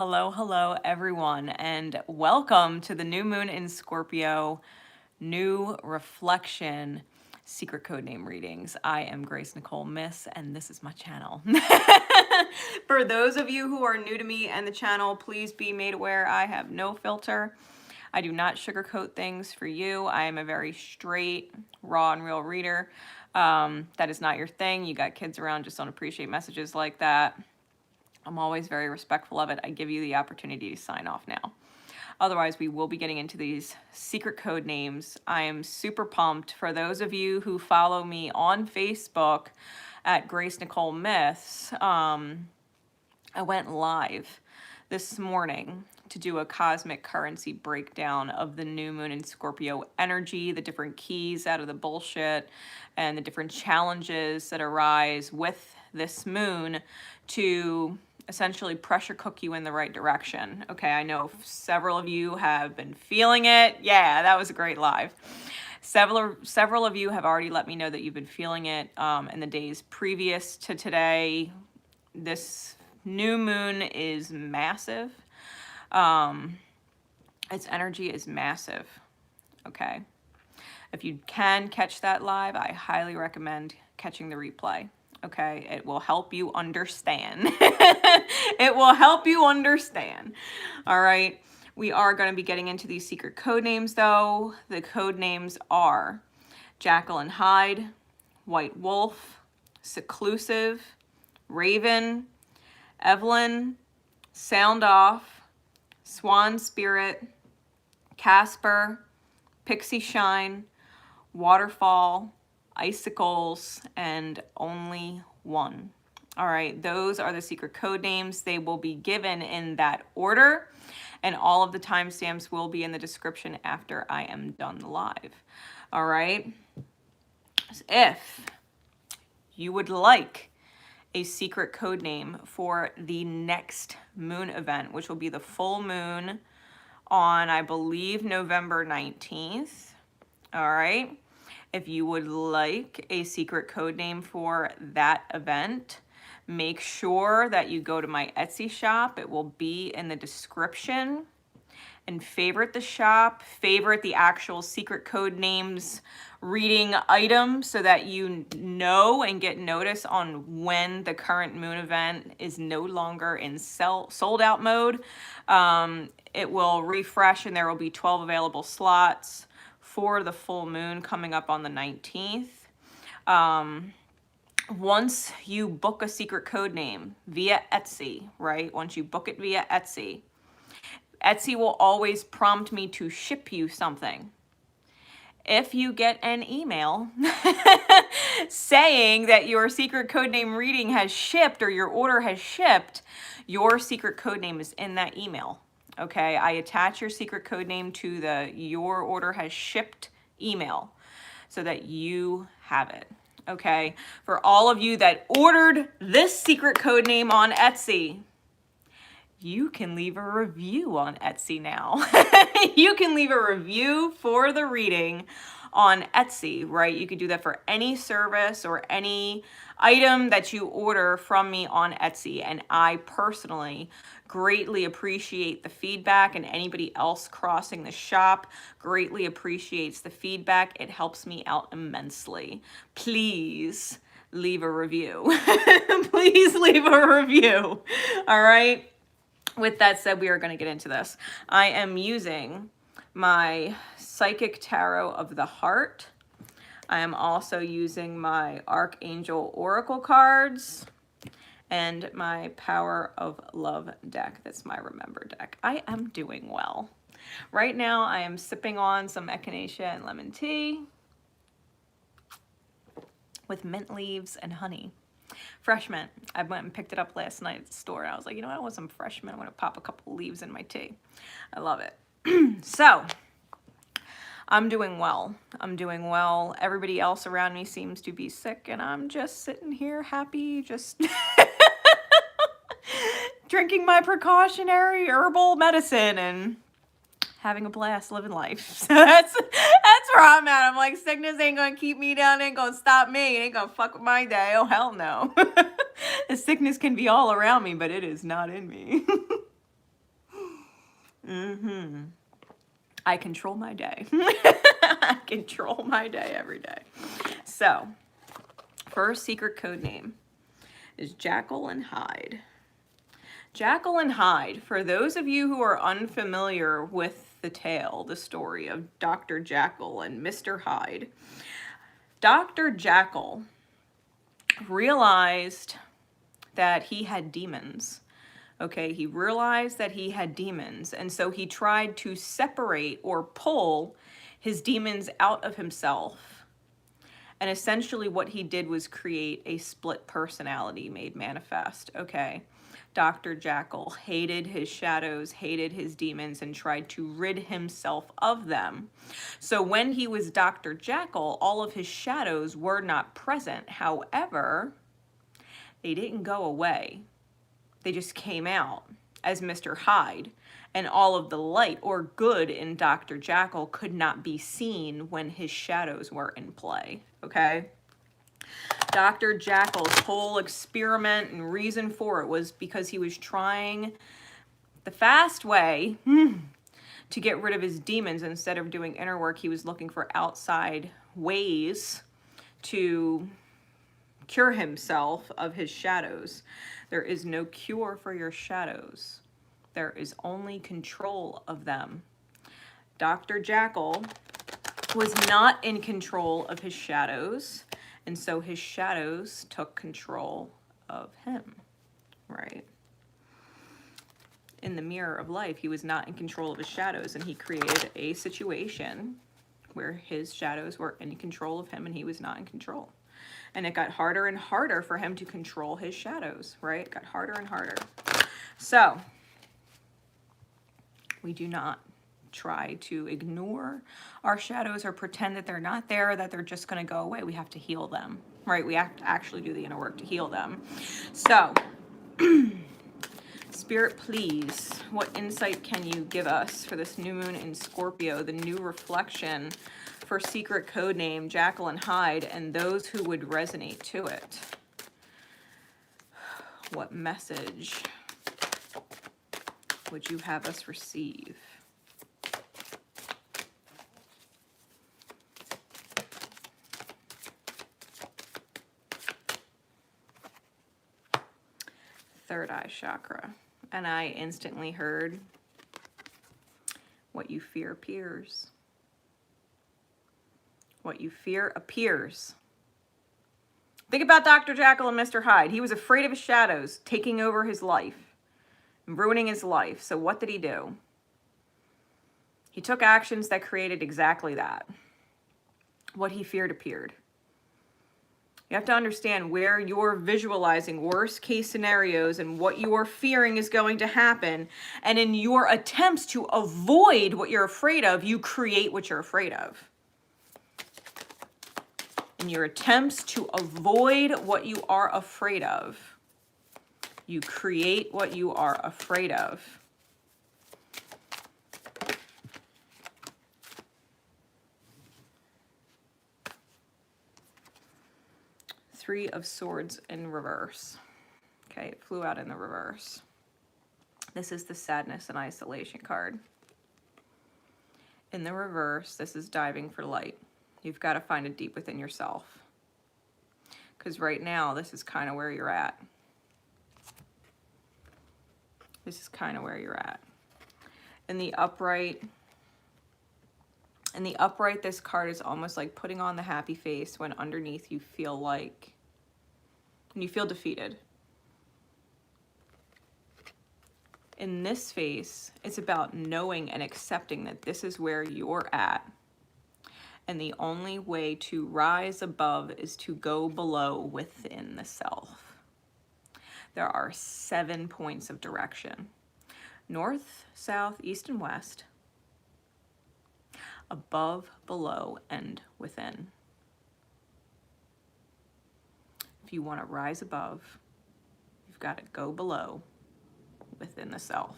Hello, everyone, and welcome to the new moon in Scorpio, new reflection, secret code name readings. I am Nicole Myths, and this is my channel. For those of you who are new to me and the channel, please be made aware I have no filter. I do not sugarcoat things for you. I am a very straight, raw, and real reader. That is not your thing. You got kids around, just don't appreciate messages like that. I'm always very respectful of it. I give you the opportunity to sign off now. Otherwise, we will be getting into these secret code names. I am super pumped. For those of you who follow me on Facebook at Nicole Myths, I went live this morning to do a cosmic currency breakdown of the new moon in Scorpio energy, the different keys out of the bullshit, and the different challenges that arise with this moon to essentially pressure cook you in the right direction. Okay, I know several of you have been feeling it. Yeah, that was a great live. Several of you have already let me know that you've been feeling it in the days previous to today. This new moon is massive. Its energy is massive. Okay. If you can catch that live, I highly recommend catching the replay. Okay, it will help you understand. It will help you understand. All right, we are going to be getting into these secret code names, though. The code names are Jekyll Hyde, White Wolf, Seclusive, Raven, Evelyn, Sound Off, Swan Spirit, Casper, Pixie Shine, Waterfall, Icicles, and Only One. All right, those are the secret code names. They will be given in that order, and all of the timestamps will be in the description after I am done live. All right, if you would like a secret code name for the next moon event, which will be the full moon on, I believe, November 19th. All right. If you would like a secret code name for that event, make sure that you go to my Etsy shop. It will be in the description. And favorite the shop, favorite the actual secret code names reading item so that you know and get notice on when the current moon event is no longer in sold out mode. It will refresh and there will be 12 available slots for the full moon coming up on the 19th. Once you book a secret code name via Etsy, right? Once you book it via Etsy, Etsy will always prompt me to ship you something. If you get an email saying that your secret code name reading has shipped or your order has shipped, your secret code name is in that email. Okay, I attach your secret code name to the your order has shipped email so that you have it. Okay, for all of you that ordered this secret code name on Etsy, you can leave a review on Etsy now. You can leave a review for the reading on Etsy, right? You could do that for any service or any item that you order from me on Etsy. And I personally greatly appreciate the feedback, and anybody else crossing the shop greatly appreciates the feedback. It helps me out immensely. Please leave a review. Please leave a review. All right. With that said, we are going to get into this. I am using my Psychic Tarot of the Heart. I am also using my Archangel Oracle cards and my Power of Love deck. That's my Remember deck. I am doing well. Right now, I am sipping on some echinacea and lemon tea with mint leaves and honey. Fresh mint. I went and picked it up last night at the store. And I was like, you know what? I want some fresh mint. I'm going to pop a couple leaves in my tea. I love it. So, I'm doing well. I'm doing well. Everybody else around me seems to be sick, and I'm just sitting here happy, just drinking my precautionary herbal medicine and having a blast living life. So that's where I'm at. I'm like, sickness ain't gonna keep me down, ain't gonna stop me, it ain't gonna fuck with my day. Oh, hell no. The sickness can be all around me, but it is not in me. I control my day. I control my day every day. So, first secret code name is Jekyll and Hyde. Jekyll and Hyde, for those of you who are unfamiliar with the tale, the story of Dr. Jekyll and Mr. Hyde, Dr. Jekyll realized that he had demons. Okay, he realized that he had demons, and so he tried to separate or pull his demons out of himself. And essentially what he did was create a split personality made manifest, okay? Dr. Jekyll hated his shadows, hated his demons, and tried to rid himself of them. So when he was Dr. Jekyll, all of his shadows were not present. However, they didn't go away. They just came out as Mr. Hyde, and all of the light or good in Dr. Jekyll could not be seen when his shadows were in play, okay? Dr. Jekyll's whole experiment and reason for it was because he was trying the fast way to get rid of his demons. Instead of doing inner work, he was looking for outside ways to cure himself of his shadows. There is no cure for your shadows. There is only control of them. Dr. Jekyll was not in control of his shadows, and so his shadows took control of him, right? In the mirror of life, he was not in control of his shadows, and he created a situation where his shadows were in control of him and he was not in control. And it got harder and harder for him to control his shadows, right? It got harder and harder. So, we do not try to ignore our shadows or pretend that they're not there, that they're just going to go away. We have to heal them, right? We have to actually do the inner work to heal them. So, Spirit, please, what insight can you give us for this new moon in Scorpio, the new reflection for secret code name Jekyll and Hyde, and those who would resonate to it? What message would you have us receive? Third eye chakra. And I instantly heard, what you fear appears. What you fear appears. Think about Dr. Jekyll and Mr. Hyde. He was afraid of his shadows taking over his life and ruining his life. So what did he do? He took actions that created exactly that. What he feared appeared. You have to understand where you're visualizing worst case scenarios and what you're fearing is going to happen. And in your attempts to avoid what you're afraid of, you create what you're afraid of. In your attempts to avoid what you are afraid of, you create what you are afraid of. Three of Swords in reverse. Okay, it flew out in the reverse. This is the sadness and isolation card. In the reverse, this is diving for light. You've got to find it deep within yourself. Because right now, this is kind of where you're at. This is kind of where you're at. In the upright, this card is almost like putting on the happy face when underneath you feel like, when you feel defeated. In this face, it's about knowing and accepting that this is where you're at. And the only way to rise above is to go below within the self. There are 7 points of direction. North, south, east, and west. Above, below, and within. If you want to rise above, you've got to go below within the self.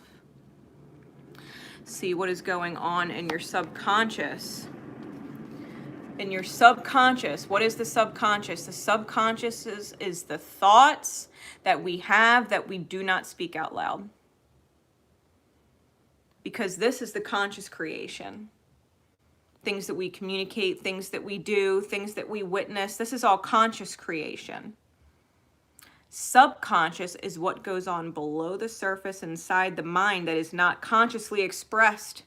See what is going on in your subconscious. In your subconscious, what is the subconscious? The subconscious is the thoughts that we have that we do not speak out loud. because this is the conscious creation. Things that we communicate, things that we do, things that we witness, this is all conscious creation. Subconscious is what goes on below the surface inside the mind that is not consciously expressed.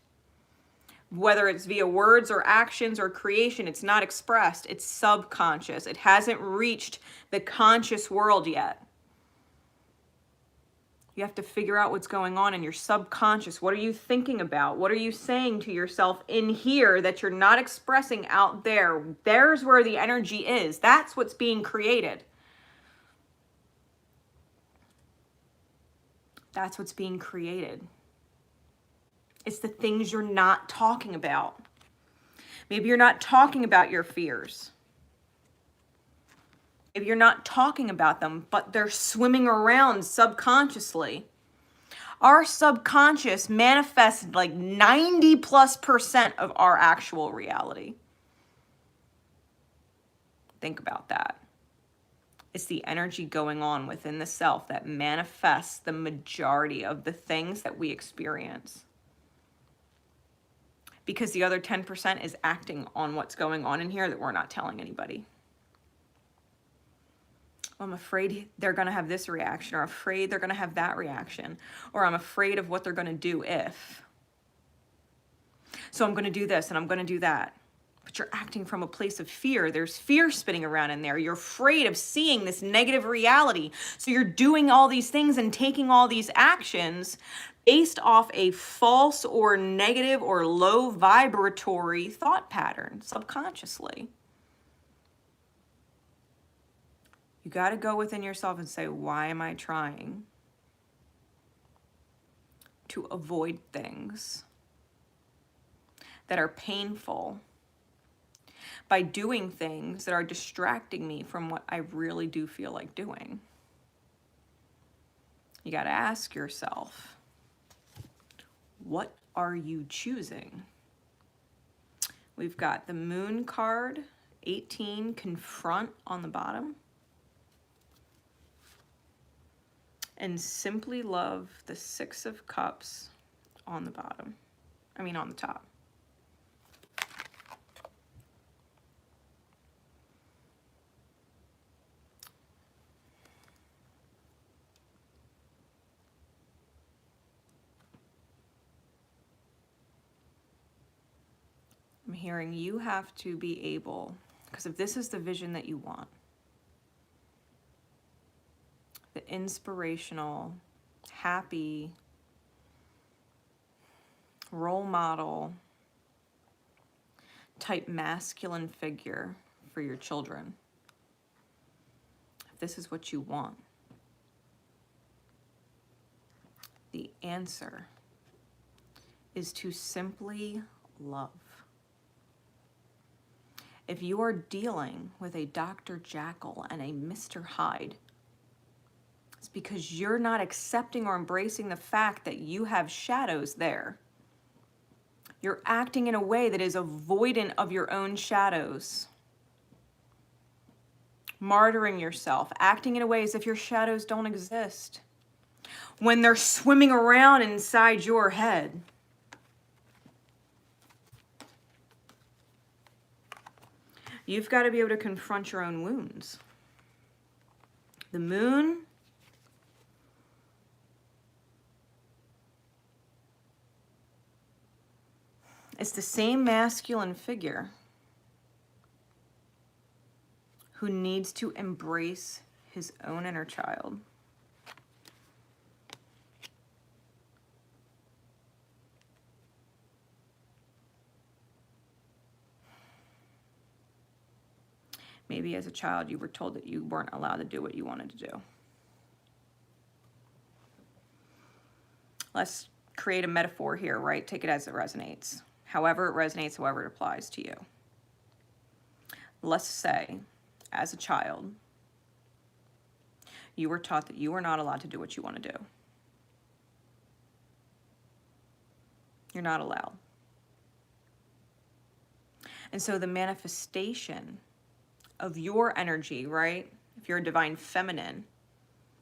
Whether it's via words or actions or creation, it's not expressed. It's subconscious. It hasn't reached the conscious world yet. You have to figure out what's going on in your subconscious. What are you thinking about? What are you saying to yourself in here that you're not expressing out there? There's where the energy is. That's what's being created. That's what's being created. It's the things you're not talking about. Maybe you're not talking about your fears. If you're not talking about them, but they're swimming around subconsciously. Our subconscious manifests like 90+% of our actual reality. Think about that. It's the energy going on within the self that manifests the majority of the things that we experience. Because the other 10% is acting on what's going on in here that we're not telling anybody. I'm afraid they're going to have this reaction, or afraid they're going to have that reaction, or I'm afraid of what they're going to do if. So I'm going to do this and I'm going to do that. But you're acting from a place of fear. There's fear spinning around in there. You're afraid of seeing this negative reality. So you're doing all these things and taking all these actions based off a false or negative or low vibratory thought pattern subconsciously. You got to go within yourself and say, why am I trying to avoid things that are painful by doing things that are distracting me from what I really do feel like doing? You got to ask yourself, what are you choosing? We've got the Moon card, 18, Confront on the bottom. And Simply Love, the 6 of Cups on the bottom. On the top. I'm hearing you have to be able, because if this is the vision that you want, the inspirational, happy, role model type masculine figure for your children, if this is what you want, the answer is to simply love. If you are dealing with a Dr. Jekyll and a Mr. Hyde, it's because you're not accepting or embracing the fact that you have shadows there. You're acting in a way that is avoidant of your own shadows. Martyring yourself, acting in a way as if your shadows don't exist, when they're swimming around inside your head. You've got to be able to confront your own wounds. The Moon is the same masculine figure who needs to embrace his own inner child. Maybe as a child you were told that you weren't allowed to do what you wanted to do. Let's create a metaphor here, right? Take it as it resonates. However it resonates, however it applies to you. Let's say, as a child, you were taught that you were not allowed to do what you want to do. You're not allowed. And so the manifestation of your energy, right? If you're a divine feminine,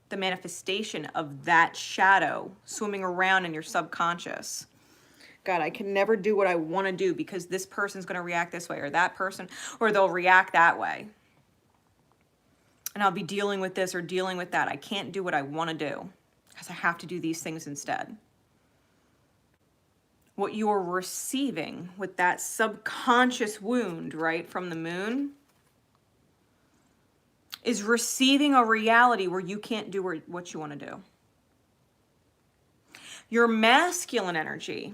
the manifestation of that shadow swimming around in your subconscious God, I can never do what I want to do because this person's going to react this way, or that person, or they'll react that way. And I'll be dealing with this or dealing with that. I can't do what I want to do because I have to do these things instead. What you're receiving with that subconscious wound, right, from the moon, is receiving a reality where you can't do what you want to do. Your masculine energy,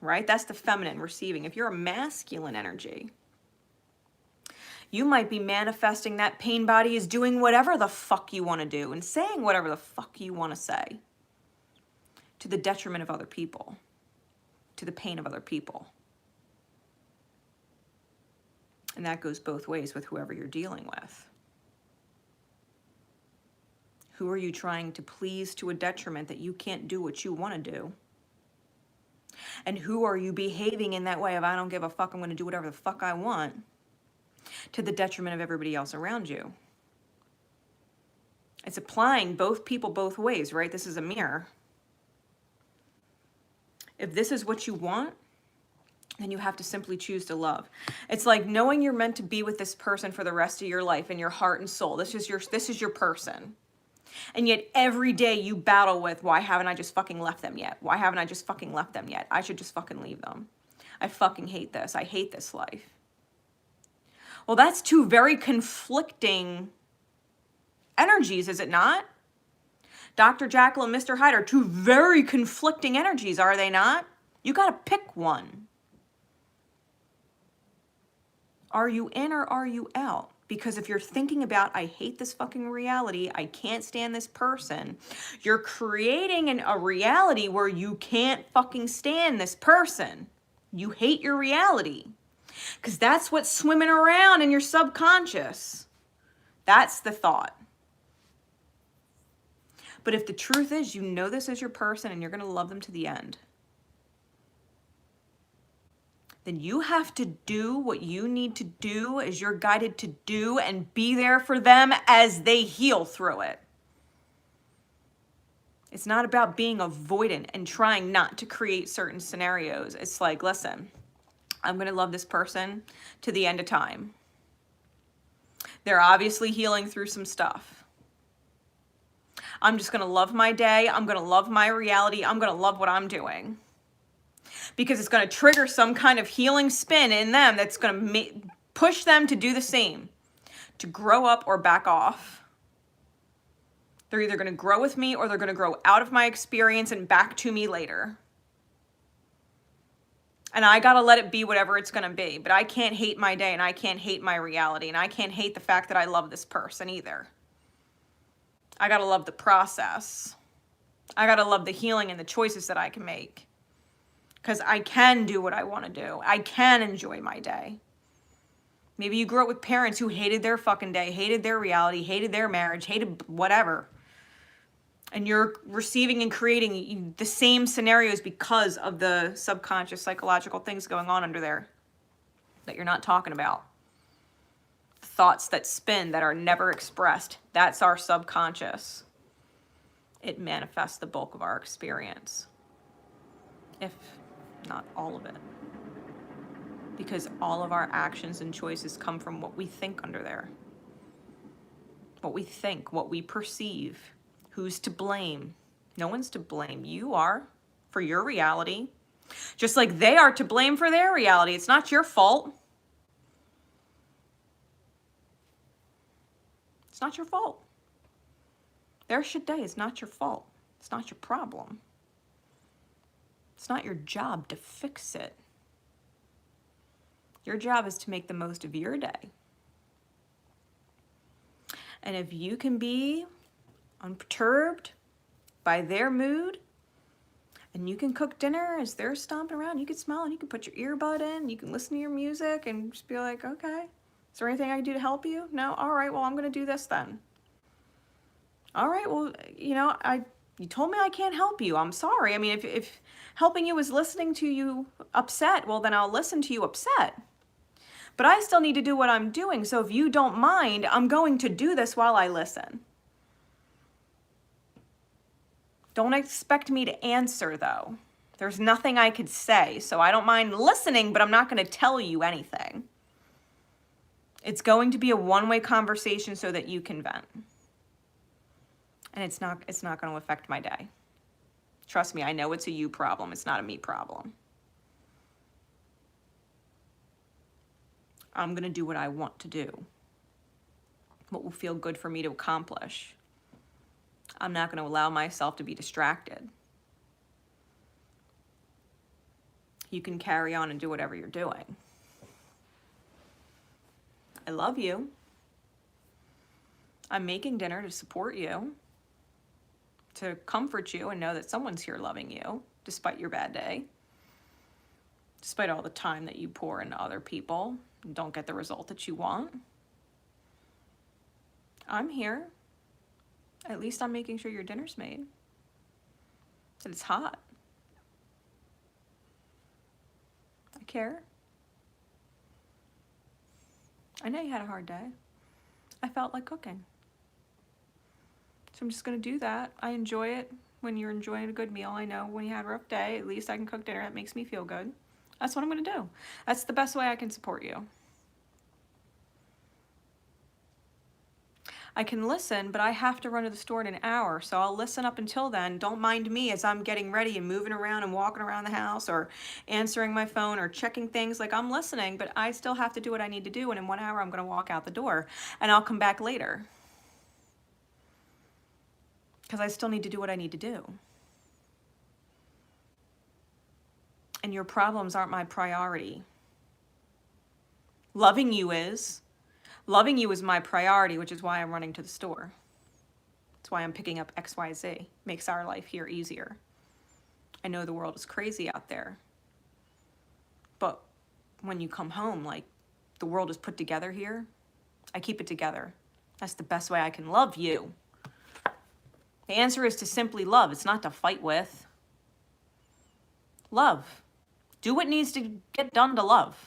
right, that's the feminine receiving. If you're a masculine energy, you might be manifesting that pain body is doing whatever the fuck you want to do and saying whatever the fuck you want to say to the detriment of other people, to the pain of other people. And that goes both ways with whoever you're dealing with. Who are you trying to please to a detriment that you can't do what you want to do? And who are you behaving in that way of, I don't give a fuck, I'm going to do whatever the fuck I want, to the detriment of everybody else around you? It's applying both people both ways, right? This is a mirror. If this is what you want, then you have to simply choose to love. It's like knowing you're meant to be with this person for the rest of your life in your heart and soul. This is your person. And yet every day you battle with, why haven't I just fucking left them yet? Why haven't I just fucking left them yet? I should just fucking leave them. I fucking hate this. I hate this life. Well, that's two very conflicting energies, is it not? Dr. Jekyll and Mr. Hyde are two very conflicting energies, are they not? You got to pick one. Are you in or are you out? Because if you're thinking about, I hate this fucking reality, I can't stand this person, you're creating a reality where you can't fucking stand this person. You hate your reality. Because that's what's swimming around in your subconscious. That's the thought. But if the truth is, you know this is your person and you're going to love them to the end, then you have to do what you need to do as you're guided to do and be there for them as they heal through it. It's not about being avoidant and trying not to create certain scenarios. It's like, listen, I'm going to love this person to the end of time. They're obviously healing through some stuff. I'm just going to love my day. I'm going to love my reality. I'm going to love what I'm doing. Because it's going to trigger some kind of healing spin in them that's going to push them to do the same, to grow up or back off. They're either going to grow with me or they're going to grow out of my experience and back to me later. And I got to let it be whatever it's going to be. But I can't hate my day and I can't hate my reality. And I can't hate the fact that I love this person either. I got to love the process. I got to love the healing and the choices that I can make. Because I can do what I want to do. I can enjoy my day. Maybe you grew up with parents who hated their fucking day, hated their reality, hated their marriage, hated whatever. And you're receiving and creating the same scenarios because of the subconscious psychological things going on under there that you're not talking about. Thoughts that spin that are never expressed. That's our subconscious. It manifests the bulk of our experience. If not all of it. Because all of our actions and choices come from what we think under there. What we think, what we perceive. Who's to blame? No one's to blame. You are for your reality. Just like they are to blame for their reality. It's not your fault. It's not your fault. Their shit day is not your fault. It's not your problem. It's not your job to fix it. Your job is to make the most of your day. And if you can be unperturbed by their mood, and you can cook dinner as they're stomping around, you can smile and you can put your earbud in, you can listen to your music and just be like, okay, is there anything I can do to help you? No? All right, well, I'm going to do this then. All right, well, you know, you told me I can't help you. I'm sorry. I mean, if helping you is listening to you upset, well, then I'll listen to you upset. But I still need to do what I'm doing. So if you don't mind, I'm going to do this while I listen. Don't expect me to answer, though. There's nothing I could say, so I don't mind listening, but I'm not going to tell you anything. It's going to be a one-way conversation so that you can vent. And it's not going to affect my day. Trust me, I know it's a you problem. It's not a me problem. I'm going to do what I want to do. What will feel good for me to accomplish. I'm not going to allow myself to be distracted. You can carry on and do whatever you're doing. I love you. I'm making dinner to support you, to comfort you and know that someone's here loving you, despite your bad day, despite all the time that you pour into other people and don't get the result that you want. I'm here. At least I'm making sure your dinner's made, that it's hot. I care. I know you had a hard day. I felt like cooking. So I'm just going to do that. I enjoy it when you're enjoying a good meal. I know when you had a rough day, at least I can cook dinner. That makes me feel good. That's what I'm going to do. That's the best way I can support you. I can listen, but I have to run to the store in an hour, so I'll listen up until then. Don't mind me as I'm getting ready and moving around and walking around the house or answering my phone or checking things. Like, I'm listening, but I still have to do what I need to do, and in 1 hour I'm going to walk out the door, and I'll come back later. Because I still need to do what I need to do. And your problems aren't my priority. Loving you is. Loving you is my priority, which is why I'm running to the store. That's why I'm picking up XYZ. Makes our life here easier. I know the world is crazy out there. But when you come home, like, the world is put together here, I keep it together. That's the best way I can love you. The answer is to simply love. It's not to fight with. Love. Do what needs to get done to love.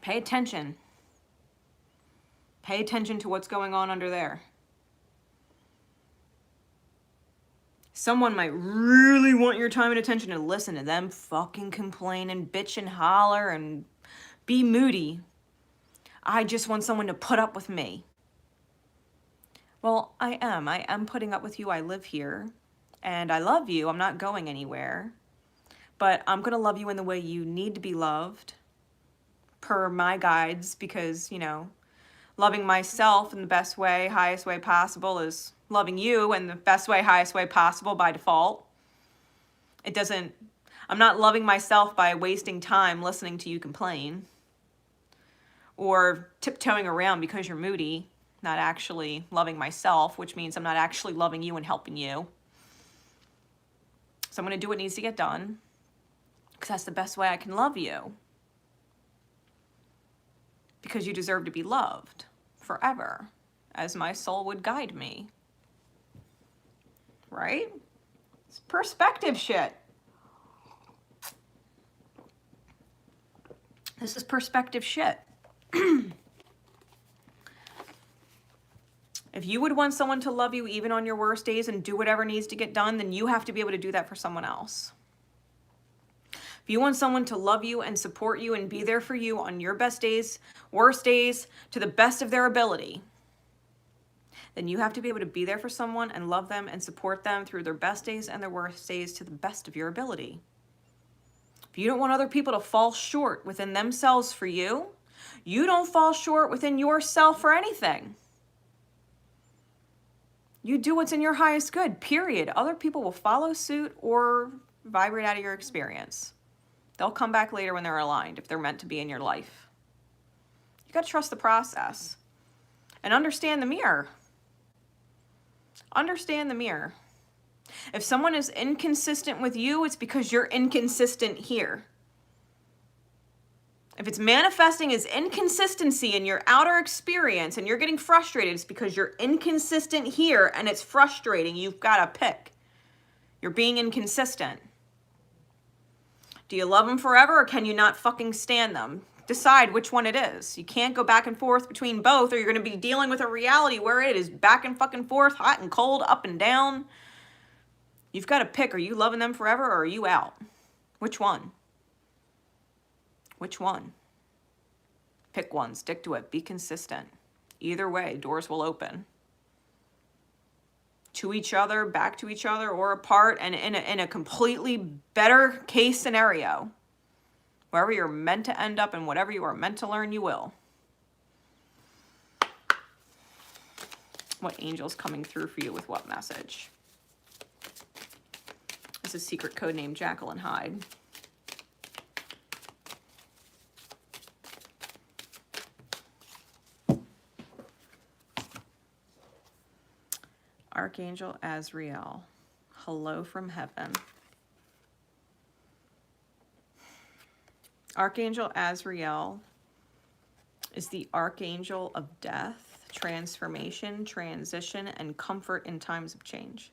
Pay attention. Pay attention to what's going on under there. Someone might really want your time and attention to listen to them fucking complain and bitch and holler and be moody. I just want someone to put up with me. Well, I am putting up with you. I live here and I love you. I'm not going anywhere, but I'm going to love you in the way you need to be loved per my guides, because, you know, loving myself in the best way, highest way possible is loving you in the best way, highest way possible by default. I'm not loving myself by wasting time listening to you complain or tiptoeing around because you're moody, not actually loving myself, which means I'm not actually loving you and helping you. So I'm going to do what needs to get done because that's the best way I can love you. Because you deserve to be loved forever, as my soul would guide me. Right? It's perspective shit. This is perspective shit. If you would want someone to love you even on your worst days and do whatever needs to get done, then you have to be able to do that for someone else. If you want someone to love you and support you and be there for you on your best days, worst days, to the best of their ability, then you have to be able to be there for someone and love them and support them through their best days and their worst days to the best of your ability. If you don't want other people to fall short within themselves for you, you don't fall short within yourself for anything. You do what's in your highest good, period. Other people will follow suit or vibrate out of your experience. They'll come back later when they're aligned, if they're meant to be in your life. You got to trust the process and understand the mirror. Understand the mirror. If someone is inconsistent with you, it's because you're inconsistent here. If it's manifesting as inconsistency in your outer experience and you're getting frustrated, it's because you're inconsistent here and it's frustrating. You've got to pick. You're being inconsistent. Do you love them forever or can you not fucking stand them? Decide which one it is. You can't go back and forth between both or you're going to be dealing with a reality where it is back and fucking forth, hot and cold, up and down. You've got to pick. Are you loving them forever or are you out? Which one? Which one? Pick one. Stick to it. Be consistent. Either way, doors will open. To each other, back to each other, or apart, and in a completely better case scenario. Wherever you're meant to end up and whatever you are meant to learn, you will. What angel's coming through for you with what message? This is secret code name Jekyll Hyde. Archangel Azrael, hello from heaven. Archangel Azrael is the archangel of death, transformation, transition, and comfort in times of change.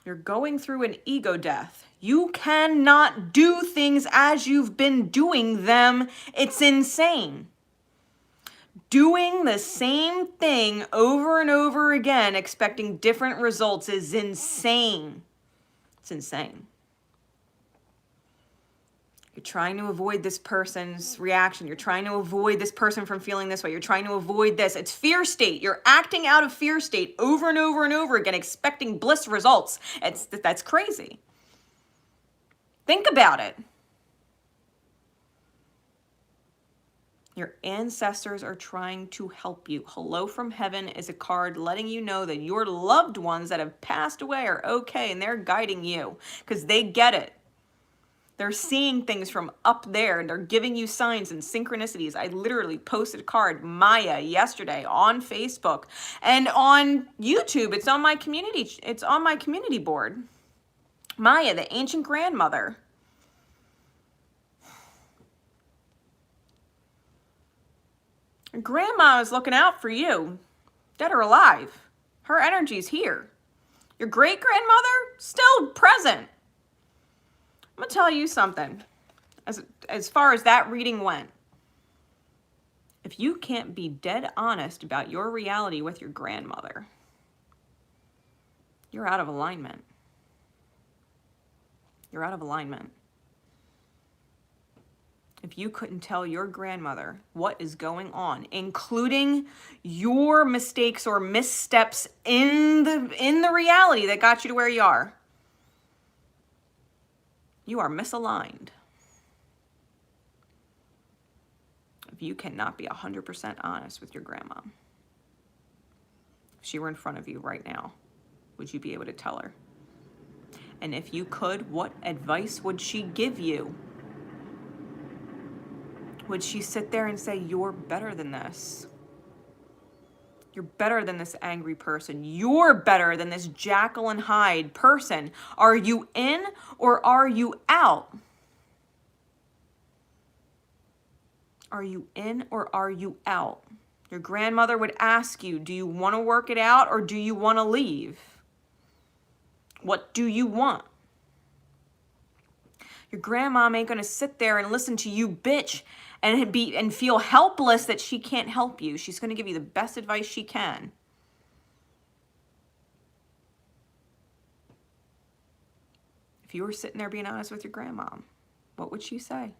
You're going through an ego death. You cannot do things as you've been doing them. It's insane. Doing the same thing over and over again, expecting different results is insane. It's insane. You're trying to avoid this person's reaction. You're trying to avoid this person from feeling this way. You're trying to avoid this. It's fear state. You're acting out of fear state over and over and over again, expecting bliss results. That's crazy. Think about it. Your ancestors are trying to help you. Hello from heaven is a card letting you know that your loved ones that have passed away are okay and they're guiding you because they get it. They're seeing things from up there and they're giving you signs and synchronicities. I literally posted a card, Maya, yesterday on Facebook and on YouTube. It's on my community board. Maya, the ancient grandmother. Grandma is looking out for you, dead or alive. Her energy's here. Your great-grandmother, still present. I'm going to tell you something. As far as that reading went, if you can't be dead honest about your reality with your grandmother, you're out of alignment. You're out of alignment. If you couldn't tell your grandmother what is going on, including your mistakes or missteps in the reality that got you to where you are misaligned. If you cannot be 100% honest with your grandma, if she were in front of you right now, would you be able to tell her? And if you could, what advice would she give you? Would she sit there and say, you're better than this? You're better than this angry person. You're better than this Jekyll and Hyde person. Are you in or are you out? Are you in or are you out? Your grandmother would ask you, do you want to work it out or do you want to leave? What do you want? Your grandma ain't going to sit there and listen to you bitch and feel helpless that she can't help you. She's going to give you the best advice she can. If you were sitting there being honest with your grandma, what would she say?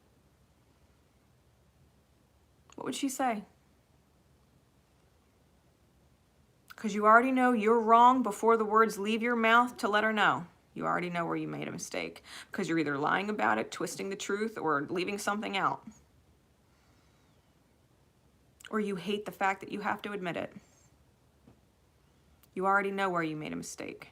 What would she say? Because you already know you're wrong before the words leave your mouth to let her know. You already know where you made a mistake because you're either lying about it, twisting the truth, or leaving something out. Or you hate the fact that you have to admit it. You already know where you made a mistake.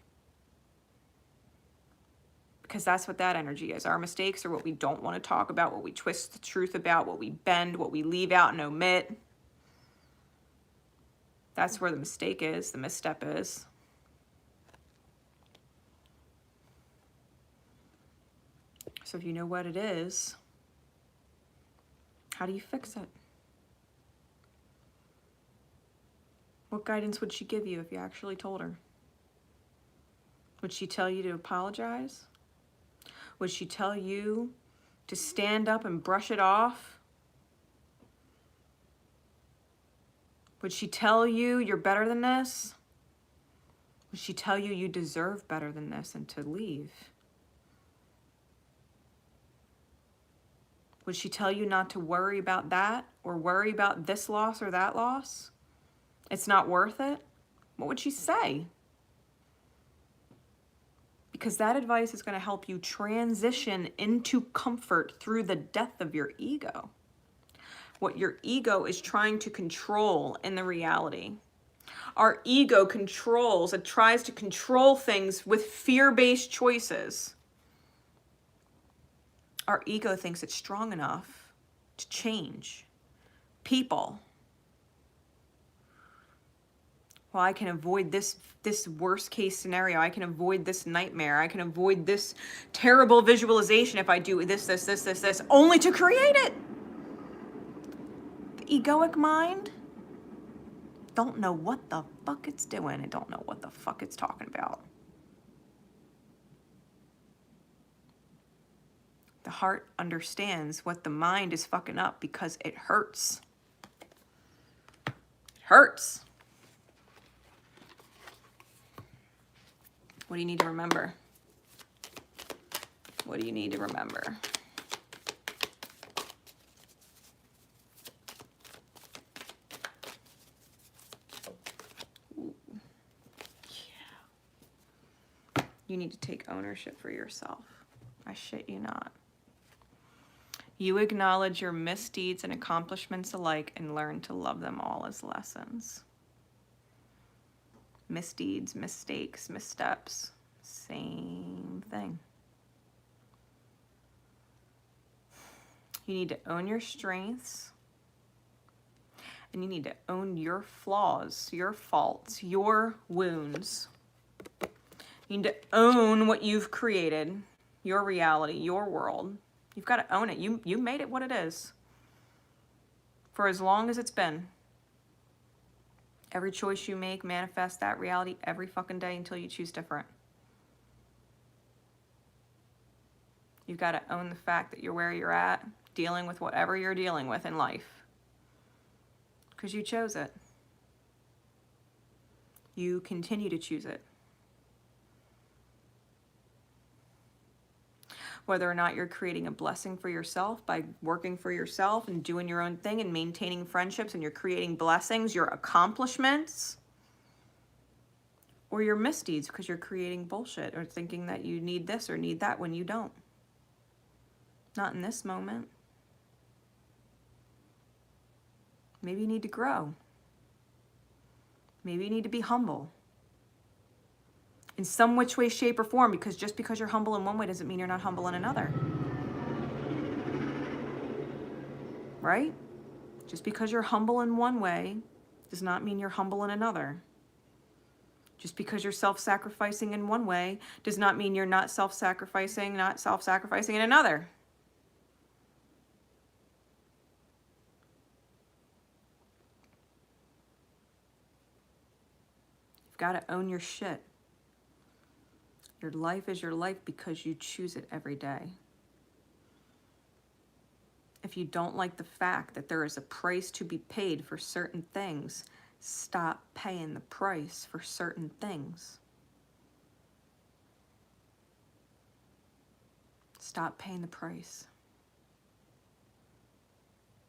Because that's what that energy is. Our mistakes are what we don't want to talk about, what we twist the truth about, what we bend, what we leave out and omit. That's where the mistake is, the misstep is. So if you know what it is, how do you fix it? What guidance would she give you if you actually told her? Would she tell you to apologize? Would she tell you to stand up and brush it off? Would she tell you you're better than this? Would she tell you you deserve better than this and to leave? Would she tell you not to worry about that or worry about this loss or that loss? It's not worth it? What would she say? Because that advice is going to help you transition into comfort through the death of your ego. What your ego is trying to control in the reality. Our ego controls, it tries to control things with fear-based choices. Our ego thinks it's strong enough to change people. Well, I can avoid this worst case scenario. I can avoid this nightmare. I can avoid this terrible visualization if I do this, only to create it. The egoic mind don't know what the fuck it's doing and don't know what the fuck it's talking about. The heart understands what the mind is fucking up because it hurts. It hurts. What do you need to remember? What do you need to remember? Ooh. Yeah. You need to take ownership for yourself. I shit you not. You acknowledge your misdeeds and accomplishments alike and learn to love them all as lessons. Misdeeds, mistakes, missteps, same thing. You need to own your strengths, and you need to own your flaws, your faults, your wounds. You need to own what you've created, your reality, your world. You've got to own it. You made it what it is for as long as it's been. Every choice you make manifests that reality every fucking day until you choose different. You've got to own the fact that you're where you're at, dealing with whatever you're dealing with in life. Because you chose it. You continue to choose it. Whether or not you're creating a blessing for yourself by working for yourself and doing your own thing and maintaining friendships, and you're creating blessings, your accomplishments, or your misdeeds because you're creating bullshit or thinking that you need this or need that when you don't. Not in this moment. Maybe you need to grow. Maybe you need to be humble. In some which way, shape, or form, because just because you're humble in one way doesn't mean you're not humble in another. Right? Just because you're humble in one way does not mean you're humble in another. Just because you're self-sacrificing in one way does not mean you're not self-sacrificing in another. You've got to own your shit. Your life is your life because you choose it every day. If you don't like the fact that there is a price to be paid for certain things, stop paying the price for certain things. Stop paying the price.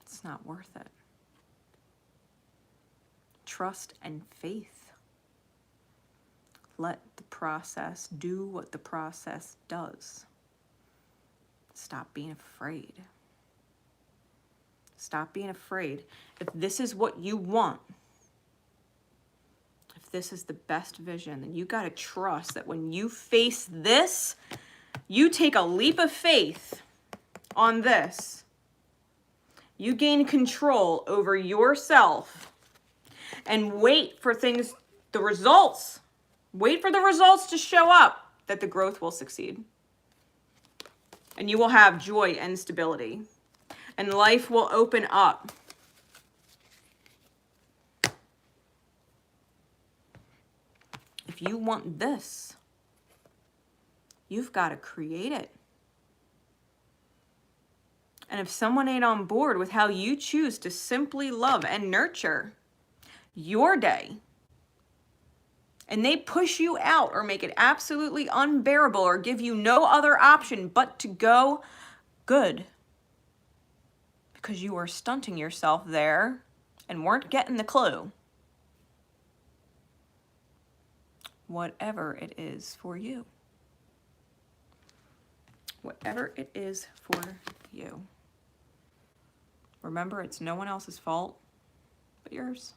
It's not worth it. Trust and faith. Let the process do what the process does. Stop being afraid. Stop being afraid. If this is what you want, if this is the best vision, then you got to trust that when you face this, you take a leap of faith on this. You gain control over yourself and wait for things, the results. Wait for the results to show up, that the growth will succeed. And you will have joy and stability. And life will open up. If you want this, you've got to create it. And if someone ain't on board with how you choose to simply love and nurture your day, and they push you out or make it absolutely unbearable or give you no other option but to go, good. Because you were stunting yourself there and weren't getting the clue. Whatever it is for you. Whatever it is for you. Remember, it's no one else's fault but yours.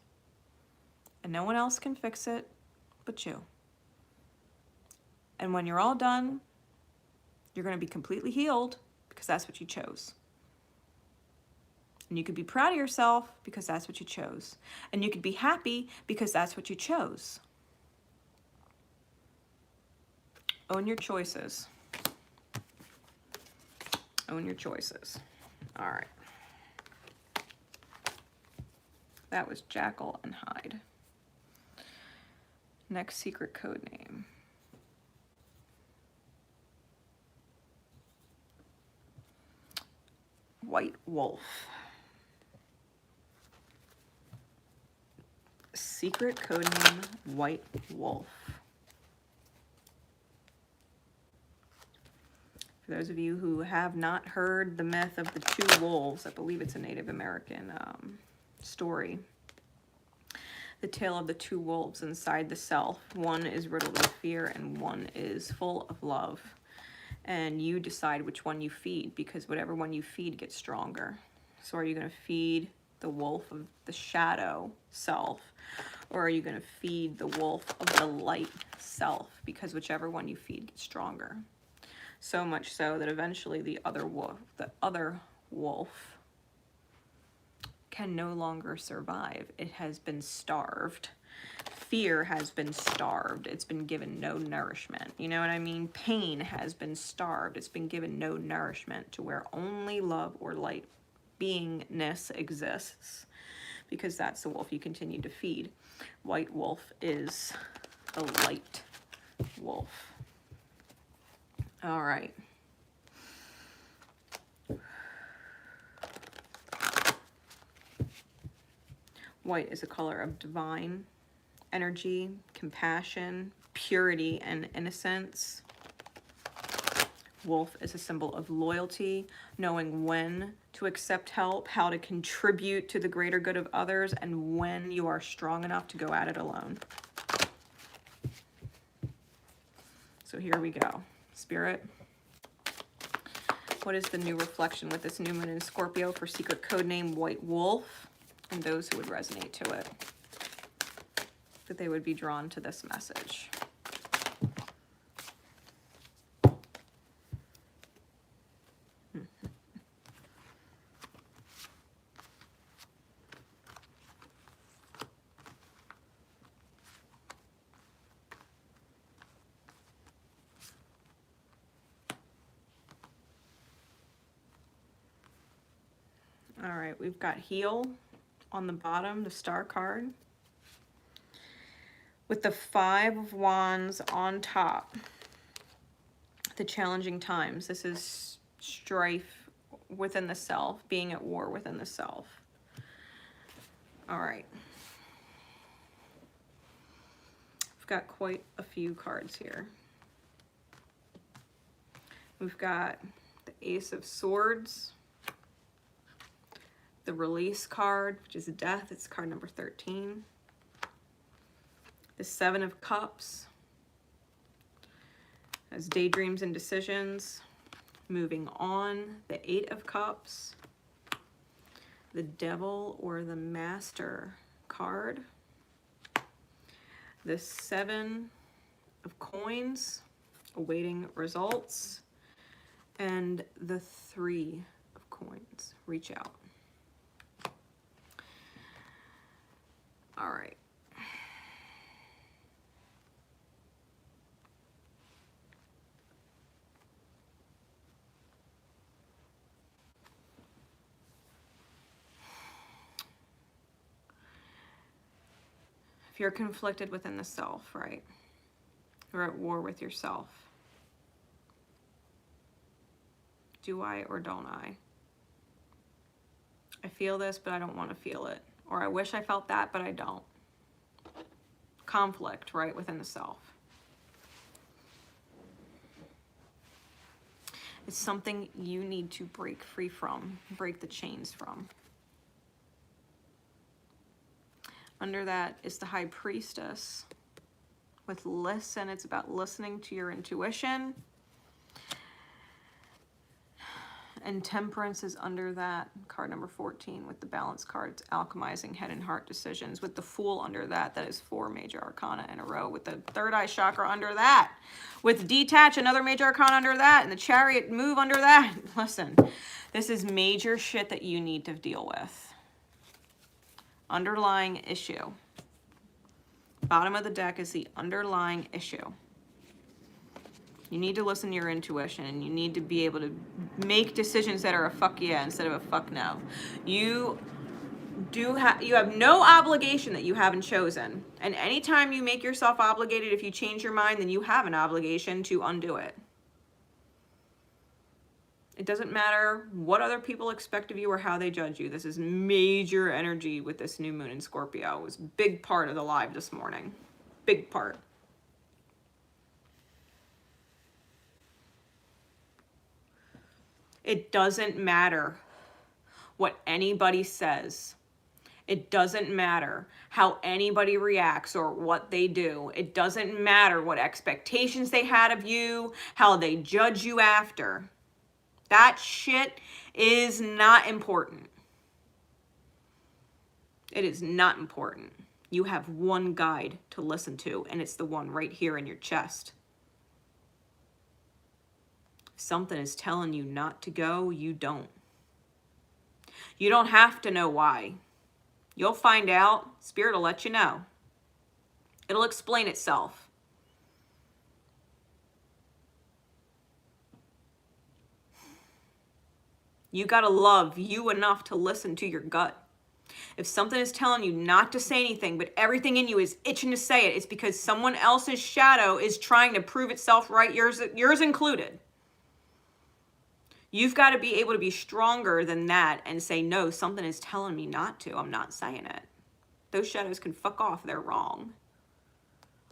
And no one else can fix it but you. And when you're all done, you're going to be completely healed because that's what you chose. And you could be proud of yourself because that's what you chose. And you could be happy because that's what you chose. Own your choices. Own your choices. All right. That was Jekyll and Hyde. Next secret code name. White Wolf. Secret code name, White Wolf. For those of you who have not heard the myth of the two wolves, I believe it's a Native American story. The tale of the two wolves inside the self. One is riddled with fear and one is full of love. And you decide which one you feed, because whatever one you feed gets stronger. So are you going to feed the wolf of the shadow self, or are you going to feed the wolf of the light self? Because whichever one you feed gets stronger. So much so that eventually the other wolf can no longer survive. It has been starved. Fear has been starved. It's been given no nourishment. You know what I mean? Pain has been starved. It's been given no nourishment to where only love or light beingness exists. Because that's the wolf you continue to feed. White wolf is the light wolf. All right. White is a color of divine energy, compassion, purity, and innocence. Wolf is a symbol of loyalty, knowing when to accept help, how to contribute to the greater good of others, and when you are strong enough to go at it alone. So here we go. Spirit, what is the new reflection with this new moon in Scorpio for secret code name White Wolf, and those who would resonate to it, that they would be drawn to this message? All right, we've got heal on the bottom, the star card, with the 5 of Wands on top. The challenging times. This is strife within the self, being at war within the self. All right. We've got quite a few cards here. We've got the Ace of Swords, the Release card, which is Death. It's card number 13. The 7 of Cups as daydreams and decisions. Moving on, the 8 of Cups, the Devil or the Master card, the 7 of Coins, awaiting results, and the 3 of Coins, reach out. All right. If you're conflicted within the self, right? You're at war with yourself. Do I or don't I? I feel this, but I don't want to feel it. Or I wish I felt that, but I don't. conflict, right, within the self. It's something you need to break free from, break the chains from. Under that is the High Priestess with listen. It's about listening to your intuition. And Temperance is under that, card number 14 with the Balance card. It's alchemizing head and heart decisions. With the Fool under that, that is 4 major arcana in a row. With the Third Eye Chakra under that. With Detach, another major arcana under that. And the Chariot move under that. Listen, this is major shit that you need to deal with. Underlying issue. Bottom of the deck is the underlying issue. You need to listen to your intuition, and you need to be able to make decisions that are a fuck yeah instead of a fuck no. You have no obligation that you haven't chosen. And anytime you make yourself obligated, if you change your mind, then you have an obligation to undo it. It doesn't matter what other people expect of you or how they judge you. This is major energy with this new moon in Scorpio. It was a big part of the live this morning. Big part. It doesn't matter what anybody says. It doesn't matter how anybody reacts or what they do. It doesn't matter what expectations they had of you, how they judge you after. That shit is not important. It is not important. You have one guide to listen to, and it's the one right here in your chest. If something is telling you not to go, you don't. You don't have to know why. You'll find out. Spirit will let you know. It'll explain itself. You gotta love you enough to listen to your gut. If something is telling you not to say anything, but everything in you is itching to say it, it's because someone else's shadow is trying to prove itself right, yours included. You've got to be able to be stronger than that and say, no, something is telling me not to. I'm not saying it. Those shadows can fuck off. They're wrong.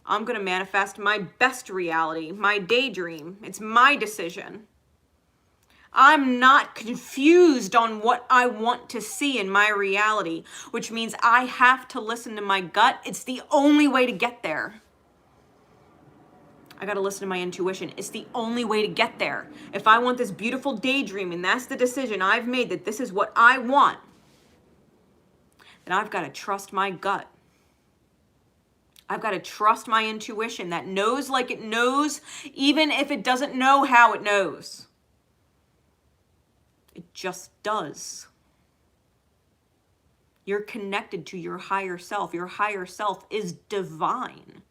I'm going to manifest my best reality, my daydream. It's my decision. I'm not confused on what I want to see in my reality, which means I have to listen to my gut. It's the only way to get there. I got to listen to my intuition. It's the only way to get there. If I want this beautiful daydream and that's the decision I've made, that this is what I want, then I've got to trust my gut. I've got to trust my intuition that knows like it knows, even if it doesn't know how it knows. It just does. You're connected to your higher self. Your higher self is divine.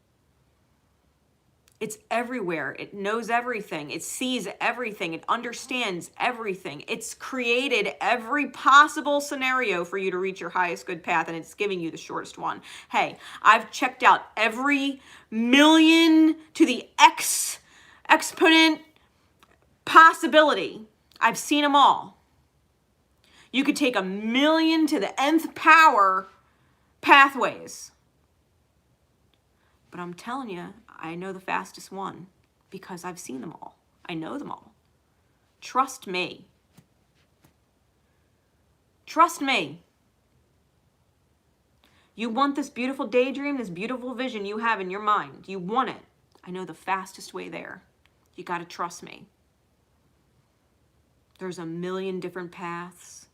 It's everywhere. It knows everything. It sees everything. It understands everything. It's created every possible scenario for you to reach your highest good path, and it's giving you the shortest one. Hey, I've checked out every million to the exponent possibility. I've seen them all. You could take 1,000,000 to the nth power pathways. But I'm telling you, I know the fastest one because I've seen them all. I know them all. Trust me. Trust me. You want this beautiful daydream, this beautiful vision you have in your mind. You want it. I know the fastest way there. You got to trust me. There's 1,000,000 different paths,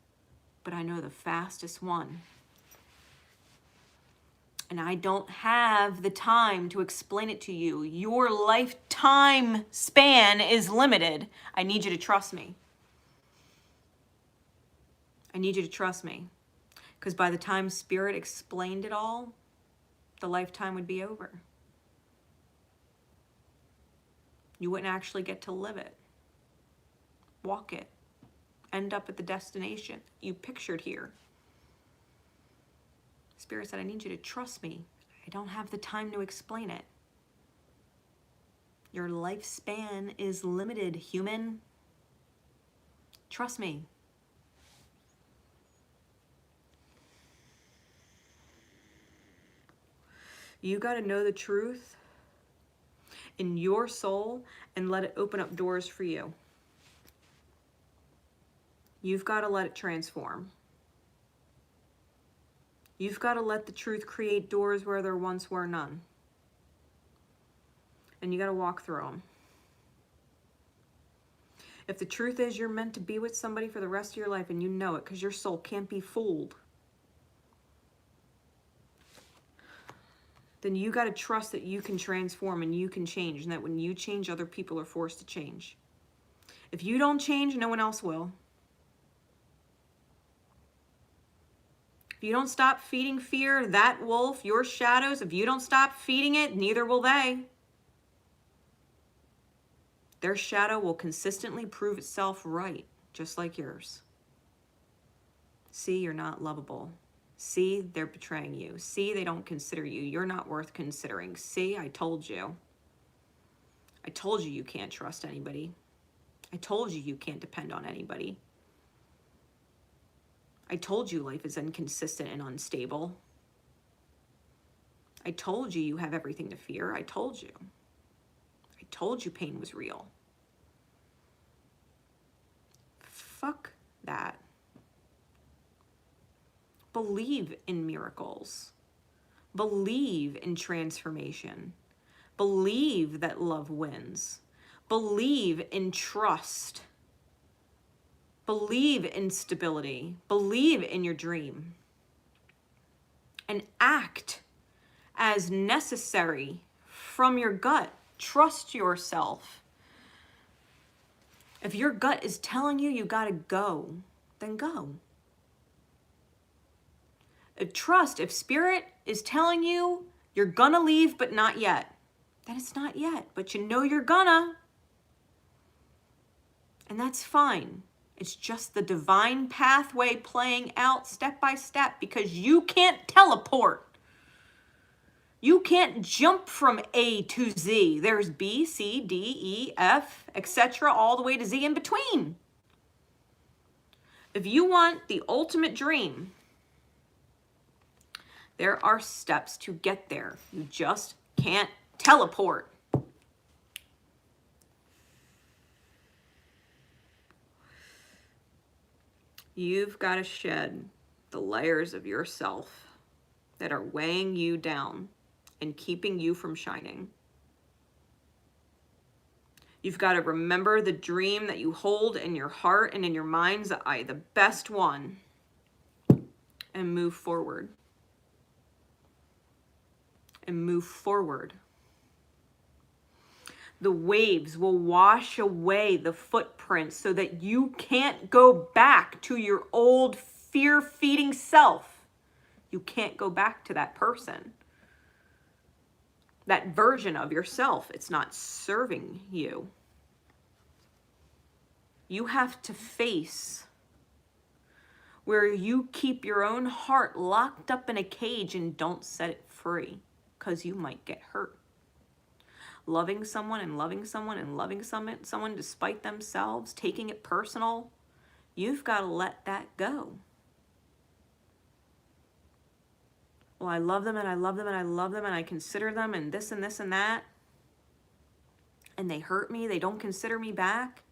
but I know the fastest one. And I don't have the time to explain it to you. Your lifetime span is limited. I need you to trust me. I need you to trust me. Because by the time Spirit explained it all, the lifetime would be over. You wouldn't actually get to live it, walk it, end up at the destination you pictured here. Spirit said, I need you to trust me. I don't have the time to explain it. Your lifespan is limited, human. Trust me. You got to know the truth in your soul and let it open up doors for you. You've got to let it transform. You've got to let the truth create doors where there once were none. And you got to walk through them. If the truth is you're meant to be with somebody for the rest of your life and you know it because your soul can't be fooled, then you got to trust that you can transform and you can change, and that when you change, other people are forced to change. If you don't change, no one else will. If you don't stop feeding fear, that wolf, your shadows, if you don't stop feeding it, neither will they. Their shadow will consistently prove itself right, just like yours. See, you're not lovable. See, they're betraying you. See, they don't consider you. You're not worth considering. See, I told you. I told you you can't trust anybody. I told you you can't depend on anybody. I told you life is inconsistent and unstable. I told you you have everything to fear. I told you. I told you pain was real. Fuck that. Believe in miracles. Believe in transformation. Believe that love wins. Believe in trust. Believe in stability. Believe in your dream. And act as necessary from your gut. Trust yourself. If your gut is telling you you gotta go, then go. If spirit is telling you you're gonna leave but not yet, then it's not yet, but you know you're gonna. And that's fine. It's just the divine pathway playing out step by step, because you can't teleport. You can't jump from A to Z. There's B, C, D, E, F, etc., all the way to Z in between. If you want the ultimate dream, there are steps to get there. You just can't teleport. You've got to shed the layers of yourself that are weighing you down and keeping you from shining. You've got to remember the dream that you hold in your heart and in your mind's eye, the best one, and move forward. And move forward. The waves will wash away the footprints so that you can't go back to your old fear-feeding self. You can't go back to that person. That version of yourself. It's not serving you. You have to face where you keep your own heart locked up in a cage and don't set it free, because you might get hurt. Loving someone and loving someone and loving someone despite themselves, taking it personal, you've got to let that go. Well, I love them and I love them and I love them and I consider them and this and this and that. And they hurt me. They don't consider me back.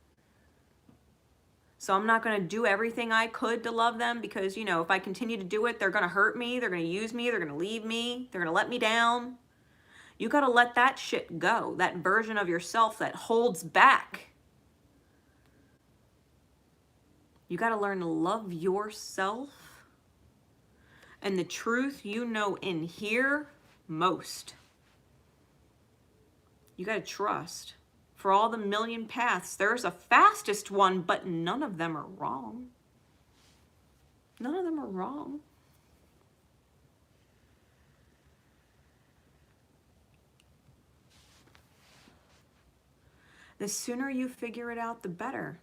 So I'm not going to do everything I could to love them, because, you know, if I continue to do it, they're going to hurt me. They're going to use me. They're going to leave me. They're going to let me down. You got to let that shit go. That version of yourself that holds back. You got to learn to love yourself and the truth you know in here most. You got to trust. For all the million paths, there's a fastest one, but none of them are wrong. None of them are wrong. The sooner you figure it out, the better.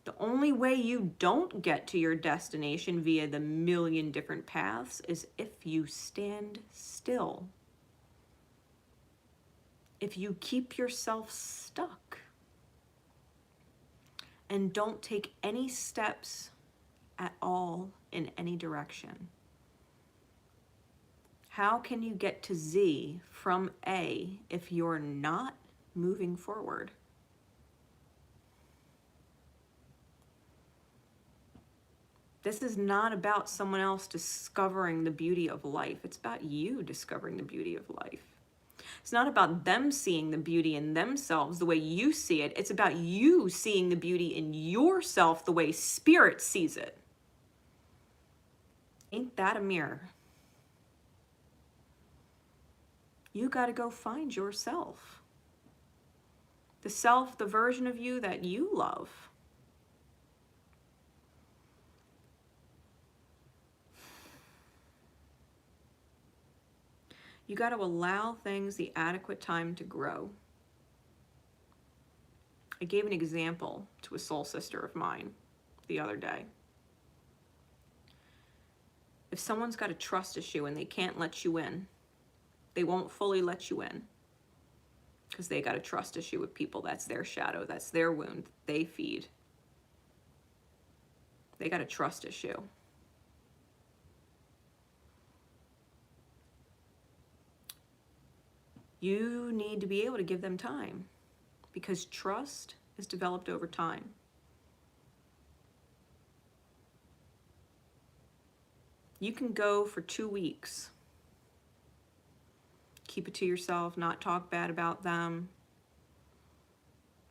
The only way you don't get to your destination via the million different paths is if you stand still. If you keep yourself stuck and don't take any steps at all in any direction. How can you get to Z from A if you're not moving forward? This is not about someone else discovering the beauty of life. It's about you discovering the beauty of life. It's not about them seeing the beauty in themselves the way you see it. It's about you seeing the beauty in yourself the way Spirit sees it. Ain't that a mirror? You got to go find yourself. The self, the version of you that you love. You got to allow things the adequate time to grow. I gave an example to a soul sister of mine the other day. If someone's got a trust issue and they can't let you in, they won't fully let you in because they got a trust issue with people. That's their shadow. That's their wound. They feed. They got a trust issue. You need to be able to give them time because trust is developed over time. You can go for 2 weeks. Keep it to yourself, not talk bad about them.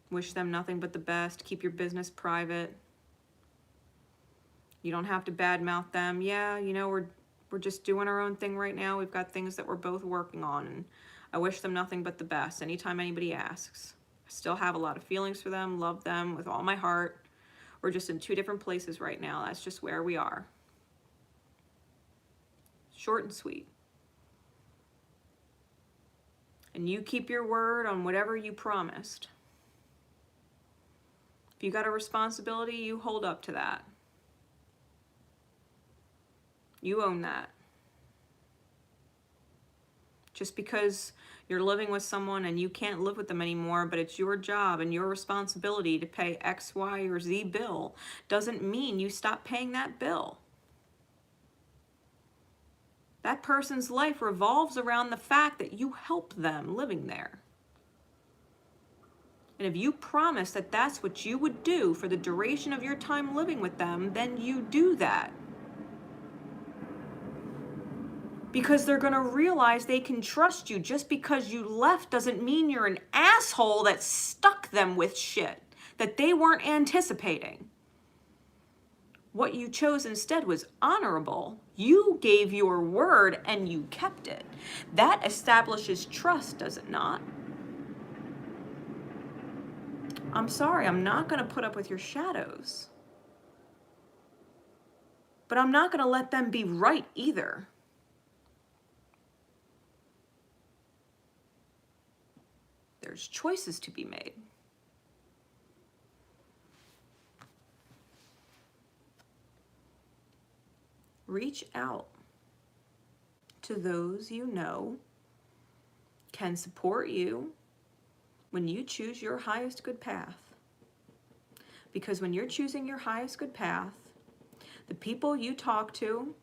Wish them nothing but the best. Keep your business private. You don't have to badmouth them. Yeah, you know, we're just doing our own thing right now. We've got things that we're both working on, and I wish them nothing but the best anytime anybody asks. I still have a lot of feelings for them, love them with all my heart. We're just in 2 different places right now. That's just where we are. Short and sweet. And you keep your word on whatever you promised. If you got a responsibility, you hold up to that. You own that. Just because you're living with someone and you can't live with them anymore, but it's your job and your responsibility to pay X, Y, or Z bill, doesn't mean you stop paying that bill. That person's life revolves around the fact that you help them living there. And if you promise that that's what you would do for the duration of your time living with them, then you do that. Because they're going to realize they can trust you. Just because you left doesn't mean you're an asshole that stuck them with shit that they weren't anticipating. What you chose instead was honorable. You gave your word and you kept it. That establishes trust, does it not? I'm sorry, I'm not going to put up with your shadows. But I'm not going to let them be right either. There's choices to be made. Reach out to those you know can support you when you choose your highest good path. Because when you're choosing your highest good path, the people you talk to,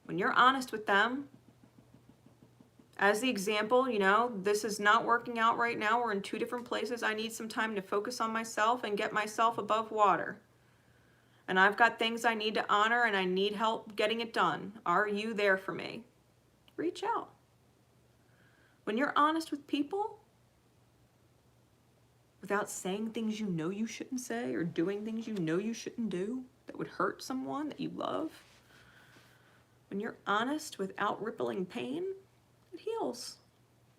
when you're honest with them, as the example, you know, this is not working out right now. We're in 2 different places. I need some time to focus on myself and get myself above water. And I've got things I need to honor and I need help getting it done. Are you there for me? Reach out. When you're honest with people, without saying things you know you shouldn't say or doing things you know you shouldn't do that would hurt someone that you love, when you're honest without rippling pain, it heals.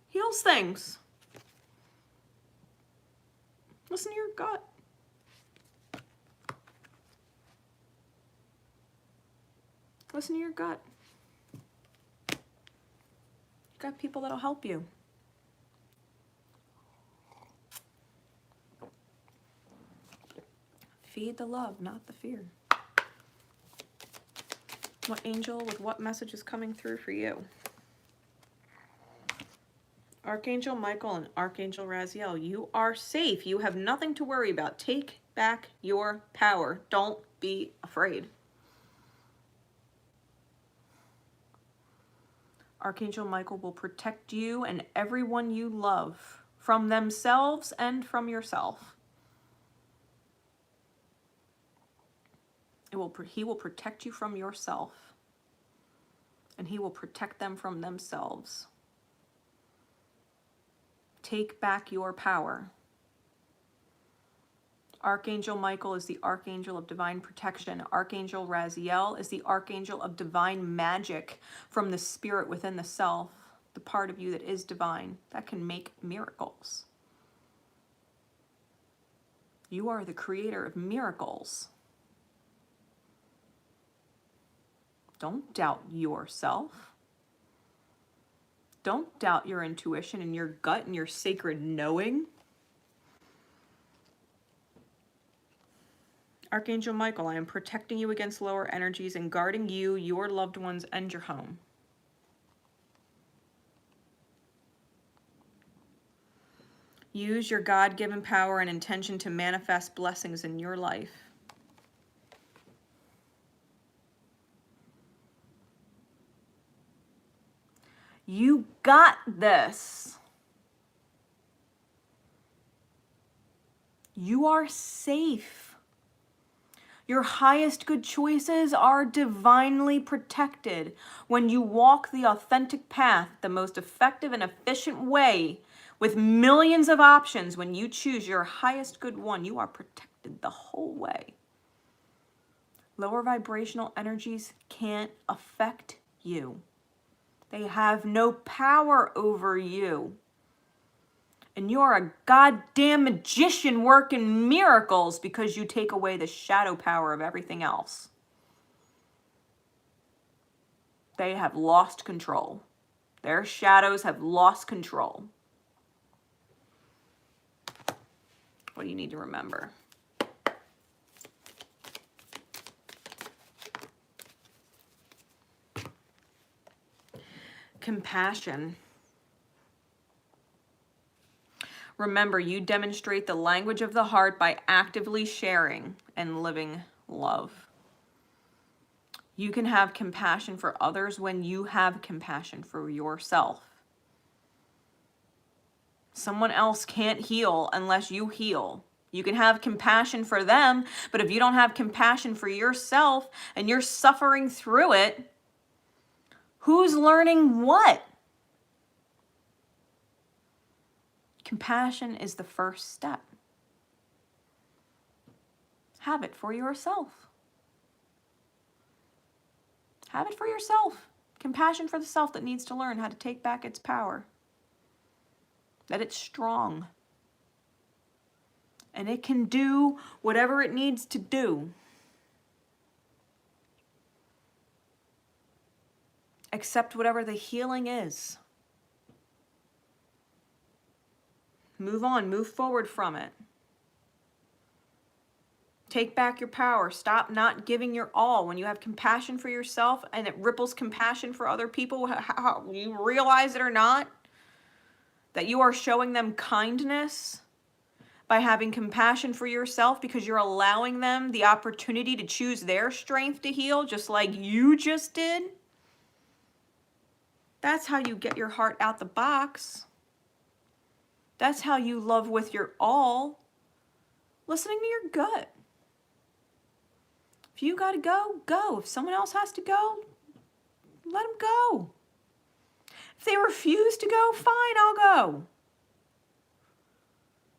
Heals things. Listen to your gut. Listen to your gut. You got people that'll help you. Feed the love, not the fear. What angel with what message is coming through for you? Archangel Michael and Archangel Raziel, you are safe. You have nothing to worry about. Take back your power. Don't be afraid. Archangel Michael will protect you and everyone you love from themselves and from yourself. He will protect you from yourself, and he will protect them from themselves. Take back your power. Archangel Michael is the archangel of divine protection. Archangel Raziel is the archangel of divine magic from the spirit within the self, the part of you that is divine, that can make miracles. You are the creator of miracles. Don't doubt yourself. Don't doubt your intuition and your gut and your sacred knowing. Archangel Michael, I am protecting you against lower energies and guarding you, your loved ones, and your home. Use your God-given power and intention to manifest blessings in your life. You got this. You are safe. Your highest good choices are divinely protected. When you walk the authentic path, the most effective and efficient way, with millions of options, when you choose your highest good one, you are protected the whole way. Lower vibrational energies can't affect you. They have no power over you. And you're a goddamn magician working miracles because you take away the shadow power of everything else. They have lost control. Their shadows have lost control. What do you need to remember? Compassion. Remember, you demonstrate the language of the heart by actively sharing and living love. You can have compassion for others when you have compassion for yourself. Someone else can't heal unless you heal. You can have compassion for them, but if you don't have compassion for yourself and you're suffering through it, who's learning what? Compassion is the first step. Have it for yourself. Have it for yourself. Compassion for the self that needs to learn how to take back its power. That it's strong. And it can do whatever it needs to do. Accept whatever the healing is. Move on, move forward from it. Take back your power. Stop not giving your all. When you have compassion for yourself and it ripples compassion for other people, how you realize it or not, that you are showing them kindness by having compassion for yourself because you're allowing them the opportunity to choose their strength to heal just like you just did. That's how you get your heart out the box. That's how you love with your all. Listening to your gut. If you gotta go, go. If someone else has to go, let them go. If they refuse to go, fine, I'll go.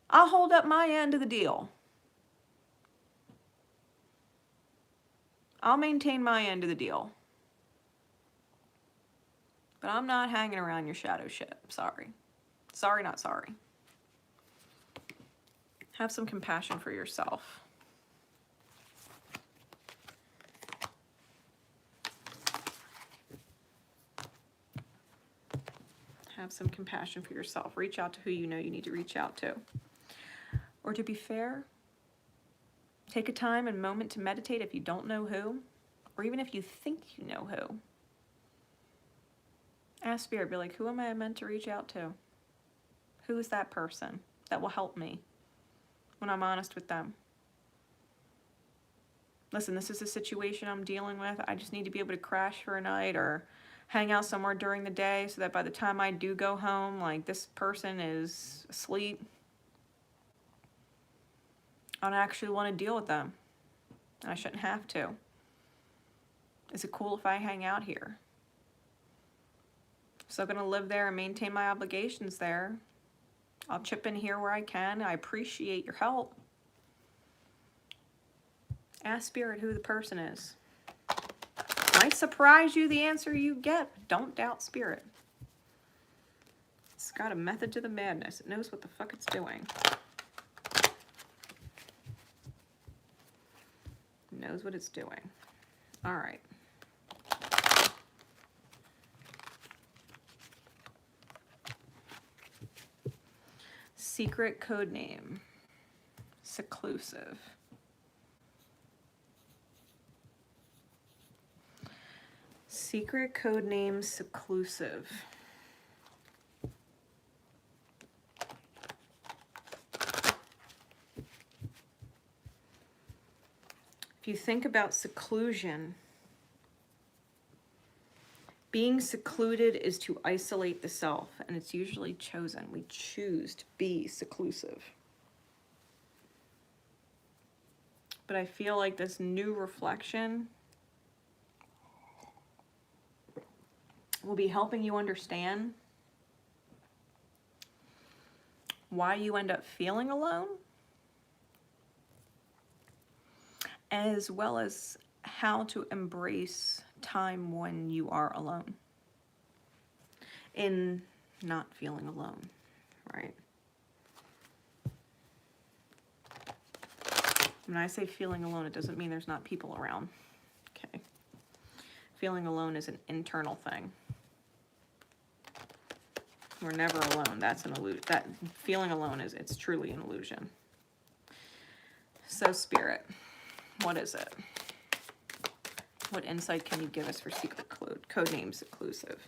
I'll hold up my end of the deal. I'll maintain my end of the deal. But I'm not hanging around your shadow shit. Sorry. Sorry, not sorry. Have some compassion for yourself. Have some compassion for yourself. Reach out to who you know you need to reach out to. Or to be fair, take a time and moment to meditate if you don't know who, or even if you think you know who. Ask Spirit, be like, who am I meant to reach out to? Who is that person that will help me when I'm honest with them? Listen, this is a situation I'm dealing with. I just need to be able to crash for a night or hang out somewhere during the day so that by the time I do go home, like, this person is asleep. I don't actually want to deal with them. I shouldn't have to. Is it cool if I hang out here? Still gonna live there and maintain my obligations there. I'll chip in here where I can. I appreciate your help. Ask Spirit who the person is. Might surprise you the answer you get. Don't doubt Spirit. It's got a method to the madness. It knows what the fuck it's doing. It knows what it's doing. All right. Secret code name. Seclusive. Secret code name Seclusive. If you think about seclusion, being secluded is to isolate the self, and it's usually chosen. We choose to be seclusive. But I feel like this new reflection will be helping you understand why you end up feeling alone, as well as how to embrace time when you are alone, in not feeling alone, right? When I say feeling alone, it doesn't mean there's not people around, okay? Feeling alone is an internal thing. We're never alone. That's an illusion. That feeling alone it's truly an illusion. So Spirit, what is it? What insight can you give us for secret code name Seclusive?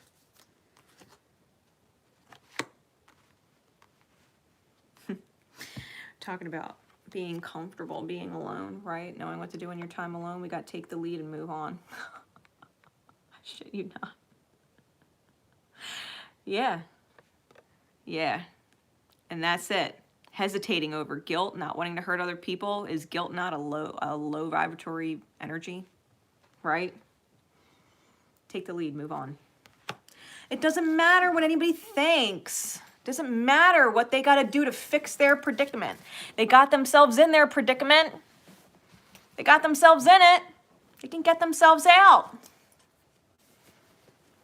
Talking about being comfortable, being alone, right? Knowing what to do in your time alone. We got to take the lead and move on. Shit, you not. Yeah. Yeah. And that's it. Hesitating over guilt, not wanting to hurt other people. Is guilt not a low vibratory energy? Right? Take the lead, move on. It doesn't matter what anybody thinks. It doesn't matter what they got to do to fix their predicament. They got themselves in their predicament. They got themselves in it. They can get themselves out.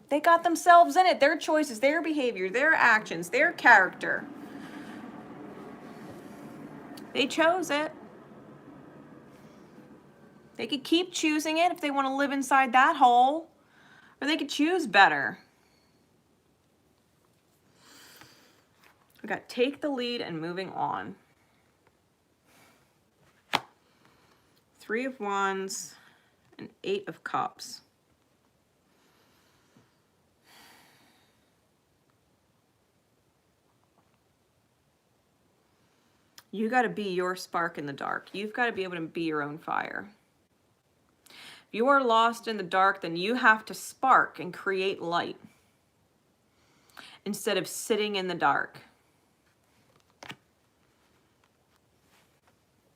They got themselves in it. Their choices, their behavior, their actions, their character. They chose it. They could keep choosing it if they want to live inside that hole. Or they could choose better. We got take the lead and moving on. 3 of Wands and 8 of Cups. You got to be your spark in the dark. You've got to be able to be your own fire. If you are lost in the dark, then you have to spark and create light instead of sitting in the dark.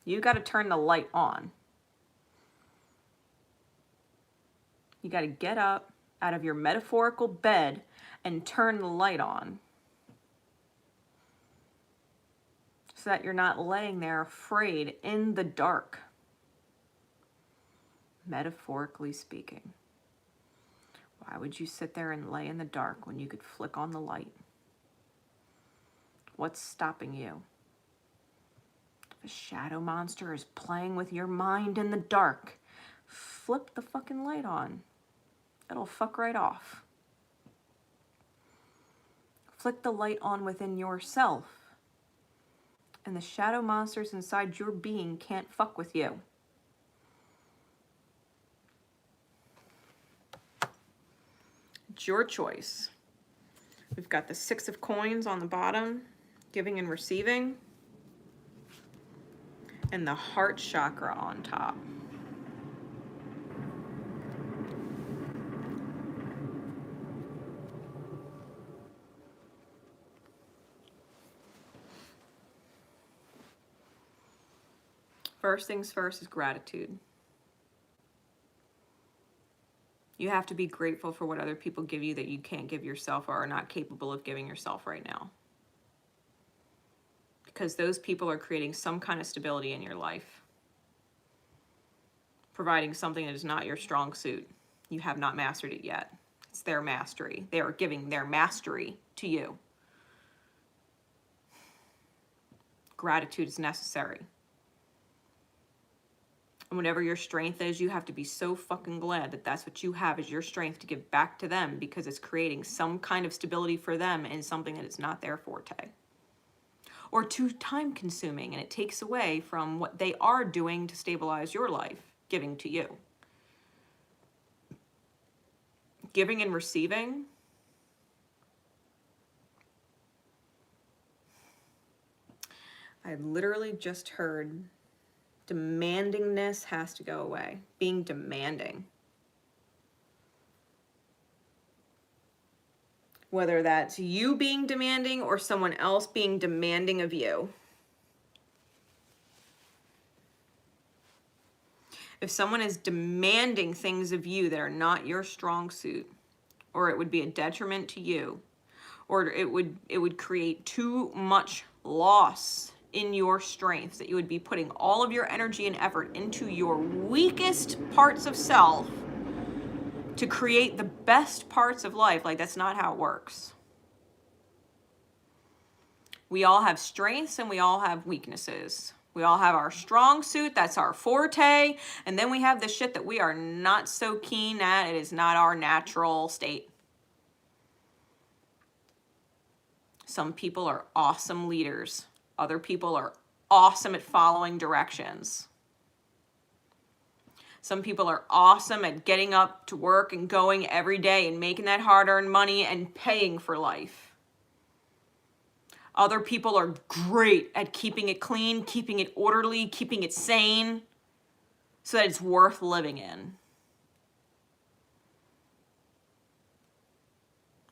You got to turn the light on. You got to get up out of your metaphorical bed and turn the light on. So that you're not laying there afraid in the dark. Metaphorically speaking. Why would you sit there and lay in the dark when you could flick on the light? What's stopping you? If a shadow monster is playing with your mind in the dark, flip the fucking light on. It'll fuck right off. Flick the light on within yourself. And the shadow monsters inside your being can't fuck with you. It's your choice. We've got the 6 of Coins on the bottom, giving and receiving, and the heart chakra on top. First things first is gratitude. You have to be grateful for what other people give you that you can't give yourself or are not capable of giving yourself right now. Because those people are creating some kind of stability in your life, providing something that is not your strong suit. You have not mastered it yet. It's their mastery. They are giving their mastery to you. Gratitude is necessary. And whatever your strength is, you have to be so fucking glad that that's what you have is your strength to give back to them, because it's creating some kind of stability for them in something that is not their forte. Or too time consuming, and it takes away from what they are doing to stabilize your life, giving to you. Giving and receiving. I literally just heard demandingness has to go away. Being demanding. Whether that's you being demanding or someone else being demanding of you. If someone is demanding things of you that are not your strong suit, or it would be a detriment to you, or it would create too much loss in your strengths, that you would be putting all of your energy and effort into your weakest parts of self to create the best parts of life. Like, that's not how it works. We all have strengths and we all have weaknesses. We all have our strong suit, that's our forte, and then we have the shit that we are not so keen at. It is not our natural state. Some people are awesome leaders. Other people are awesome at following directions. Some people are awesome at getting up to work and going every day and making that hard-earned money and paying for life. Other people are great at keeping it clean, keeping it orderly, keeping it sane, so that it's worth living in.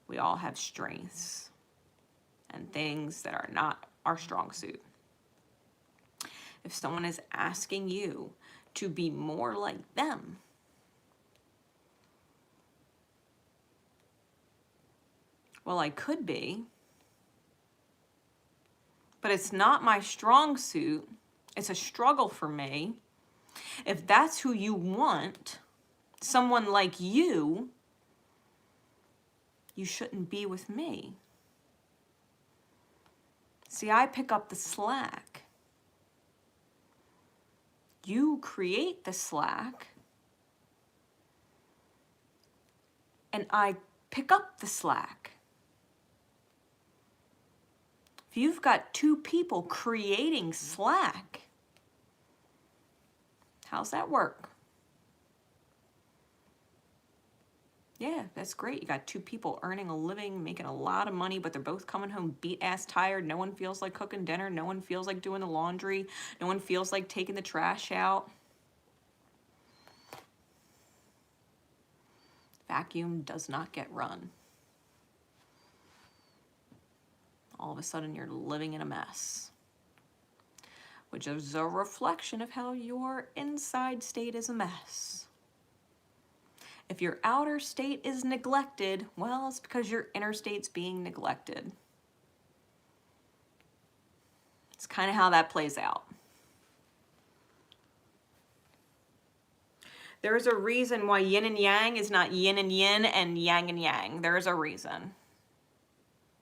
We all have strengths and things that are not our strong suit. If someone is asking you to be more like them, well, I could be, but it's not my strong suit. It's a struggle for me. If that's who you want, someone like you shouldn't be with me. See, I pick up the slack. You create the slack, and I pick up the slack. If you've got two people creating slack, how's that work? Yeah, that's great. You got two people earning a living, making a lot of money, but they're both coming home beat-ass tired. No one feels like cooking dinner. No one feels like doing the laundry. No one feels like taking the trash out. Vacuum does not get run. All of a sudden, you're living in a mess, which is a reflection of how your inside state is a mess. If your outer state is neglected, well, it's because your inner state's being neglected. It's kind of how that plays out. There is a reason why yin and yang is not yin and yin and yang. There is a reason.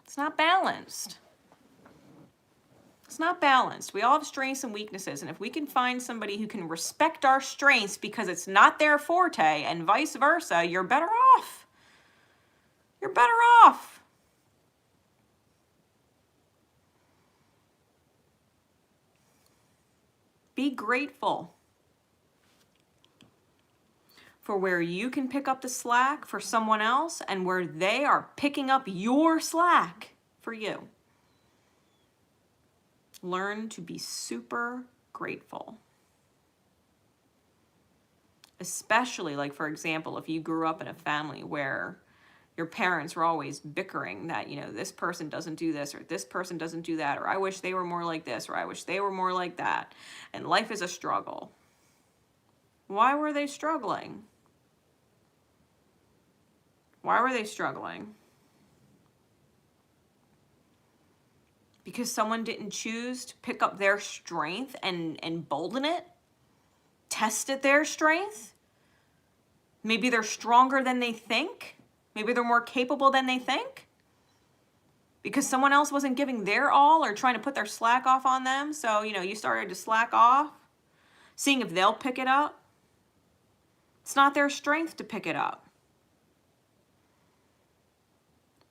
It's not balanced. It's not balanced. We all have strengths and weaknesses, and if we can find somebody who can respect our strengths because it's not their forte, and vice versa, you're better off. You're better off. Be grateful for where you can pick up the slack for someone else and where they are picking up your slack for you. Learn to be super grateful. Especially, like, for example, if you grew up in a family where your parents were always bickering that, you know, this person doesn't do this or this person doesn't do that, or I wish they were more like this or I wish they were more like that. And life is a struggle. Why were they struggling? Why were they struggling? Because someone didn't choose to pick up their strength and embolden it? Tested their strength? Maybe they're stronger than they think? Maybe they're more capable than they think? Because someone else wasn't giving their all or trying to put their slack off on them. So, you know, you started to slack off, seeing if they'll pick it up. It's not their strength to pick it up.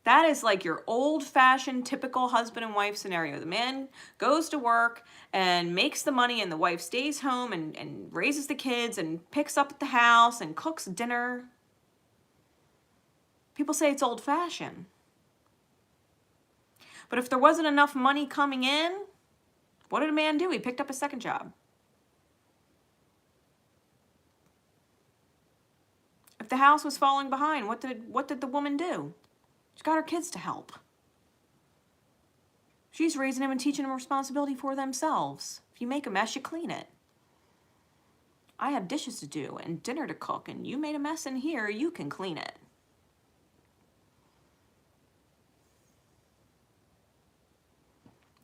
That is like your old-fashioned, typical husband and wife scenario. The man goes to work and makes the money, and the wife stays home and raises the kids and picks up at the house and cooks dinner. People say it's old-fashioned. But if there wasn't enough money coming in, what did a man do? He picked up a second job. If the house was falling behind, what did the woman do? She's got her kids to help. She's raising them and teaching them responsibility for themselves. If you make a mess, you clean it. I have dishes to do and dinner to cook, and you made a mess in here, you can clean it.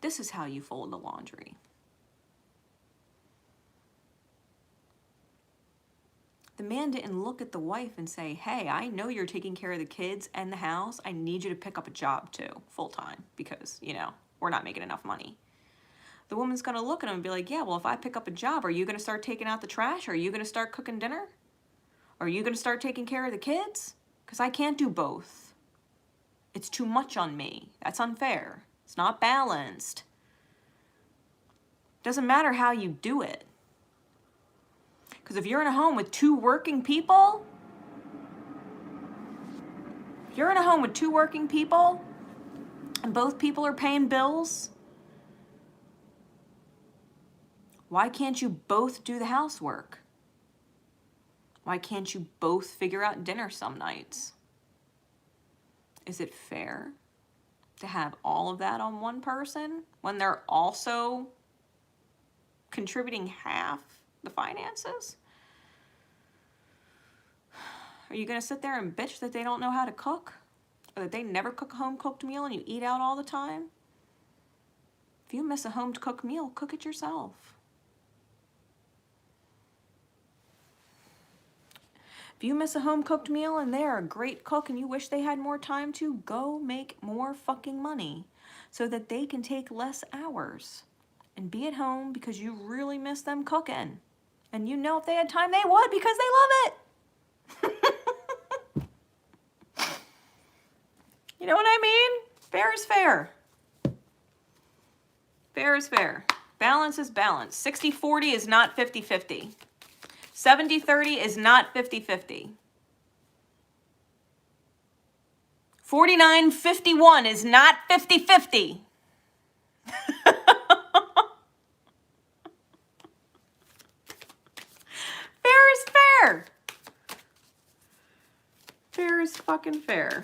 This is how you fold the laundry. The man didn't look at the wife and say, hey, I know you're taking care of the kids and the house. I need you to pick up a job too, full time, because, you know, we're not making enough money. The woman's going to look at him and be like, yeah, well, if I pick up a job, are you going to start taking out the trash? Are you going to start cooking dinner? Are you going to start taking care of the kids? Because I can't do both. It's too much on me. That's unfair. It's not balanced. Doesn't matter how you do it. Because if you're in a home with two working people, and both people are paying bills, why can't you both do the housework? Why can't you both figure out dinner some nights? Is it fair to have all of that on one person when they're also contributing half the finances? Are you going to sit there and bitch that they don't know how to cook? Or that they never cook a home-cooked meal and you eat out all the time? If you miss a home-cooked meal, cook it yourself. If you miss a home-cooked meal and they're a great cook and you wish they had more time to, go make more fucking money so that they can take less hours and be at home because you really miss them cooking. And you know if they had time, they would because they love it. You know what I mean? Fair is fair. Fair is fair. Balance is balance. 60-40 is not 50-50. 70-30 is not 50-50. 49-51 is not 50-50. Fair is fair. Fair is fucking fair.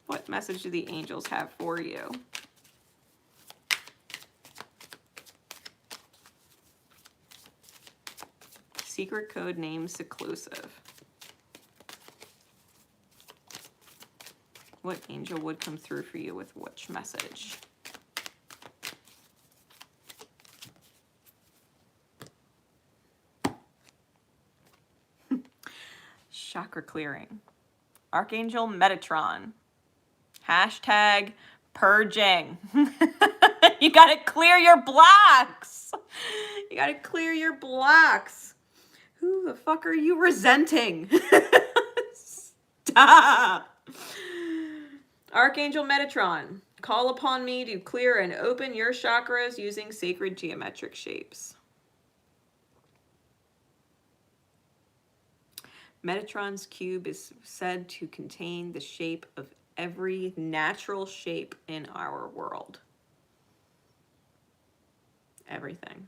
What message do the angels have for you? Secret code name Seclusive. What angel would come through for you with which message? Chakra clearing. Archangel Metatron. Hashtag purging. You gotta clear your blocks. You gotta clear your blocks. Who the fuck are you resenting? Stop. Archangel Metatron. Call upon me to clear and open your chakras using sacred geometric shapes. Metatron's cube is said to contain the shape of every natural shape in our world. Everything.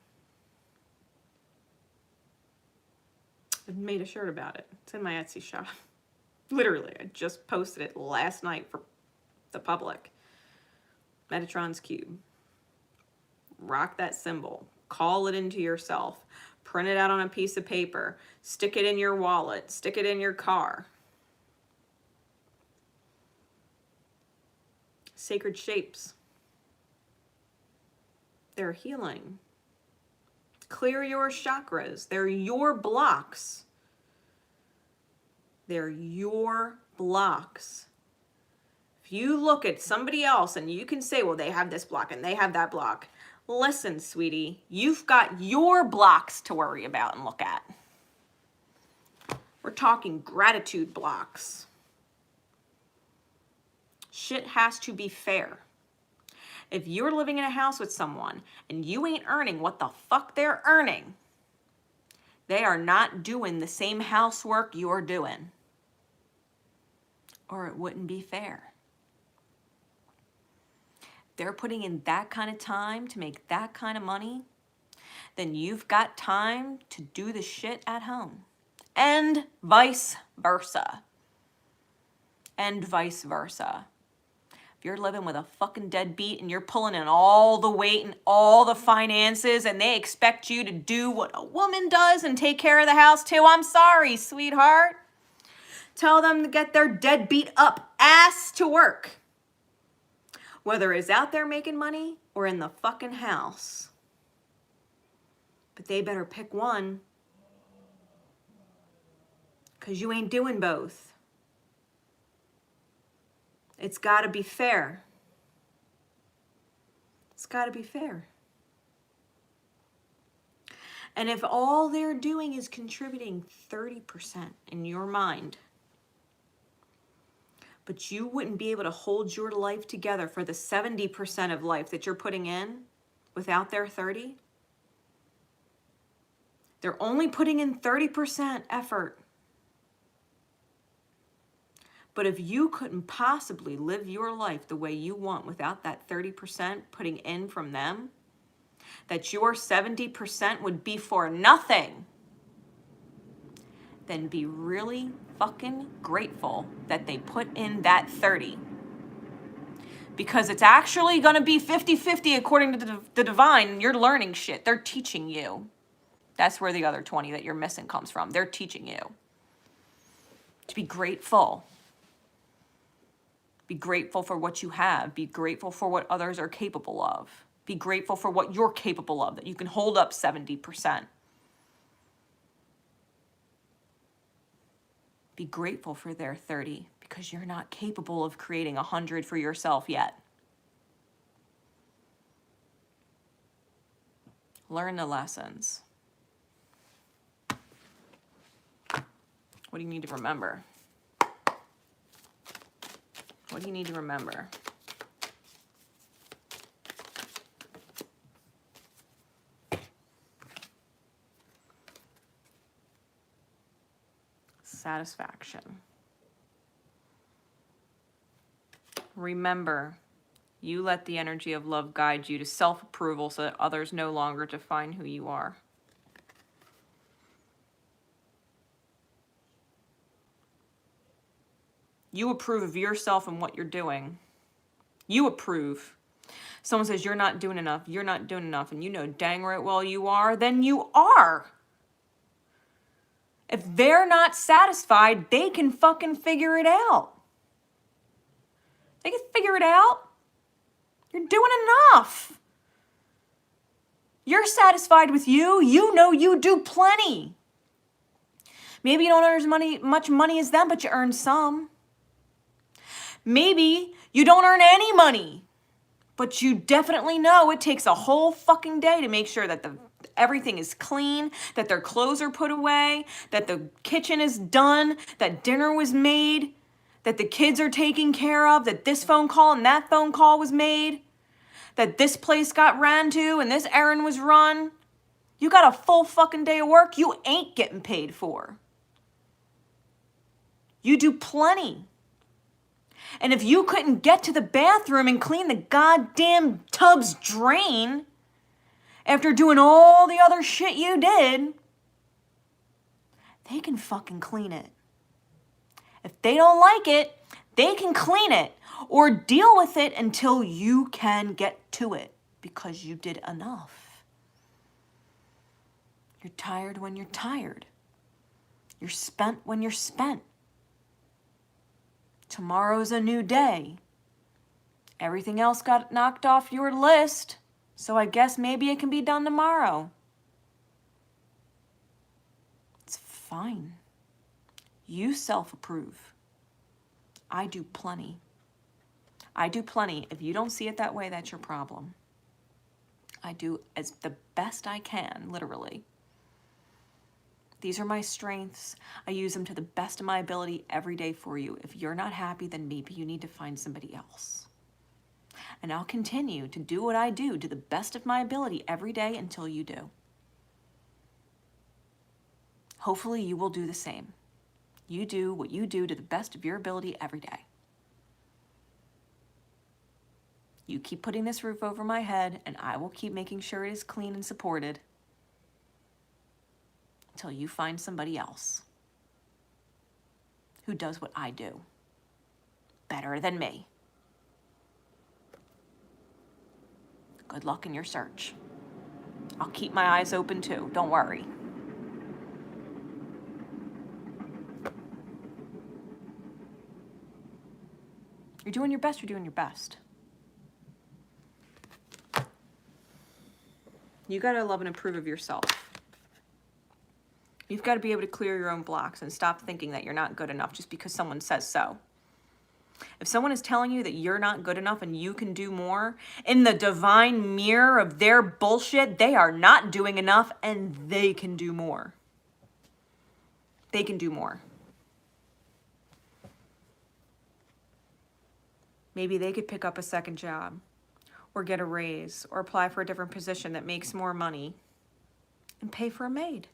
I made a shirt about it. It's in my Etsy shop. Literally, I just posted it last night for the public. Metatron's cube. Rock that symbol. Call it into yourself. Print it out on a piece of paper. Stick it in your wallet. Stick it in your car. Sacred shapes. They're healing. Clear your chakras. They're your blocks. They're your blocks. If you look at somebody else and you can say, well, they have this block and they have that block. Listen, sweetie, you've got your blocks to worry about and look at. We're talking gratitude blocks. Shit has to be fair. If you're living in a house with someone and you ain't earning what the fuck they're earning, they are not doing the same housework you're doing. Or it wouldn't be fair. They're putting in that kind of time to make that kind of money, then you've got time to do the shit at home. And vice versa. And vice versa. If you're living with a fucking deadbeat and you're pulling in all the weight and all the finances and they expect you to do what a woman does and take care of the house too, I'm sorry, sweetheart. Tell them to get their deadbeat up ass to work. Whether it's out there making money or in the fucking house. But they better pick one. Because you ain't doing both. It's got to be fair. It's got to be fair. And if all they're doing is contributing 30% in your mind, but you wouldn't be able to hold your life together for the 70% of life that you're putting in without their 30, they're only putting in 30% effort. But if you couldn't possibly live your life the way you want without that 30% putting in from them, that your 70% would be for nothing, then be really fucking grateful that they put in that 30. Because it's actually going to be 50-50 according to the divine, and you're learning shit. They're teaching you. That's where the other 20 that you're missing comes from. They're teaching you to be grateful. Be grateful for what you have. Be grateful for what others are capable of. Be grateful for what you're capable of, that you can hold up 70%. Be grateful for their 30 because you're not capable of creating 100 for yourself yet. Learn the lessons. What do you need to remember? What do you need to remember? Satisfaction. Remember, you let the energy of love guide you to self-approval so that others no longer define who you are. You approve of yourself and what you're doing. You approve. Someone says you're not doing enough, you're not doing enough, and you know dang right well you are, then you are. If they're not satisfied, they can fucking figure it out. They can figure it out. You're doing enough. You're satisfied with you. You know you do plenty. Maybe you don't earn as much money as them, but you earn some. Maybe you don't earn any money, but you definitely know it takes a whole fucking day to make sure that everything is clean, that their clothes are put away, that the kitchen is done, that dinner was made, that the kids are taken care of, that this phone call and that phone call was made, that this place got ran to and this errand was run. You got a full fucking day of work you ain't getting paid for. You do plenty. And if you couldn't get to the bathroom and clean the goddamn tub's drain after doing all the other shit you did, they can fucking clean it. If they don't like it, they can clean it or deal with it until you can get to it because you did enough. You're tired when you're tired. You're spent when you're spent. Tomorrow's a new day. Everything else got knocked off your list, so I guess maybe it can be done tomorrow. It's fine. You self-approve. I do plenty. I do plenty. If you don't see it that way, that's your problem. I do as the best I can, literally. These are my strengths. I use them to the best of my ability every day for you. If you're not happy, then maybe you need to find somebody else. And I'll continue to do what I do to the best of my ability every day until you do. Hopefully you will do the same. You do what you do to the best of your ability every day. You keep putting this roof over my head, and I will keep making sure it is clean and supported until you find somebody else who does what I do better than me. Good luck in your search. I'll keep my eyes open too, don't worry. You're doing your best, you're doing your best. You gotta love and approve of yourself. You've got to be able to clear your own blocks and stop thinking that you're not good enough just because someone says so. If someone is telling you that you're not good enough and you can do more, in the divine mirror of their bullshit, they are not doing enough and they can do more. They can do more. Maybe they could pick up a second job or get a raise or apply for a different position that makes more money and pay for a maid.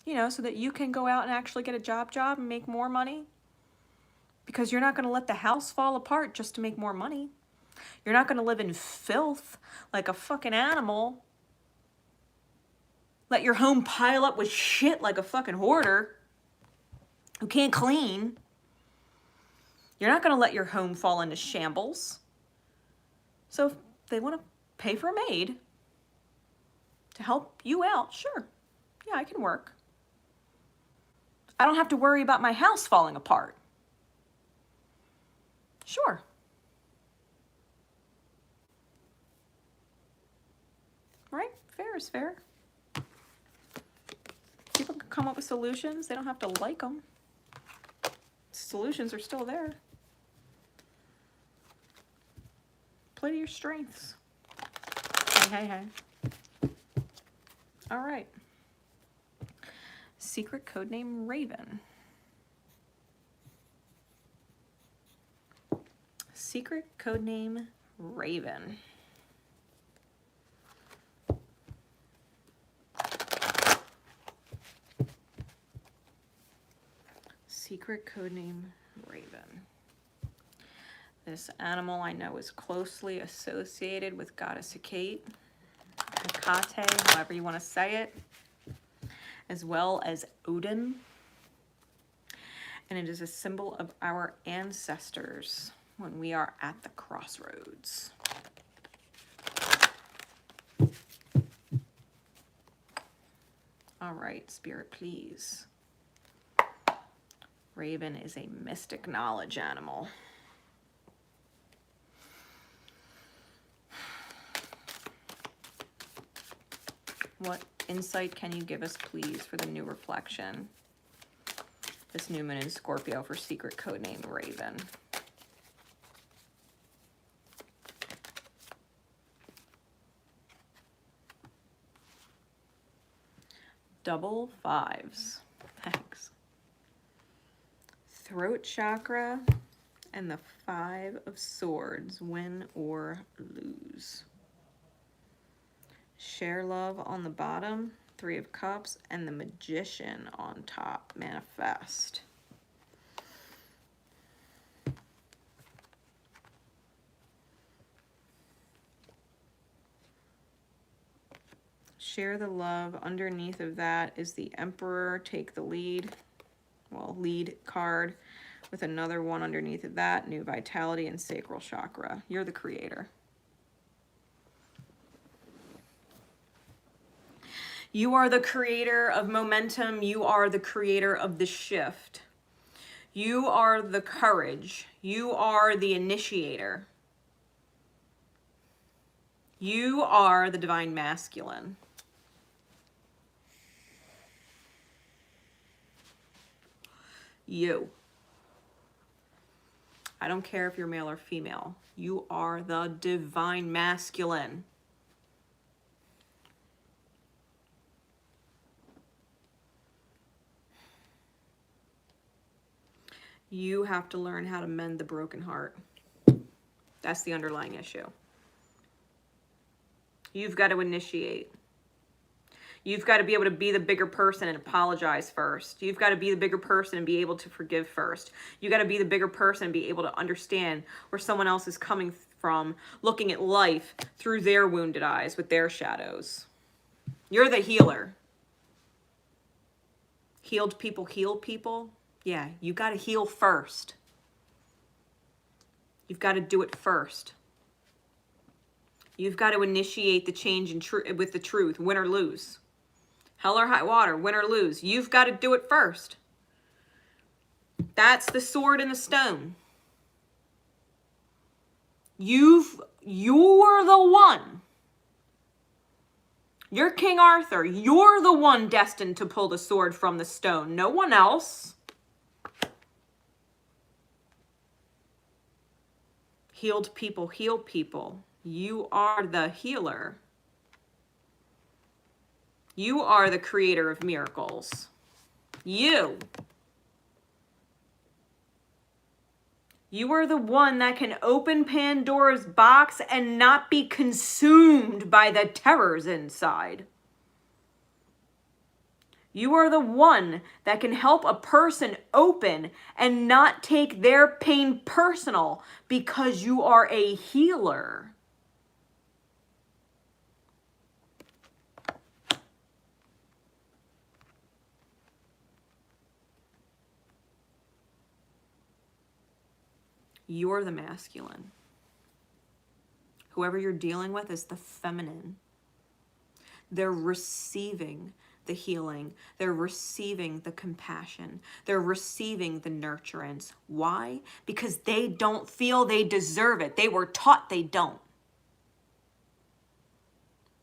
You know, so that you can go out and actually get a job and make more money. Because you're not going to let the house fall apart just to make more money. You're not going to live in filth like a fucking animal. Let your home pile up with shit like a fucking hoarder who can't clean. You're not going to let your home fall into shambles. So if they want to pay for a maid to help you out, sure. Yeah, I can work. I don't have to worry about my house falling apart. Sure. Right? Fair is fair. People can come up with solutions. They don't have to like them. Solutions are still there. Play to your strengths. Hey. All right. Secret codename Raven. Secret codename Raven. Secret codename Raven. This animal I know is closely associated with Goddess Hecate, however you want to say it, as well as Odin. And it is a symbol of our ancestors when we are at the crossroads. All right, Spirit, please. Raven is a mystic knowledge animal. What insight can you give us, please, for the new reflection? This new moon in Scorpio for secret codename Raven. Double fives. Thanks. Throat chakra and the 5 of Swords. Win or lose. Share love on the bottom. 3 of Cups and the Magician on top. Manifest. Share the love. Underneath of that is the Emperor. Take the lead. Well, lead card with another one underneath of that. New vitality and sacral chakra. You're the creator. You are the creator of momentum. You are the creator of the shift. You are the courage. You are the initiator. You are the divine masculine. You. I don't care if you're male or female. You are the divine masculine. You have to learn how to mend the broken heart. That's the underlying issue. You've got to initiate. You've got to be able to be the bigger person and apologize first. You've got to be the bigger person and be able to forgive first. You got to be the bigger person and be able to understand where someone else is coming from, looking at life through their wounded eyes with their shadows. You're the healer. Healed people heal people. Yeah, you got to heal first. You've got to do it first. You've got to initiate the change with the truth, win or lose. Hell or high water, win or lose. You've got to do it first. That's the sword and the stone. You're the one. You're King Arthur. You're the one destined to pull the sword from the stone. No one else. Healed people heal people. You are the healer. You are the creator of miracles. You are the one that can open Pandora's box and not be consumed by the terrors inside. You are the one that can help a person open and not take their pain personal because you are a healer. You're the masculine. Whoever you're dealing with is the feminine. They're receiving the healing. They're receiving the compassion. They're receiving the nurturance. Why? Because they don't feel they deserve it. They were taught they don't.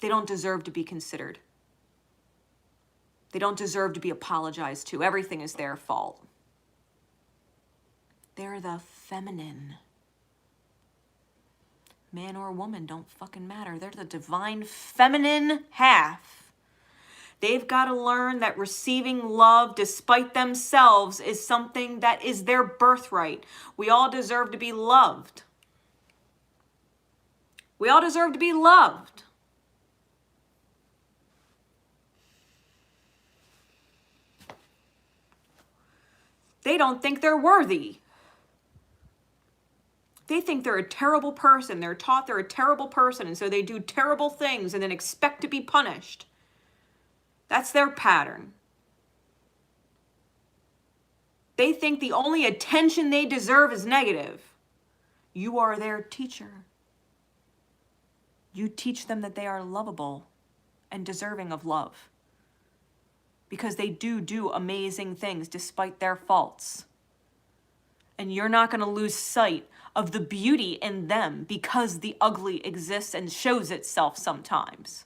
They don't deserve to be considered. They don't deserve to be apologized to. Everything is their fault. They're the feminine. Man or woman don't fucking matter. They're the divine feminine half. They've got to learn that receiving love despite themselves is something that is their birthright. We all deserve to be loved. We all deserve to be loved. They don't think they're worthy. They think they're a terrible person. They're taught they're a terrible person, and so they do terrible things and then expect to be punished. That's their pattern. They think the only attention they deserve is negative. You are their teacher. You teach them that they are lovable and deserving of love. Because they do amazing things despite their faults. And you're not going to lose sight of the beauty in them because the ugly exists and shows itself sometimes.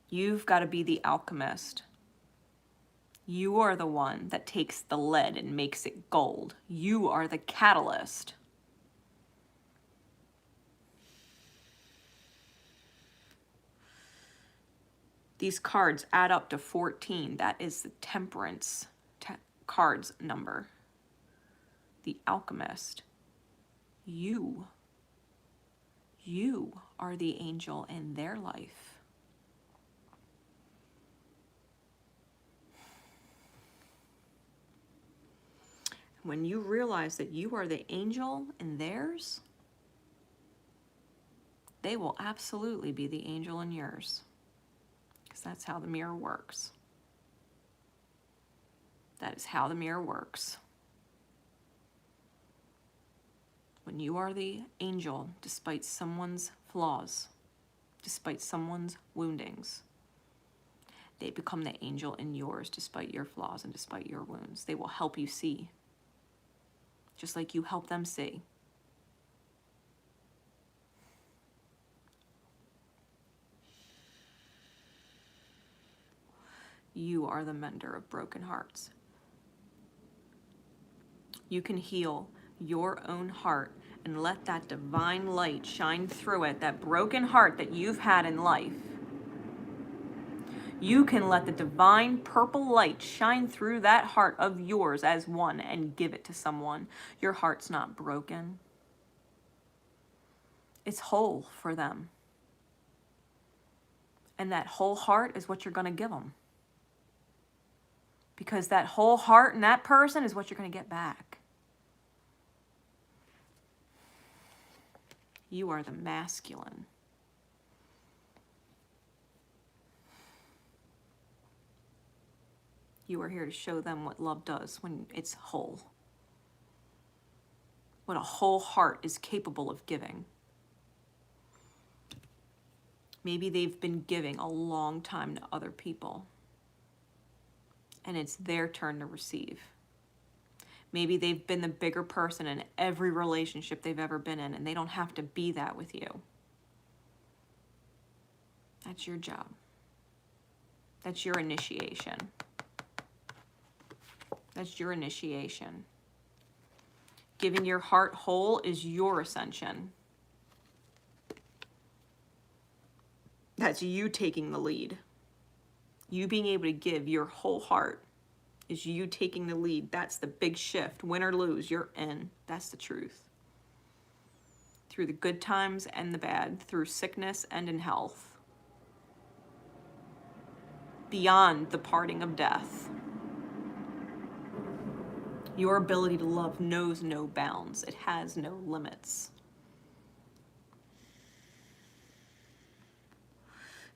You've got to be the alchemist. You are the one that takes the lead and makes it gold. You are the catalyst. These cards add up to 14. That is the temperance cards number. The alchemist. You are the angel in their life. When you realize that you are the angel in theirs, they will absolutely be the angel in yours. Because that's how the mirror works. That is how the mirror works. When you are the angel, despite someone's flaws, despite someone's woundings, they become the angel in yours despite your flaws and despite your wounds. They will help you see, just like you help them see. You are the mender of broken hearts. You can heal your own heart and let that divine light shine through it, that broken heart that you've had in life. You can let the divine purple light shine through that heart of yours as one and give it to someone. Your heart's not broken. It's whole for them. And that whole heart is what you're going to give them. Because that whole heart in that person is what you're going to get back. You are the masculine. You are here to show them what love does when it's whole. What a whole heart is capable of giving. Maybe they've been giving a long time to other people, and it's their turn to receive. Maybe they've been the bigger person in every relationship they've ever been in, and they don't have to be that with you. That's your job. That's your initiation. That's your initiation. Giving your heart whole is your ascension. That's you taking the lead. You being able to give your whole heart is you taking the lead. That's the big shift. Win or lose, you're in. That's the truth. Through the good times and the bad, through sickness and in health. Beyond the parting of death. Your ability to love knows no bounds. It has no limits.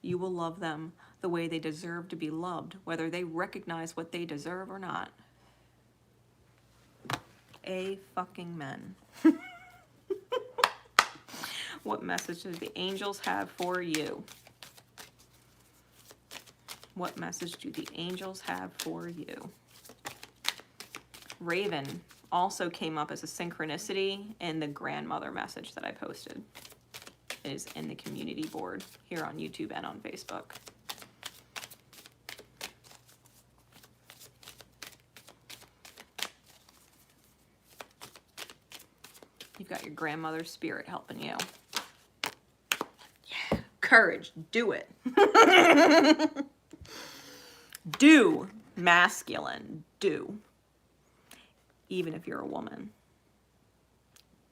You will love them the way they deserve to be loved, whether they recognize what they deserve or not. Fucking men. What message do the angels have for you? What message do the angels have for you? Raven also came up as a synchronicity in the grandmother message that I posted. It is in the community board here on YouTube and on Facebook. You've got your grandmother's spirit helping you. Yeah, courage, do it. Do, masculine, do. Even if you're a woman,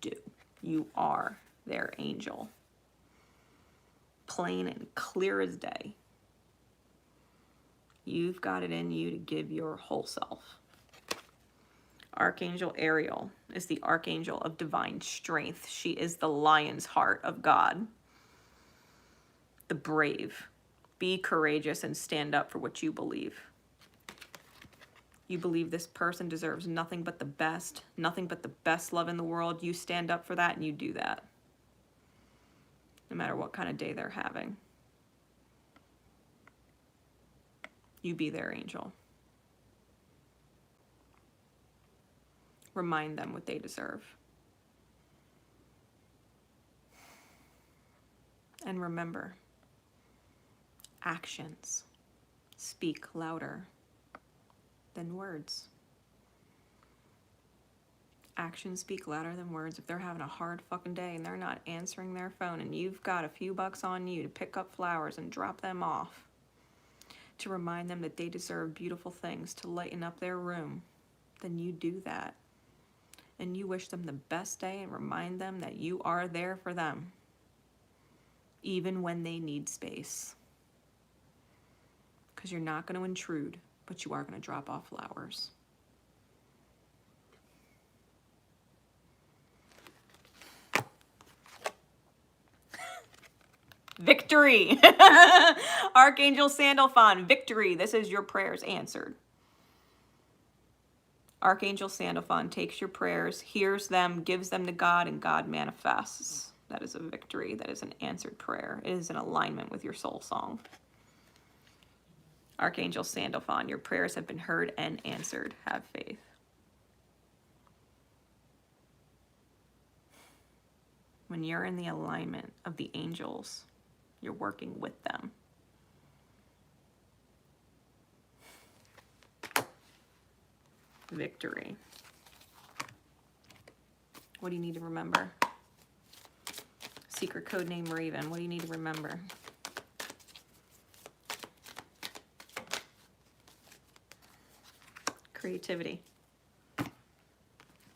do. You are their angel. Plain and clear as day. You've got it in you to give your whole self. Archangel Ariel is the archangel of divine strength. She is the lion's heart of God. The brave. Be courageous and stand up for what you believe. You believe this person deserves nothing but the best love in the world. You stand up for that and you do that. No matter what kind of day they're having. You be their angel. Remind them what they deserve. And remember, actions speak louder than words. Actions speak louder than words. If they're having a hard fucking day and they're not answering their phone and you've got a few bucks on you to pick up flowers and drop them off, to remind them that they deserve beautiful things to lighten up their room, then you do that. And you wish them the best day and remind them that you are there for them, even when they need space. Because you're not going to intrude, but you are going to drop off flowers. Victory. Archangel Sandalphon, victory. This is your prayers answered. Archangel Sandalphon takes your prayers, hears them, gives them to God, and God manifests. That is a victory. That is an answered prayer. It is in alignment with your soul song. Archangel Sandalphon, your prayers have been heard and answered. Have faith. When you're in the alignment of the angels, you're working with them. Victory. What do you need to remember? Secret code name Raven. What do you need to remember? Creativity.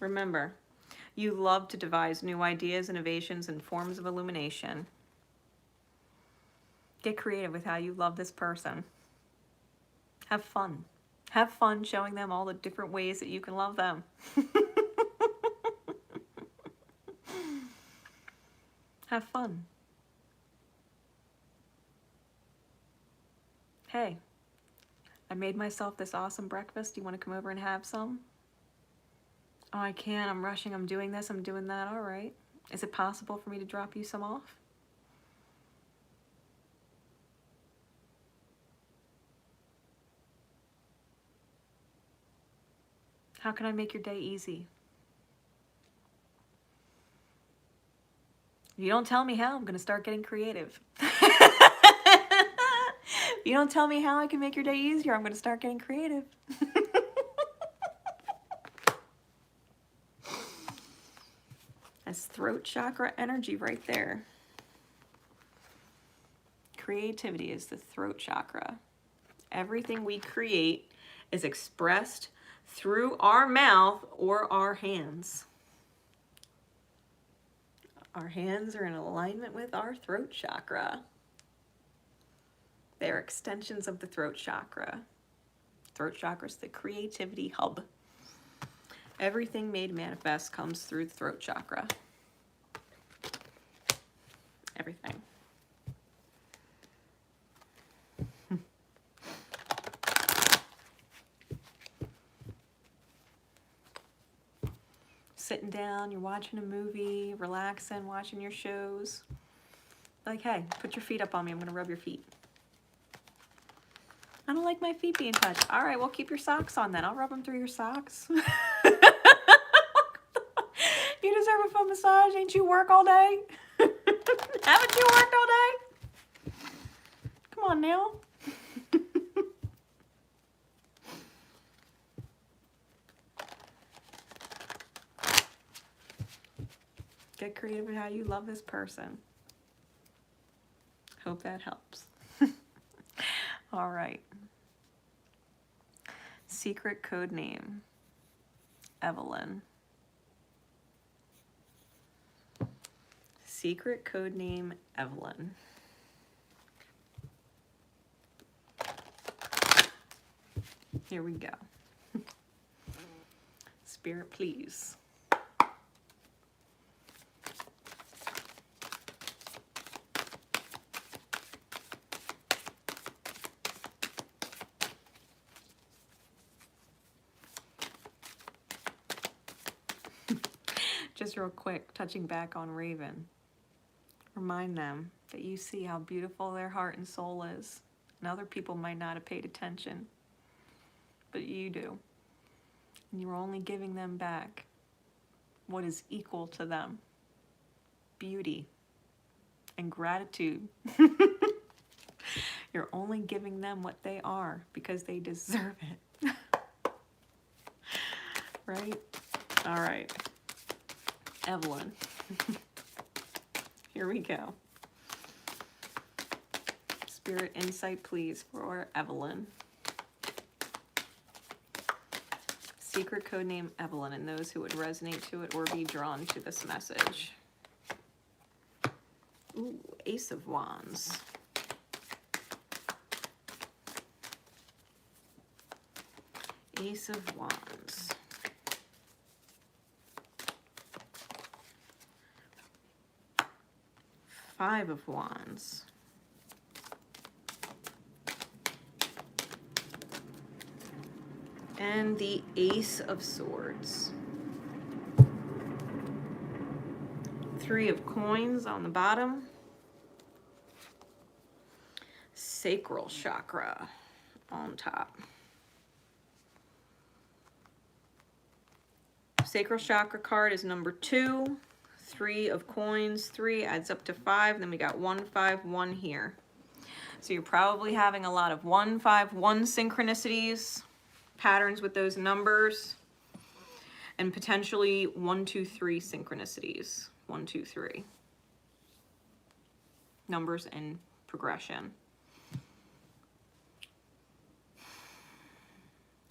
Remember, you love to devise new ideas, innovations, and forms of illumination. Get creative with how you love this person. Have fun. Have fun showing them all the different ways that you can love them. Have fun. Hey, I made myself this awesome breakfast. Do you want to come over and have some? Oh, I can't. I'm rushing. I'm doing this. I'm doing that. All right. Is it possible for me to drop you some off? How can I make your day easy? If you don't tell me how, I'm going to start getting creative. If you don't tell me how I can make your day easier, I'm going to start getting creative. That's throat chakra energy right there. Creativity is the throat chakra. Everything we create is expressed through our mouth or our hands. Our hands are in alignment with our throat chakra. They're extensions of the throat chakra. Throat chakra is the creativity hub. Everything made manifest comes through the throat chakra. Everything. Sitting down, you're watching a movie, relaxing, watching your shows. Like, hey, put your feet up on me. I'm going to rub your feet. I don't like my feet being touched. All right, well, keep your socks on then. I'll rub them through your socks. You deserve a foot massage. Ain't you work all day? Haven't you worked all day? Come on now. Get creative with how you love this person. Hope that helps. All right. Secret code name, Evelyn. Secret code name, Evelyn. Here we go. Spirit, please. Just real quick, touching back on Raven. Remind them that you see how beautiful their heart and soul is. And other people might not have paid attention, but you do. And you're only giving them back what is equal to them. Beauty and gratitude. You're only giving them what they are because they deserve it. Right? All right. Evelyn. Here we go. Spirit insight, please, for Evelyn. Secret code name Evelyn, and those who would resonate to it or be drawn to this message. Ooh, Ace of Wands. Ace of Wands. Five of Wands. And the Ace of Swords. 3 of Coins on the bottom. Sacral Chakra on top. Sacral Chakra card is number 2. 3 of Coins. 3 adds up to 5. Then we got 1, 5, 1 here. So you're probably having a lot of 1, 5, 1 synchronicities, patterns with those numbers, and potentially 1, 2, 3 synchronicities. 1, 2, 3. Numbers in progression.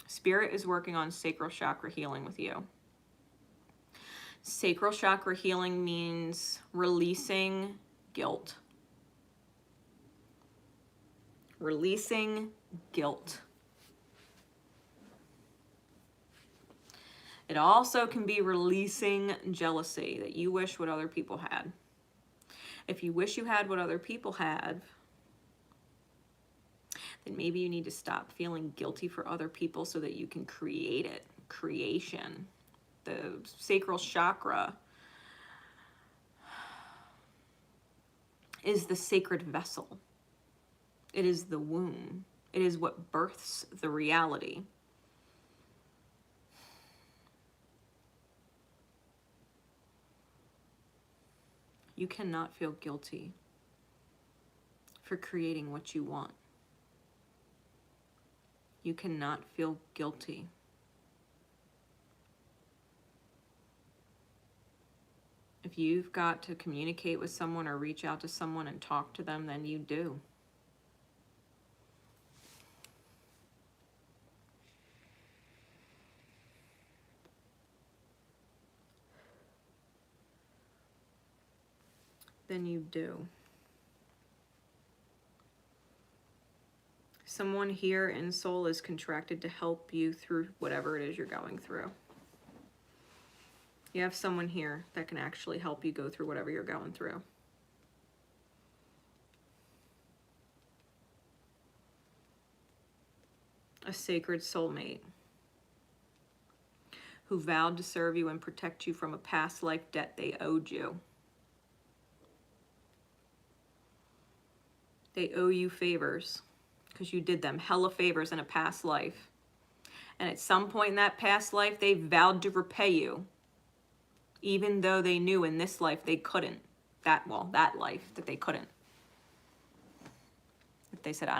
Spirit is working on sacral chakra healing with you. Sacral chakra healing means releasing guilt. Releasing guilt. It also can be releasing jealousy that you wish what other people had. If you wish you had what other people had, then maybe you need to stop feeling guilty for other people so that you can create it. Creation. The sacral chakra is the sacred vessel. It is the womb. It is what births the reality. You cannot feel guilty for creating what you want. You cannot feel guilty. If you've got to communicate with someone or reach out to someone and talk to them, then you do. Then you do. Someone here in soul is contracted to help you through whatever it is you're going through. You have someone here that can actually help you go through whatever you're going through. A sacred soulmate who vowed to serve you and protect you from a past life debt they owed you. They owe you favors because you did them hella favors in a past life. And at some point in that past life, they vowed to repay you, even though they knew in this life they couldn't. That life that they couldn't. They said, I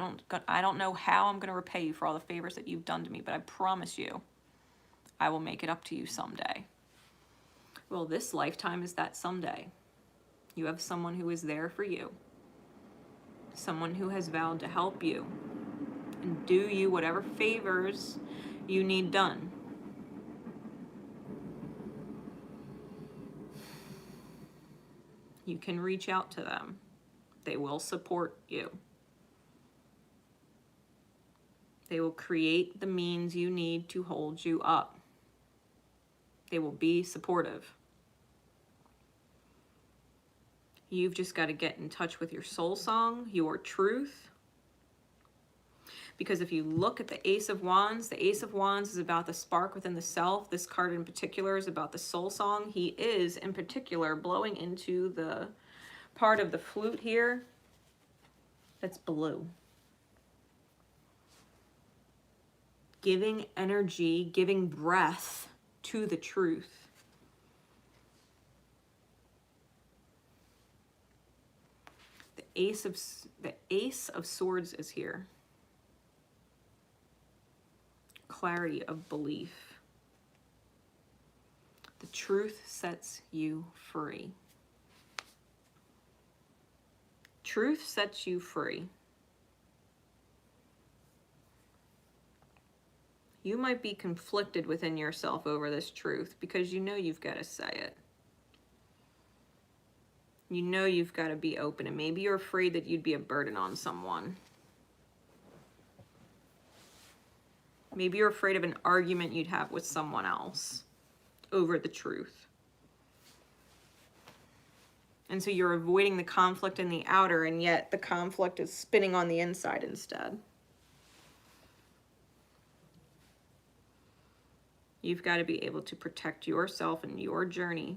don't know how I'm going to repay you for all the favors that you've done to me, but I promise you, I will make it up to you someday. Well, this lifetime is that someday. You have someone who is there for you. Someone who has vowed to help you and do you whatever favors you need done. You can reach out to them. They will support you. They will create the means you need to hold you up. They will be supportive. You've just got to get in touch with your soul song, your truth. Because if you look at the Ace of Wands is about the spark within the self. This card in particular is about the soul song. He is, in particular, blowing into the part of the flute here that's blue. Giving energy, giving breath to the truth. The Ace of Swords is here. Clarity of belief. The truth sets you free. Truth sets you free. You might be conflicted within yourself over this truth because you know you've got to say it. You know you've got to be open, and maybe you're afraid that you'd be a burden on someone. Maybe you're afraid of an argument you'd have with someone else over the truth. And so you're avoiding the conflict in the outer, and yet the conflict is spinning on the inside instead. You've got to be able to protect yourself and your journey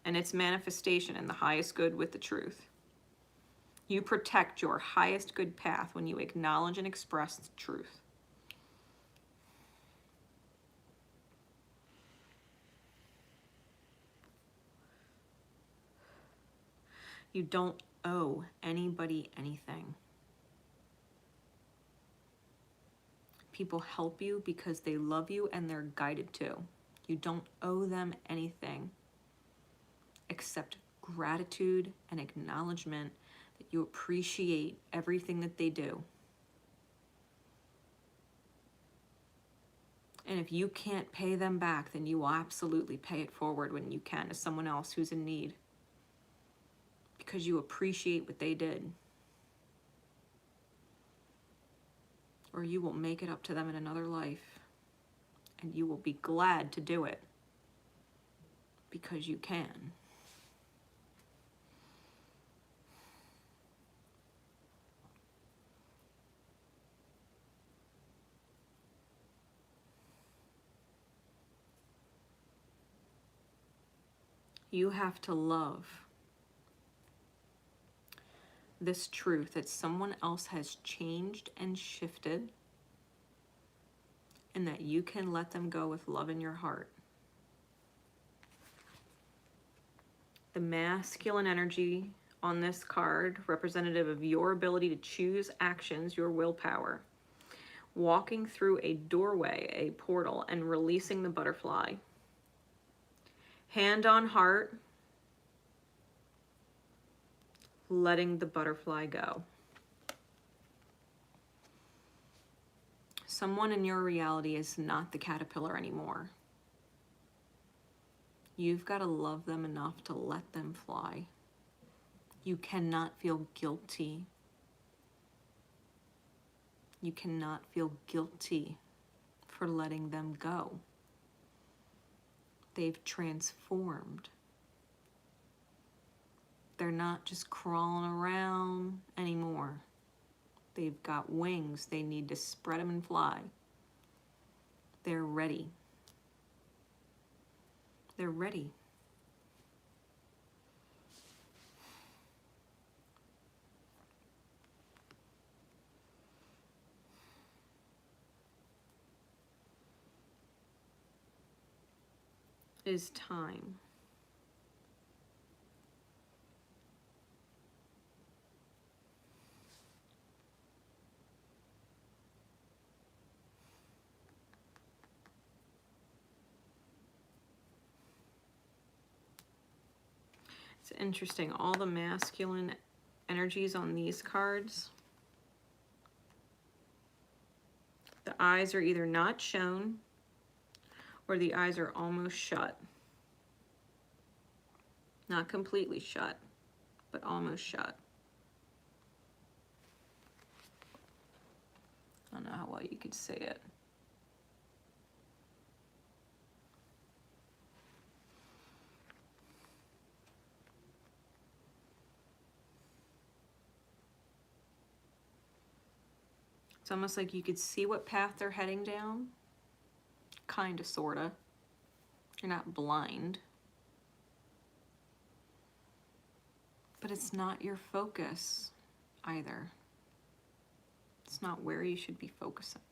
and its manifestation in the highest good with the truth. You protect your highest good path when you acknowledge and express the truth. You don't owe anybody anything. People help you because they love you and they're guided to. You don't owe them anything except gratitude and acknowledgement that you appreciate everything that they do. And if you can't pay them back, then you will absolutely pay it forward when you can to someone else who's in need, because you appreciate what they did. Or you will make it up to them in another life, and you will be glad to do it because you can. You have to love this truth that someone else has changed and shifted, and that you can let them go with love in your heart. The masculine energy on this card, representative of your ability to choose actions, your willpower, walking through a doorway, a portal, and releasing the butterfly. Hand on heart, letting the butterfly go. Someone in your reality is not the caterpillar anymore. You've got to love them enough to let them fly. You cannot feel guilty. You cannot feel guilty for letting them go. They've transformed. They're not just crawling around anymore. They've got wings. They need to spread them and fly. They're ready. They're ready. It is time. It's interesting, all the masculine energies on these cards, the eyes are either not shown or the eyes are almost shut. Not completely shut, but almost shut. I don't know how well you could see it. It's almost like you could see what path they're heading down. Kinda, sorta. You're not blind. But it's not your focus either. It's not where you should be focusing.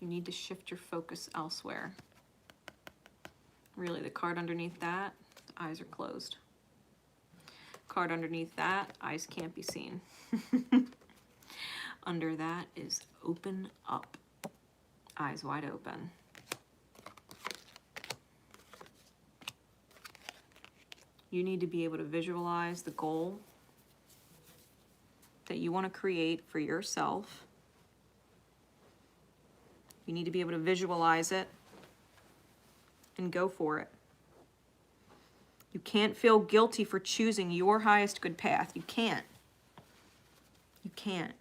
You need to shift your focus elsewhere. Really, the card underneath that, the eyes are closed. Card underneath that, eyes can't be seen. Under that is open up. Eyes wide open. You need to be able to visualize the goal that you want to create for yourself. You need to be able to visualize it and go for it. You can't feel guilty for choosing your highest good path. You can't. You can't.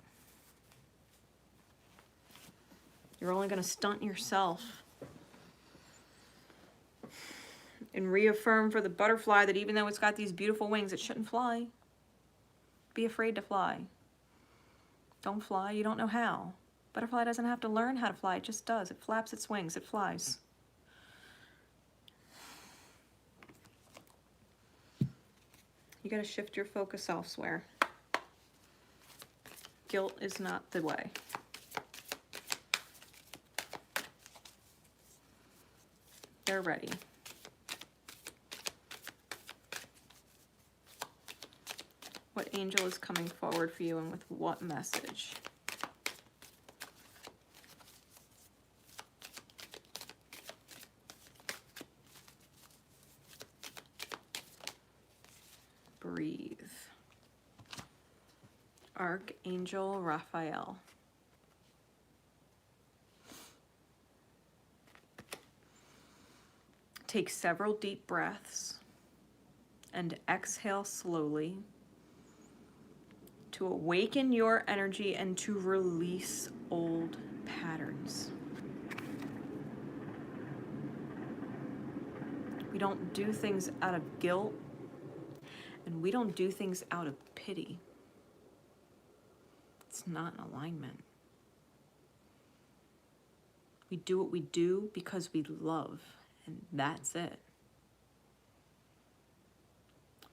You're only going to stunt yourself. And reaffirm for the butterfly that even though it's got these beautiful wings, it shouldn't fly. Be afraid to fly. Don't fly, you don't know how. Butterfly doesn't have to learn how to fly, it just does. It flaps its wings, it flies. You gotta shift your focus elsewhere. Guilt is not the way. They're ready. What angel is coming forward for you and with what message? Breathe. Archangel Raphael. Take several deep breaths and exhale slowly to awaken your energy and to release old patterns. We don't do things out of guilt, and we don't do things out of pity. It's not in alignment. We do what we do because we love, and that's it.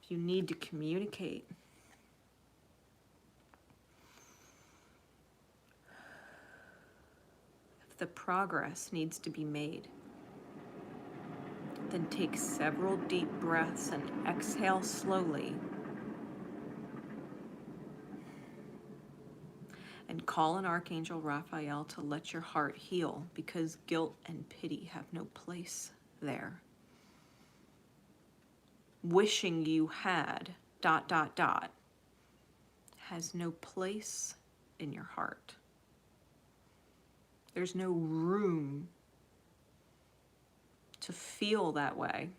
If you need to communicate, if the progress needs to be made, then take several deep breaths and exhale slowly. And call on Archangel Raphael to let your heart heal, because guilt and pity have no place there. Wishing you had ... has no place in your heart. There's no room to feel that way.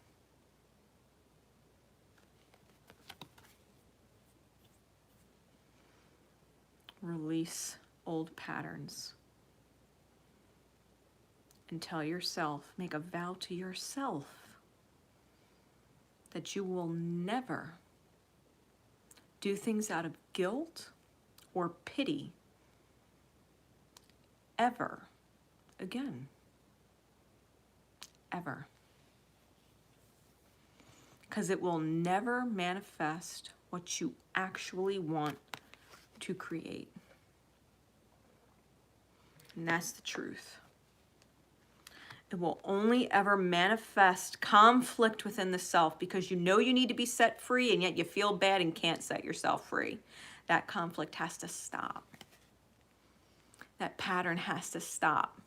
Release old patterns. And tell yourself, make a vow to yourself that you will never do things out of guilt or pity ever again. Ever. Because it will never manifest what you actually want to create. And that's the truth. It will only ever manifest conflict within the self, because you know you need to be set free and yet you feel bad and can't set yourself free. That conflict has to stop. That pattern has to stop.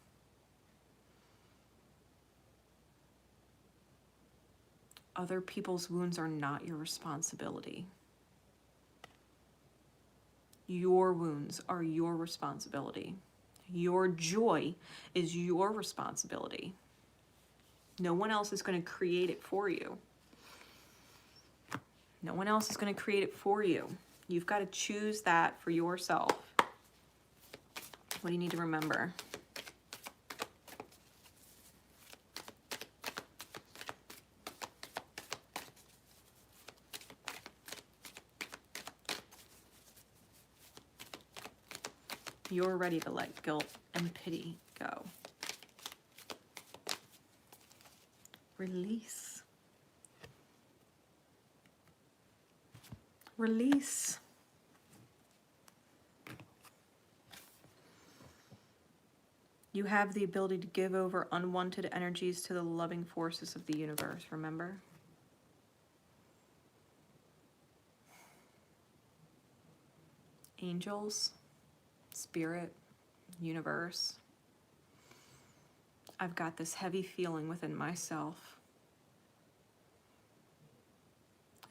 Other people's wounds are not your responsibility. Your wounds are your responsibility. Your joy is your responsibility. No one else is going to create it for you. No one else is going to create it for you. You've got to choose that for yourself. What do you need to remember? You're ready to let guilt and pity go. Release. Release. You have the ability to give over unwanted energies to the loving forces of the universe, remember? Angels, spirit, universe. I've got this heavy feeling within myself.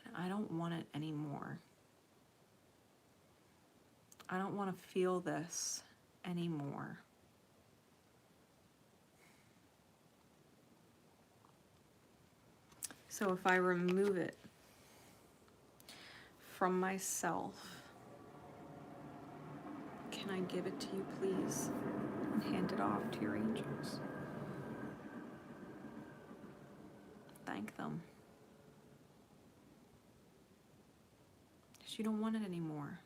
And I don't want it anymore. I don't want to feel this anymore. So if I remove it from myself, can I give it to you, please? And hand it off to your angels. Thank them. Because you don't want it anymore.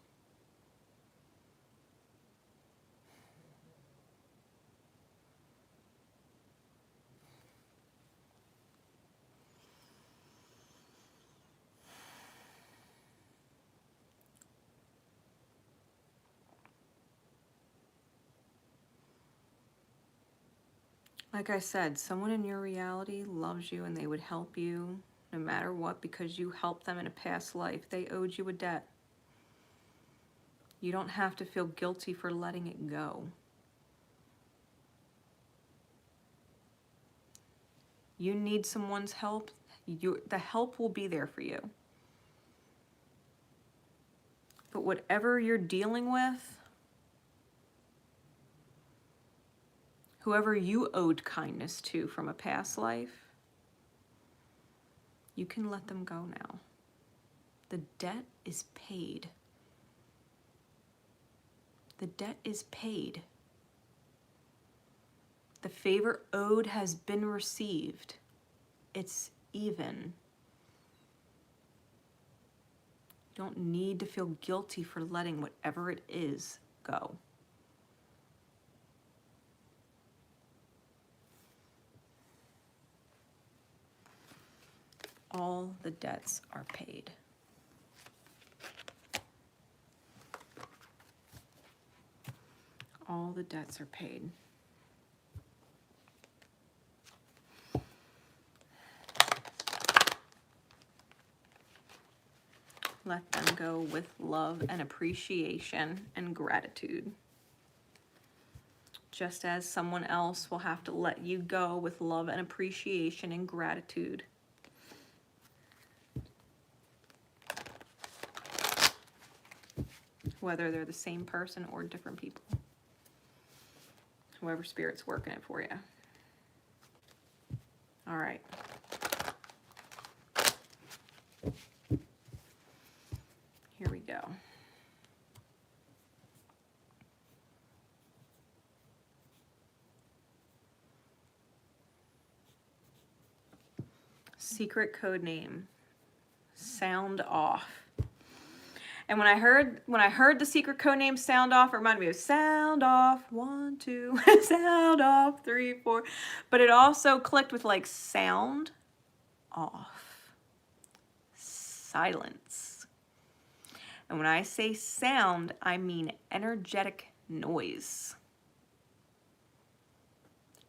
Like I said, someone in your reality loves you and they would help you no matter what because you helped them in a past life. They owed you a debt. You don't have to feel guilty for letting it go. You need someone's help, the help will be there for you. But whatever you're dealing with, whoever you owed kindness to from a past life, you can let them go now. The debt is paid. The debt is paid. The favor owed has been received. It's even. You don't need to feel guilty for letting whatever it is go. All the debts are paid. All the debts are paid. Let them go with love and appreciation and gratitude. Just as someone else will have to let you go with love and appreciation and gratitude. Whether they're the same person or different people. Whoever Spirit's working it for you. All right. Here we go. Secret code name. Sound off. And when I heard the secret code name sound off, it reminded me of sound off 1, 2, sound off 3, 4. But it also clicked with like sound off, silence. And when I say sound, I mean energetic noise.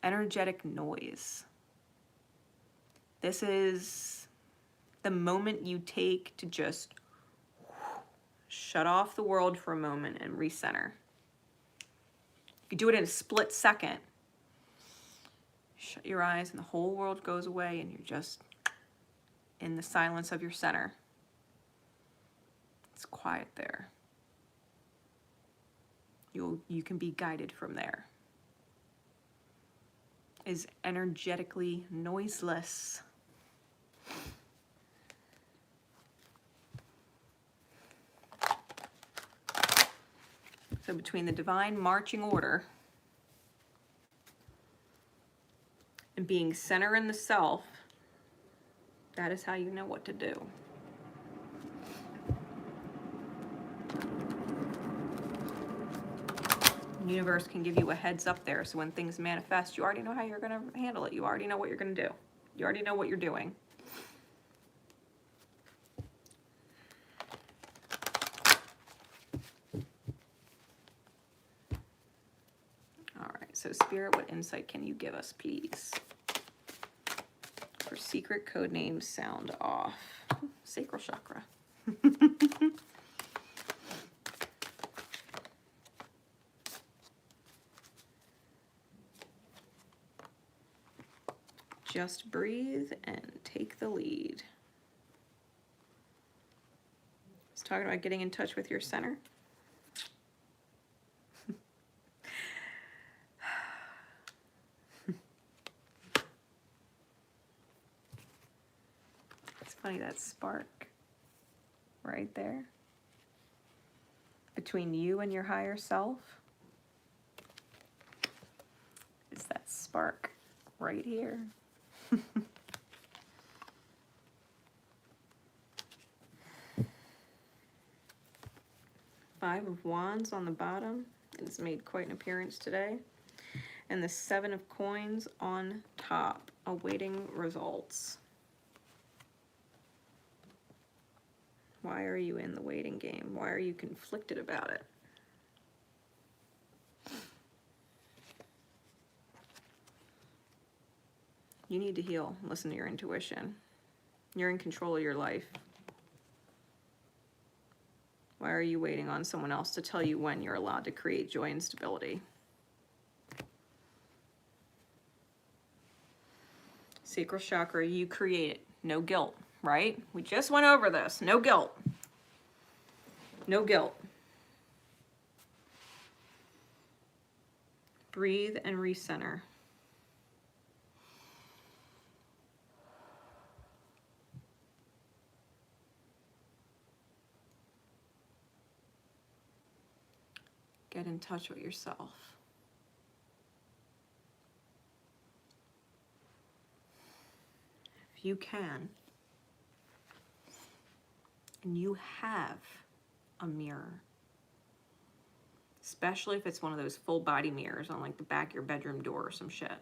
Energetic noise. This is the moment you take to just shut off the world for a moment and recenter. You do it in a split second. Shut your eyes and the whole world goes away and you're just in the silence of your center. It's quiet there. You can be guided from there. Is energetically noiseless. So between the divine marching order and being center in the self, that is how you know what to do. The universe can give you a heads up there, so when things manifest, you already know how you're going to handle it. You already know what you're going to do. You already know what you're doing. So Spirit, what insight can you give us, please? For secret code name sound off. Sacral chakra. Just breathe and take the lead. It's talking about getting in touch with your center. Funny, that spark right there between you and your higher self is that spark right here. Five of Wands on the bottom. It's made quite an appearance today. And the 7 of Coins on top, awaiting results. Why are you in the waiting game? Why are you conflicted about it? You need to heal. Listen to your intuition. You're in control of your life. Why are you waiting on someone else to tell you when you're allowed to create joy and stability? Sacral chakra, you create it. No guilt, right? We just went over this. No guilt. No guilt. Breathe and recenter. Get in touch with yourself. If you can, and you have a mirror, especially if it's one of those full body mirrors on like the back of your bedroom door or some shit.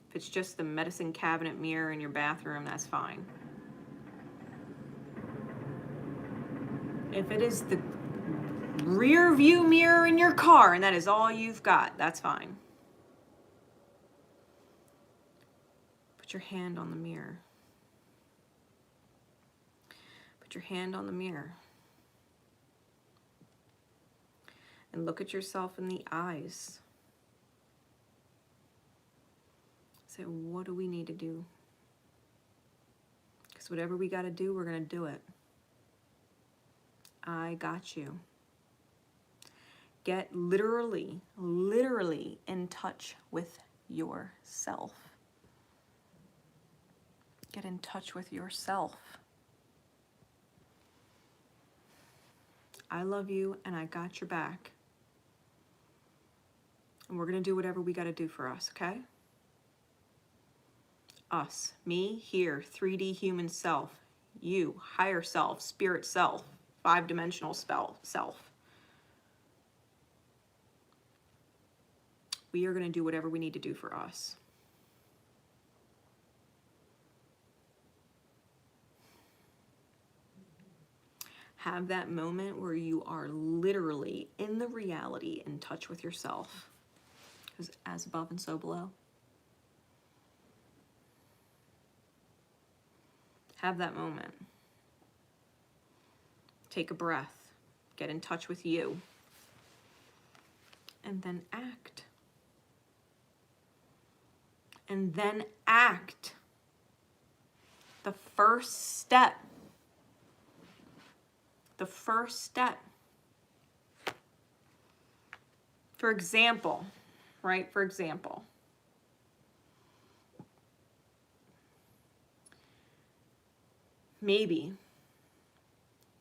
If it's just the medicine cabinet mirror in your bathroom, that's fine. If it is the rear view mirror in your car and that is all you've got, that's fine. Put your hand on the mirror. Put your hand on the mirror. And look at yourself in the eyes. Say, what do we need to do? Because whatever we got to do, we're going to do it. I got you. Get literally in touch with yourself. Get in touch with yourself. I love you and I got your back. And we're going to do whatever we got to do for us, okay? Us, me, here, 3D human self, you, higher self, spirit self, 5-dimensional self. We are going to do whatever we need to do for us. Have that moment where you are literally in the reality, in touch with yourself. Because as above and so below. Have that moment. Take a breath. Get in touch with you. And then act. And then act. The first step. The first step. For example, right? For example, maybe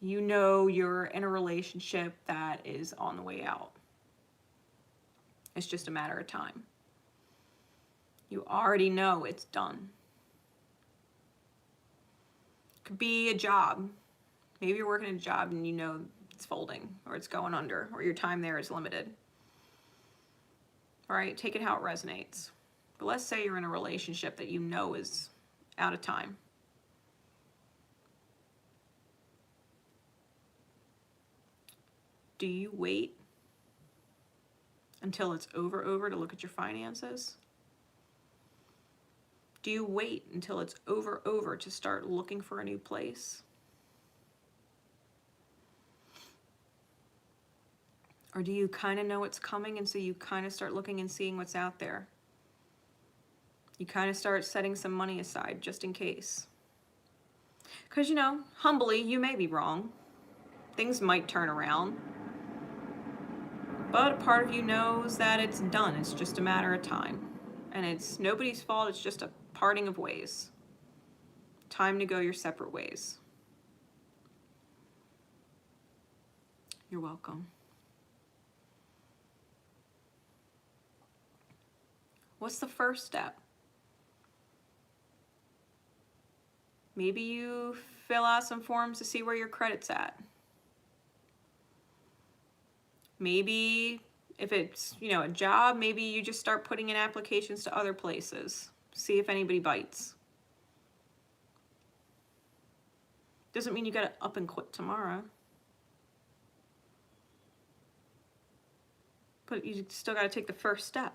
you know you're in a relationship that is on the way out. It's just a matter of time. You already know it's done. Could be a job. Maybe you're working a job and you know it's folding or it's going under or your time there is limited. All right, take it how it resonates. But let's say you're in a relationship that you know is out of time. Do you wait until it's over to look at your finances? Do you wait until it's over to start looking for a new place? Or do you kind of know what's coming and so you kind of start looking and seeing what's out there? You kind of start setting some money aside just in case. Because, you know, humbly, you may be wrong. Things might turn around. But a part of you knows that it's done. It's just a matter of time. And it's nobody's fault. It's just a parting of ways. Time to go your separate ways. You're welcome. What's the first step? Maybe you fill out some forms to see where your credit's at. Maybe if it's, you know, a job, maybe you just start putting in applications to other places. See if anybody bites. Doesn't mean you gotta up and quit tomorrow. But you still gotta take the first step.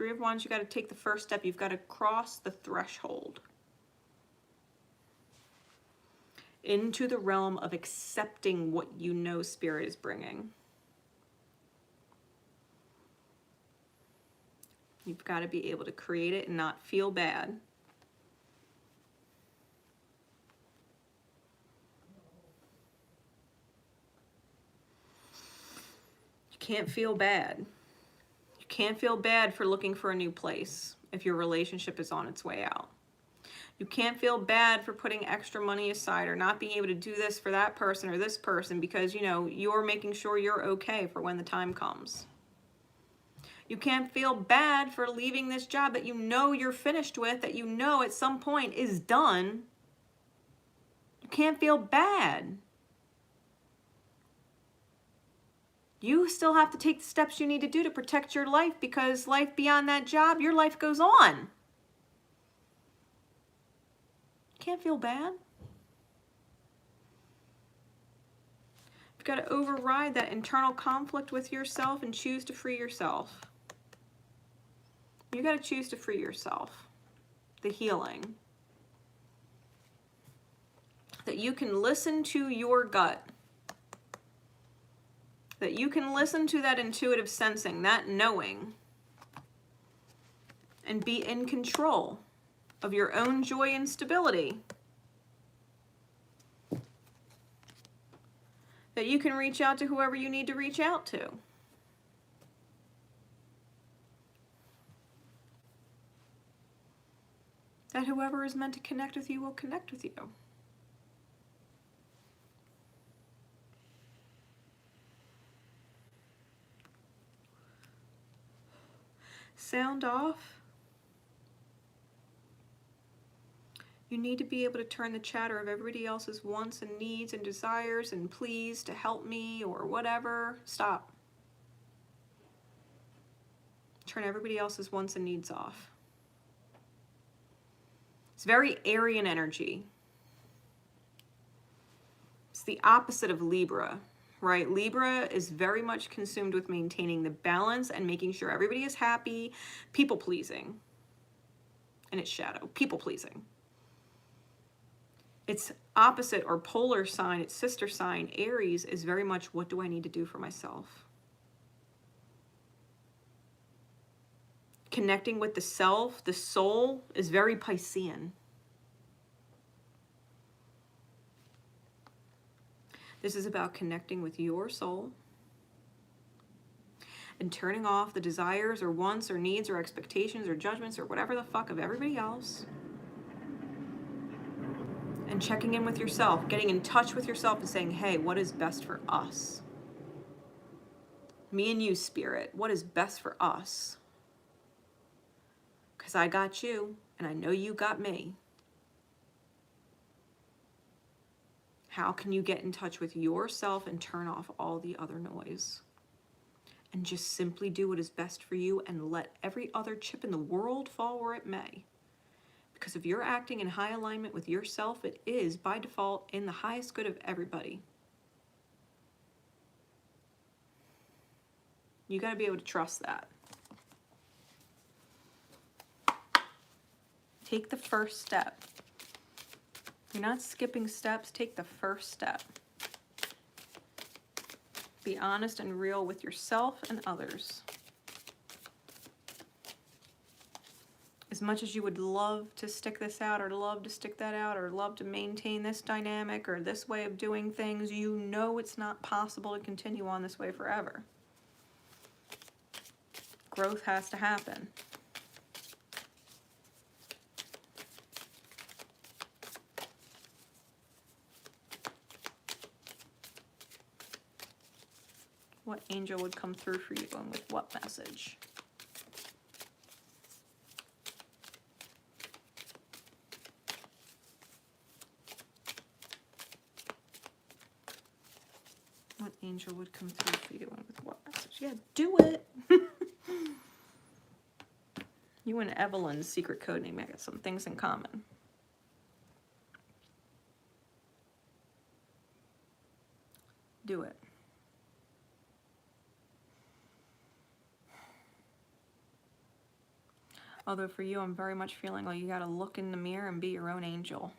Three of Wands, you got to take the first step. You've got to cross the threshold into the realm of accepting what you know Spirit is bringing. You've got to be able to create it and not feel bad. You can't feel bad. You can't feel bad for looking for a new place if your relationship is on its way out. You can't feel bad for putting extra money aside or not being able to do this for that person or this person because, you know, you're making sure you're okay for when the time comes. You can't feel bad for leaving this job that you know you're finished with, that you know at some point is done. You can't feel bad. You still have to take the steps you need to do to protect your life, because life beyond that job, your life goes on. Can't feel bad. You've got to override that internal conflict with yourself and choose to free yourself. You got to choose to free yourself. The healing. That you can listen to your gut. That you can listen to that intuitive sensing, that knowing, and be in control of your own joy and stability. That you can reach out to whoever you need to reach out to. That whoever is meant to connect with you will connect with you. Sound off. You need to be able to turn the chatter of everybody else's wants and needs and desires and pleas to help me or whatever. Stop. Turn everybody else's wants and needs off. It's very Aryan energy. It's the opposite of Libra, right? Libra is very much consumed with maintaining the balance and making sure everybody is happy, people pleasing. And its shadow, people pleasing. Its opposite or polar sign, its sister sign, Aries, is very much, what do I need to do for myself? Connecting with the self, the soul, is very Piscean. This is about connecting with your soul and turning off the desires or wants or needs or expectations or judgments or whatever the fuck of everybody else. And checking in with yourself, getting in touch with yourself and saying, hey, what is best for us? Me and you, Spirit, what is best for us? Because I got you, and I know you got me. How can you get in touch with yourself and turn off all the other noise? And just simply do what is best for you and let every other chip in the world fall where it may. Because if you're acting in high alignment with yourself, it is, by default, in the highest good of everybody. You got to be able to trust that. Take the first step. You're not skipping steps. Take the first step. Be honest and real with yourself and others. As much as you would love to stick this out or love to stick that out or love to maintain this dynamic or this way of doing things, you know it's not possible to continue on this way forever. Growth has to happen. What angel would come through for you and with what message? What angel would come through for you and with what message? Yeah, do it. You and Evelyn's secret code name, I got some things in common. Do it. Although for you, I'm very much feeling like you got to look in the mirror and be your own angel.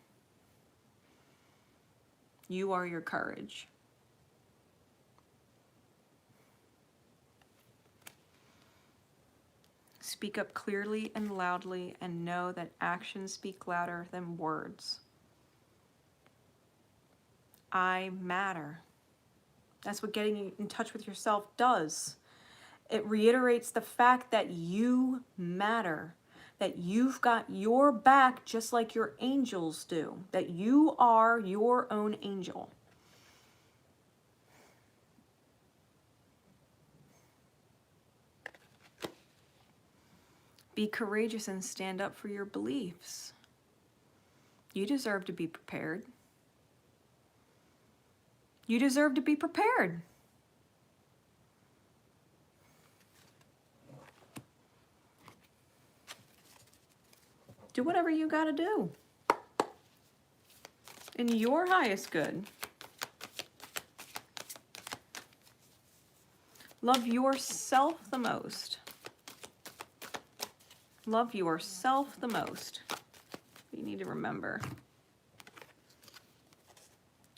You are your courage. Speak up clearly and loudly and know that actions speak louder than words. I matter. That's what getting in touch with yourself does. It reiterates the fact that you matter, that you've got your back just like your angels do, that you are your own angel. Be courageous and stand up for your beliefs. You deserve to be prepared. You deserve to be prepared. Do whatever you gotta do in your highest good. Love yourself the most. Love yourself the most. You need to remember.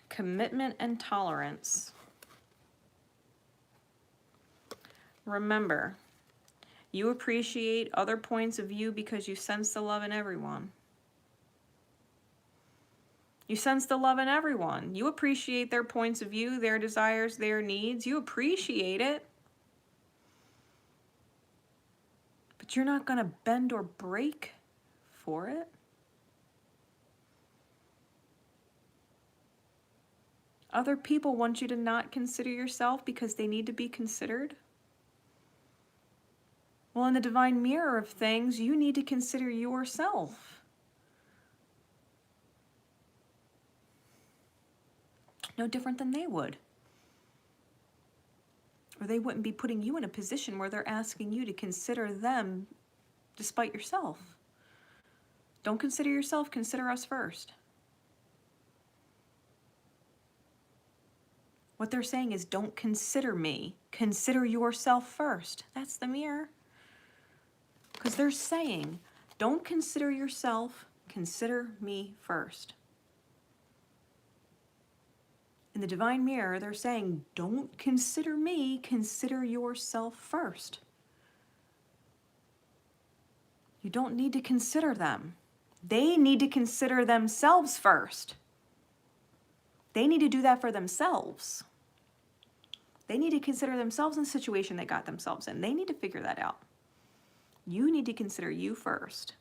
Commitment and tolerance. Remember, you appreciate other points of view because you sense the love in everyone. You sense the love in everyone. You appreciate their points of view, their desires, their needs. You appreciate it. But you're not going to bend or break for it. Other people want you to not consider yourself because they need to be considered. Well, in the divine mirror of things, you need to consider yourself. No different than they would. Or they wouldn't be putting you in a position where they're asking you to consider them despite yourself. Don't consider yourself, consider us first. What they're saying is, don't consider me, consider yourself first. That's the mirror. Because they're saying, don't consider yourself, consider me first. In the divine mirror, they're saying, don't consider me, consider yourself first. You don't need to consider them. They need to consider themselves first. They need to do that for themselves. They need to consider themselves in the situation they got themselves in. They need to figure that out. You need to consider you first.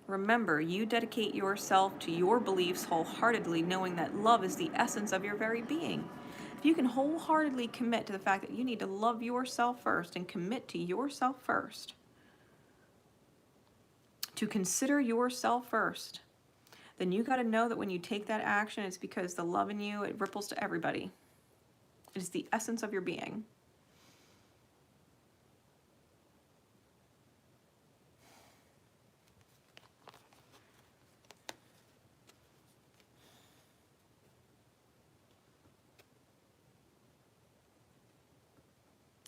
Remember, you dedicate yourself to your beliefs wholeheartedly, knowing that love is the essence of your very being. If you can wholeheartedly commit to the fact that you need to love yourself first and commit to yourself first, to consider yourself first, then you got to know that when you take that action, it's because the love in you, it ripples to everybody. It is the essence of your being.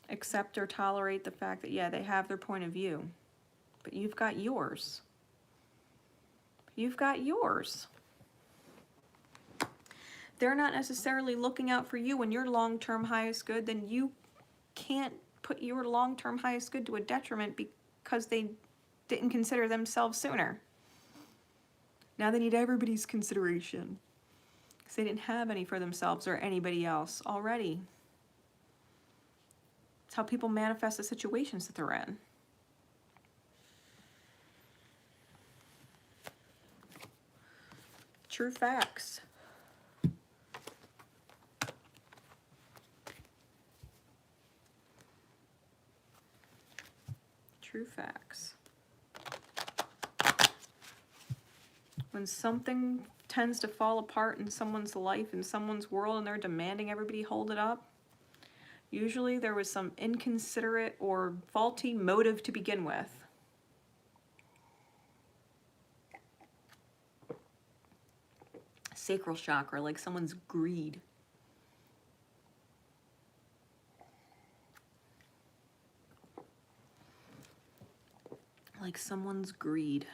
Accept or tolerate the fact that, yeah, they have their point of view, but you've got yours. You've got yours. They're not necessarily looking out for you and your long-term highest good, then you can't put your long-term highest good to a detriment because they didn't consider themselves sooner. Now they need everybody's consideration because they didn't have any for themselves or anybody else already. It's how people manifest the situations that they're in. True facts. True facts. When something tends to fall apart in someone's life, in someone's world, and they're demanding everybody hold it up, usually there was some inconsiderate or faulty motive to begin with. Sacral chakra, like someone's greed. like someone's greed.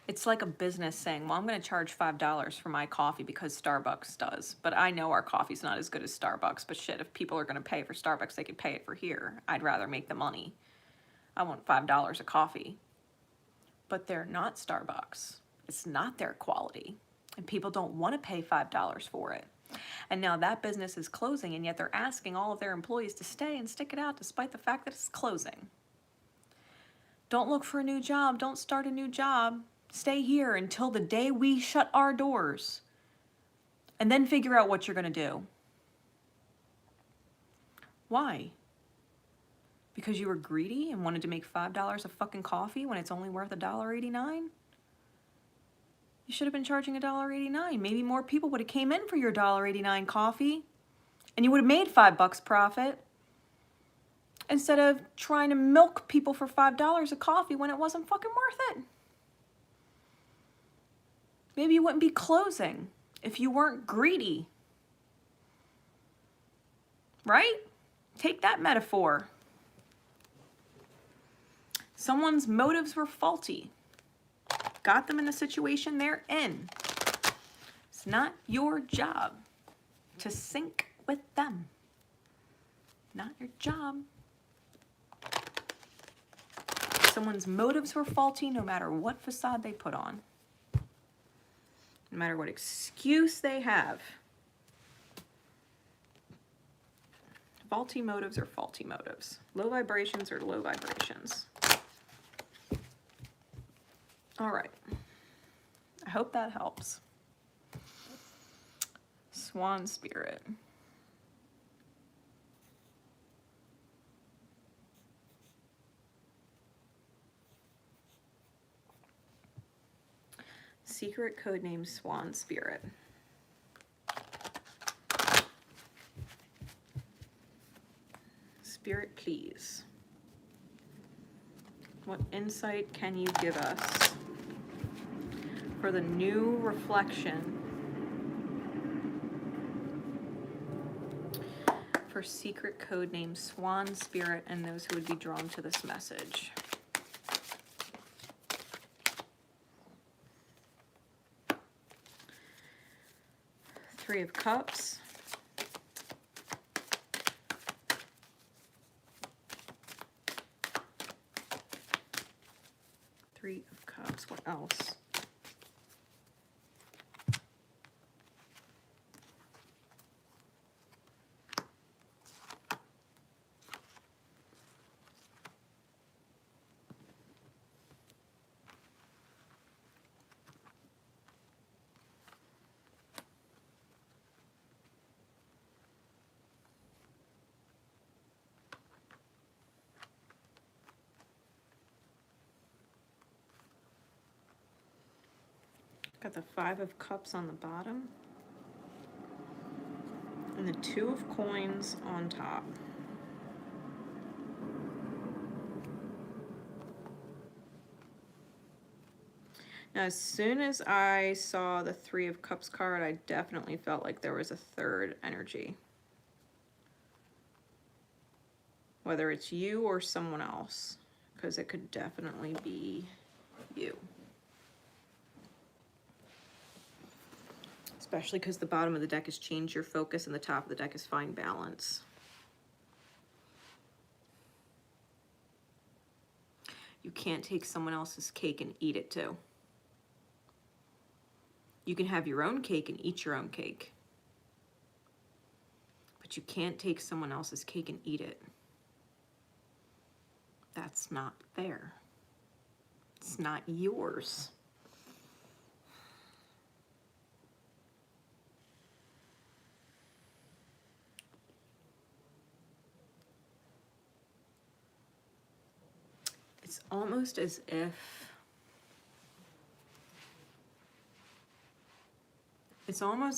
It's like a business saying, well, I'm going to charge $5 for my coffee because Starbucks does. But I know our coffee's not as good as Starbucks. But shit, if people are going to pay for Starbucks, they could pay it for here. I'd rather make the money. I want $5 a coffee. But they're not Starbucks. It's not their quality. And people don't want to pay $5 for it. And now that business is closing, and yet they're asking all of their employees to stay and stick it out despite the fact that it's closing. Don't look for a new job. Don't start a new job. Stay here until the day we shut our doors. And then figure out what you're going to do. Why? Because you were greedy and wanted to make $5 a fucking coffee when it's only worth $1.89? You should have been charging $1.89. Maybe more people would have came in for your $1.89 coffee. And you would have made $5 profit. Instead of trying to milk people for $5 a coffee when it wasn't fucking worth it. Maybe you wouldn't be closing if you weren't greedy. Right? Take that metaphor. Someone's motives were faulty. Got them in the situation they're in. It's not your job to sync with them. Not your job. Someone's motives were faulty no matter what facade they put on. No matter what excuse they have. Faulty motives are faulty motives. Low vibrations are low vibrations. All right. I hope that helps. Swan Spirit. Secret codename Swan Spirit. Spirit, please. What insight can you give us for the new reflection for secret codename Swan Spirit and those who would be drawn to this message? Three of Cups. Three of Cups. What else? Got the Five of Cups on the bottom. And the Two of Coins on top. Now, as soon as I saw the Three of Cups card, I definitely felt like there was a third energy. Whether it's you or someone else, because it could definitely be you. Especially because the bottom of the deck is change your focus and the top of the deck is find balance. You can't take someone else's cake and eat it too. You can have your own cake and eat your own cake. But you can't take someone else's cake and eat it. That's not fair. It's not yours. It's almost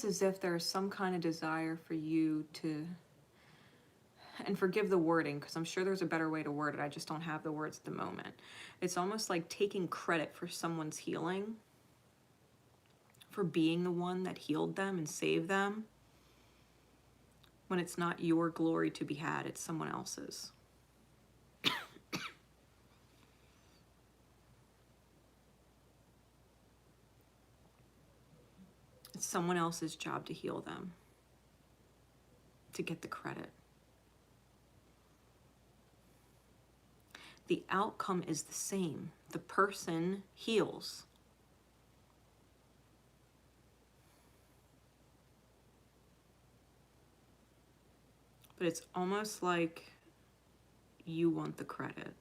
as if there's some kind of desire for you to, and forgive the wording because I'm sure there's a better way to word it, I just don't have the words at the moment. It's almost like taking credit for someone's healing, for being the one that healed them and saved them. when it's not your glory to be had, it's someone else's. It's someone else's job to heal them, to get the credit. The outcome is the same. The person heals. But it's almost like you want the credit.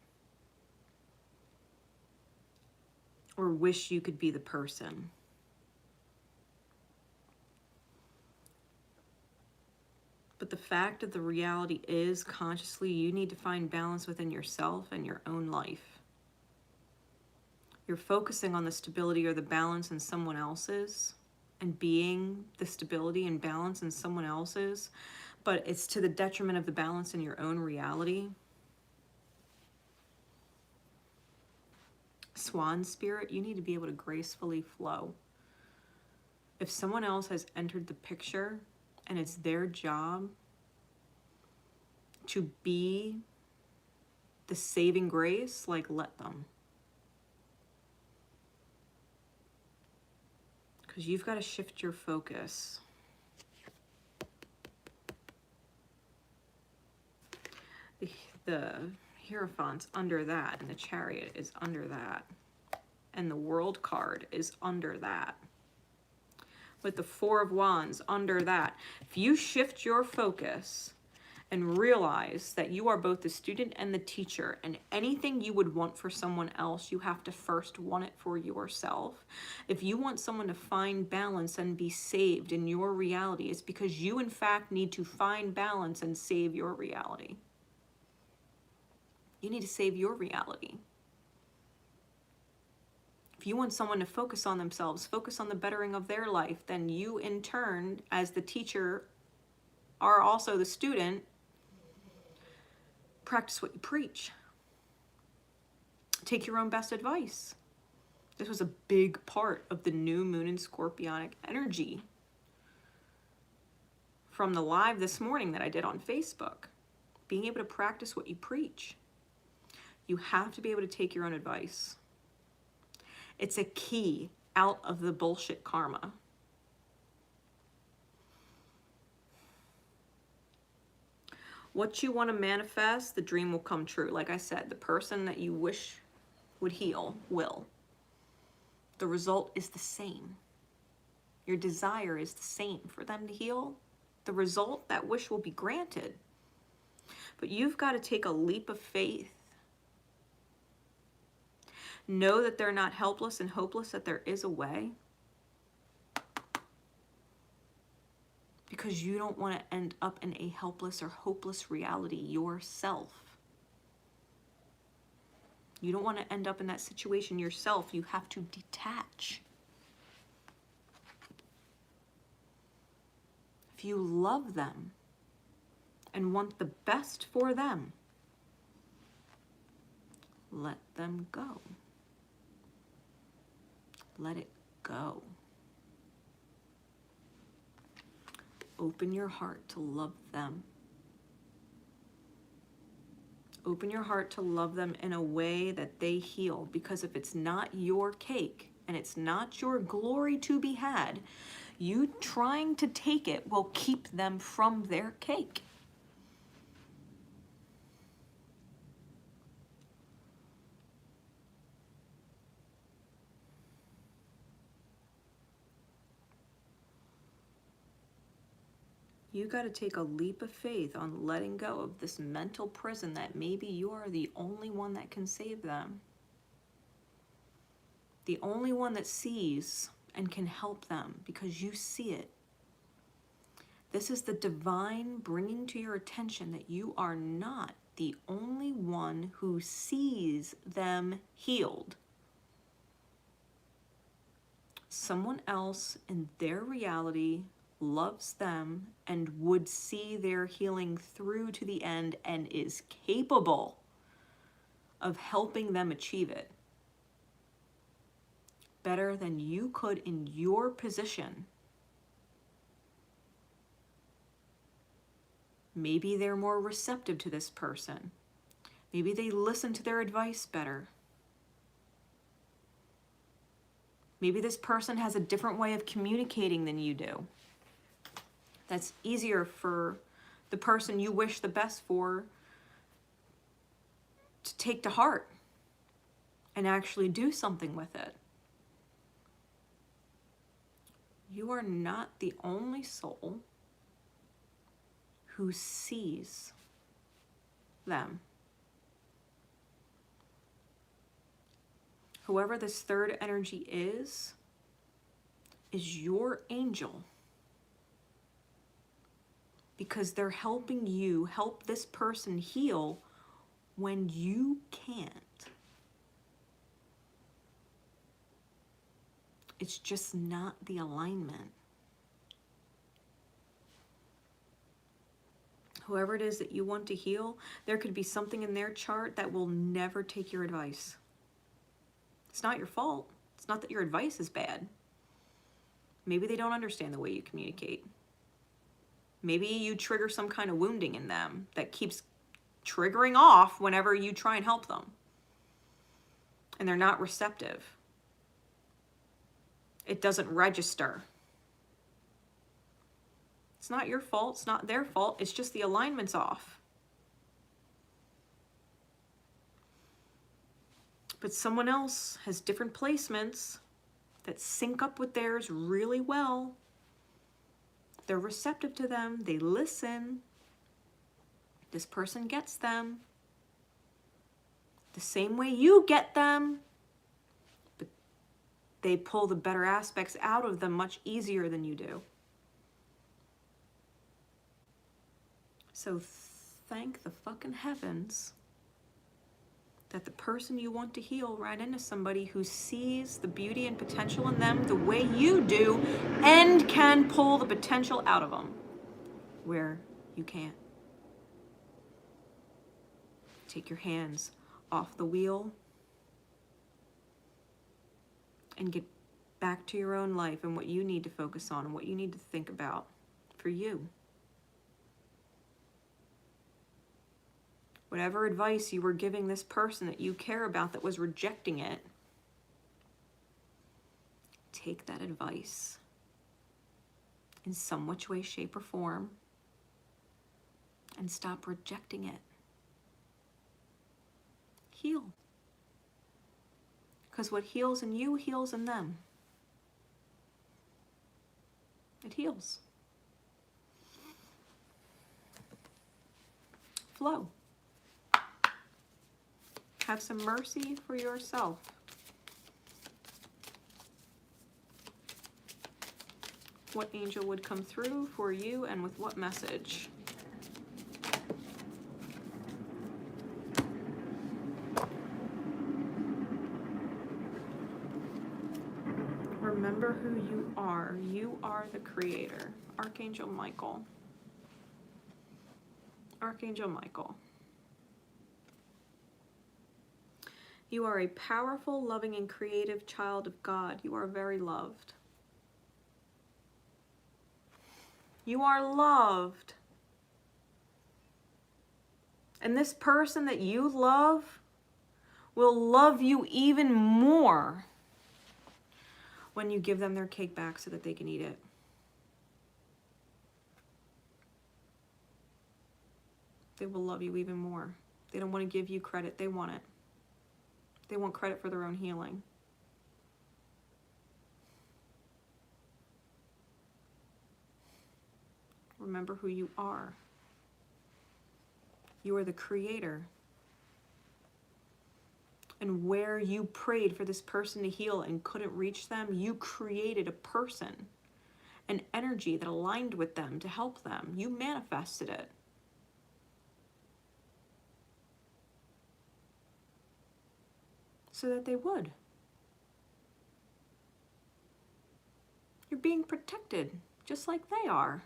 Or wish you could be the person. But the fact of the reality is, consciously, you need to find balance within yourself and your own life. You're focusing on the stability or the balance in someone else's, and being the stability and balance in someone else's, but it's to the detriment of the balance in your own reality. Swan Spirit, you need to be able to gracefully flow. If someone else has entered the picture and it's their job to be the saving grace, like, let them. Because you've got to shift your focus. The Hierophant's under that, and the Chariot is under that, and the World card is under that, with the Four of Wands under that. If you shift your focus and realize that you are both the student and the teacher, and anything you would want for someone else, you have to first want it for yourself. If you want someone to find balance and be saved in your reality, it's because you in fact need to find balance and save your reality. You need to save your reality. If you want someone to focus on themselves, focus on the bettering of their life, then you in turn, as the teacher, are also the student. Practice what you preach. Take your own best advice. This was a big part of the new moon and scorpionic energy from the live this morning that I did on Facebook. Being able to practice what you preach. You have to be able to take your own advice. It's a key out of the bullshit karma. What you want to manifest, the dream will come true. Like I said, the person that you wish would heal will. The result is the same. Your desire is the same. For them to heal, the result, that wish will be granted. But you've got to take a leap of faith. Know that they're not helpless and hopeless, that there is a way. Because you don't want to end up in a helpless or hopeless reality yourself. You don't want to end up in that situation yourself. You have to detach. If you love them and want the best for them, let them go. Let it go. Open your heart to love them. Open your heart to love them in a way that they heal. Because if it's not your cake and it's not your glory to be had, you trying to take it will keep them from their cake. You got to take a leap of faith on letting go of this mental prison that maybe you are the only one that can save them. The only one that sees and can help them because you see it. This is the divine bringing to your attention that you are not the only one who sees them healed. Someone else in their reality loves them and would see their healing through to the end and is capable of helping them achieve it better than you could in your position. Maybe they're more receptive to this person. Maybe they listen to their advice better. Maybe this person has a different way of communicating than you do. That's easier for the person you wish the best for to take to heart and actually do something with it. You are not the only soul who sees them. Whoever this third energy is your angel. Because they're helping you help this person heal when you can't. It's just not the alignment. Whoever it is that you want to heal, there could be something in their chart that will never take your advice. It's not your fault. It's not that your advice is bad. Maybe they don't understand the way you communicate. Maybe you trigger some kind of wounding in them that keeps triggering off whenever you try and help them. And they're not receptive. It doesn't register. It's not your fault. It's not their fault. It's just the alignment's off. But someone else has different placements that sync up with theirs really well. They're receptive to them. They listen. This person gets them the same way you get them. But they pull the better aspects out of them much easier than you do. So thank the fucking heavens that the person you want to heal ran into somebody who sees the beauty and potential in them the way you do and can pull the potential out of them where you can't. Take your hands off the wheel and get back to your own life and what you need to focus on and what you need to think about for you. Whatever advice you were giving this person that you care about that was rejecting it, take that advice in some which way, shape, or form and stop rejecting it. Heal. Because what heals in you heals in them. It heals. Flow. Have some mercy for yourself. What angel would come through for you and with what message? Remember who you are. You are the creator. Archangel Michael. Archangel Michael. You are a powerful, loving, and creative child of God. You are very loved. You are loved. And this person that you love will love you even more when you give them their cake back so that they can eat it. They will love you even more. They don't want to give you credit. They want it. They want credit for their own healing. Remember who you are. You are the creator. And where you prayed for this person to heal and couldn't reach them, you created a person, an energy that aligned with them to help them. You manifested it. So that they would. You're being protected, just like they are.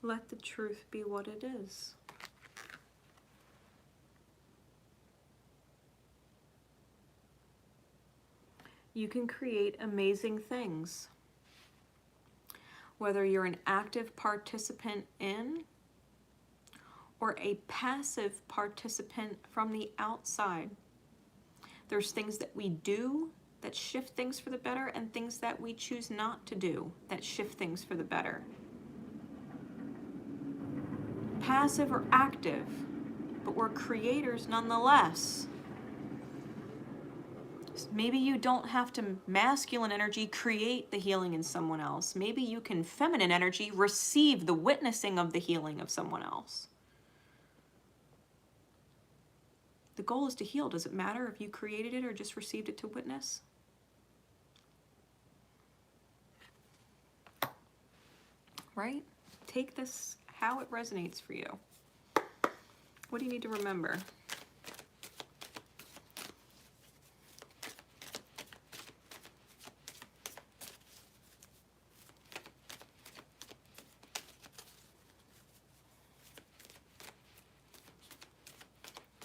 Let the truth be what it is. You can create amazing things. Whether you're an active participant in or a passive participant from the outside. There's things that we do that shift things for the better and things that we choose not to do that shift things for the better. Passive or active, but we're creators nonetheless. Maybe you don't have to masculine energy create the healing in someone else. Maybe you can feminine energy receive the witnessing of the healing of someone else. The goal is to heal. Does it matter if you created it or just received it to witness? Right? Take this how it resonates for you. What do you need to remember?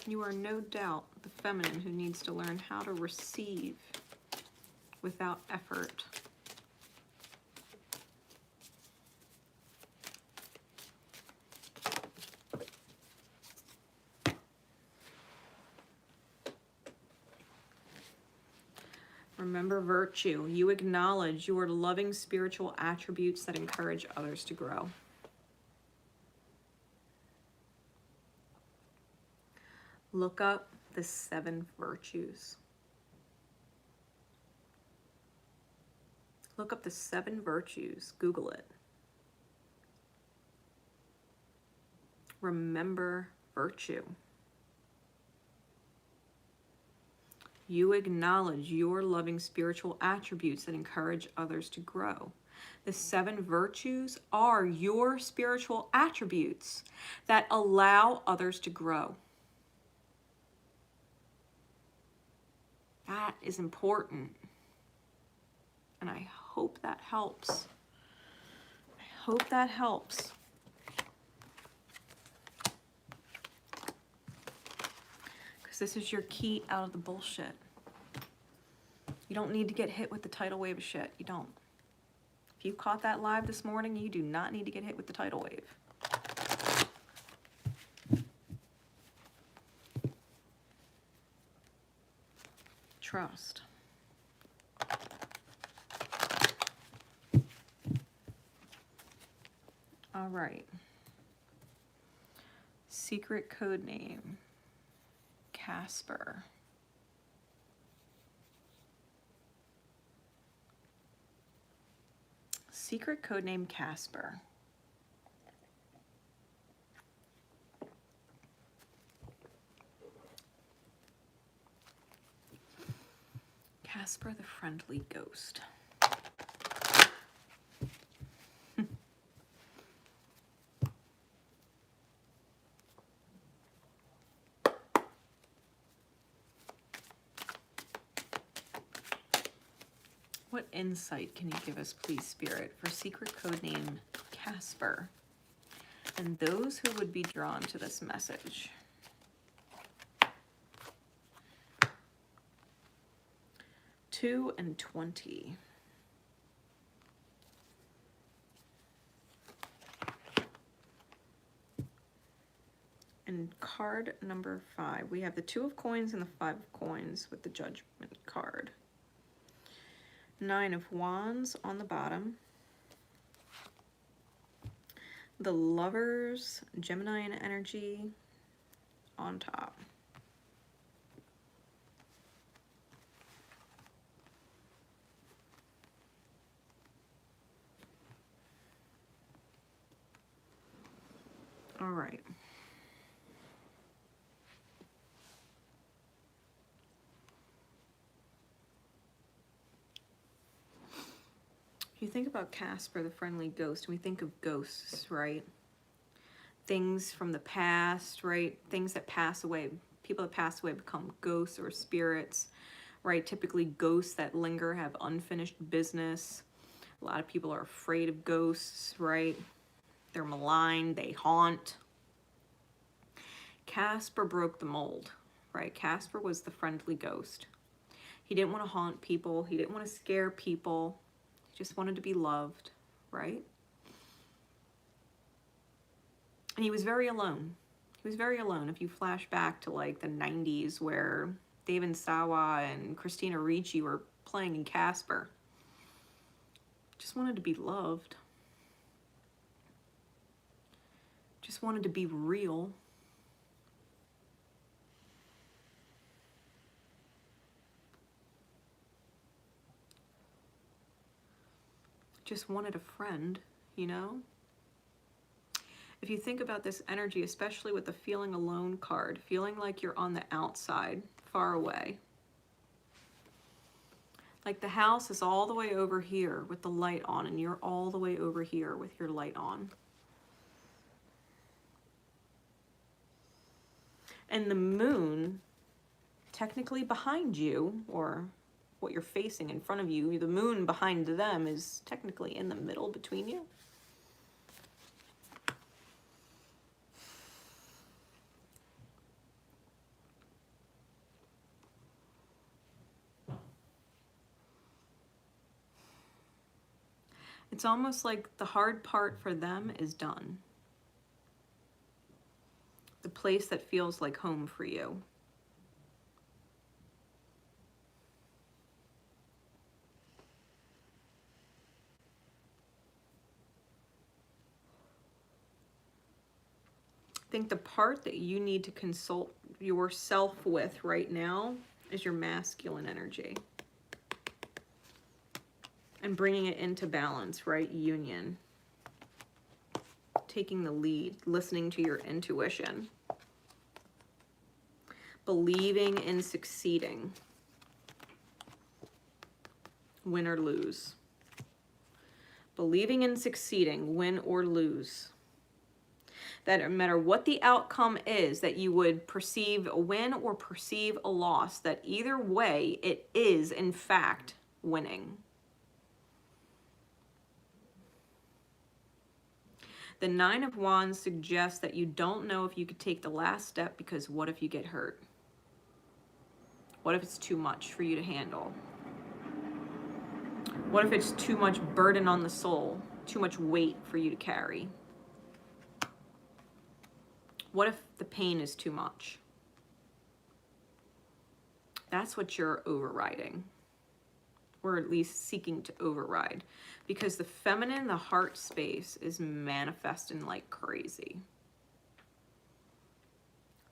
You are no doubt the feminine who needs to learn how to receive without effort. Remember virtue. You acknowledge your loving spiritual attributes that encourage others to grow. Look up the 7 virtues. Look up the 7 virtues. Google it. Remember virtue. You acknowledge your loving spiritual attributes that encourage others to grow. The 7 virtues are your spiritual attributes that allow others to grow. That is important. And I hope that helps. I hope that helps. Because this is your key out of the bullshit. You don't need to get hit with the tidal wave of shit. You don't. If you caught that live this morning, you do not need to get hit with the tidal wave. Trust. All right. Secret code name, Casper. Secret code name, Casper. Casper the friendly ghost. What insight can you give us, please, Spirit, for secret code name Casper and those who would be drawn to this message? Two and 20. And card number 5. We have the 2 of coins and the 5 of coins with the Judgment card. 9 of wands on the bottom. The Lovers, Gemini energy on top. All right. If you think about Casper, the friendly ghost, we think of ghosts, right? Things from the past, right? Things that pass away. People that pass away become ghosts or spirits, right? Typically ghosts that linger have unfinished business. A lot of people are afraid of ghosts, right? They're maligned, they haunt. Casper broke the mold, right? Casper was the friendly ghost. He didn't want to haunt people. He didn't want to scare people. He just wanted to be loved, right? And he was very alone. He was very alone. If you flash back to like the 90s where David Sawa and Christina Ricci were playing in Casper. Just wanted to be loved. Just wanted to be real. Just wanted a friend, you know? If you think about this energy, especially with the feeling alone card, feeling like you're on the outside, far away. Like the house is all the way over here with the light on, and you're all the way over here with your light on. And the moon, technically behind you, or what you're facing in front of you, the moon behind them is technically in the middle between you. It's almost like the hard part for them is done. The place that feels like home for you. I think the part that you need to consult yourself with right now is your masculine energy. And bringing it into balance, right? Union. Taking the lead, listening to your intuition. Believing in succeeding. Win or lose. Believing in succeeding, win or lose. That no matter what the outcome is, that you would perceive a win or perceive a loss, that either way, it is, in fact, winning. The Nine of Wands suggests that you don't know if you could take the last step because what if you get hurt? What if it's too much for you to handle? What if it's too much burden on the soul, too much weight for you to carry? What if the pain is too much? That's what you're overriding, or at least seeking to override, because the feminine, the heart space, is manifesting like crazy.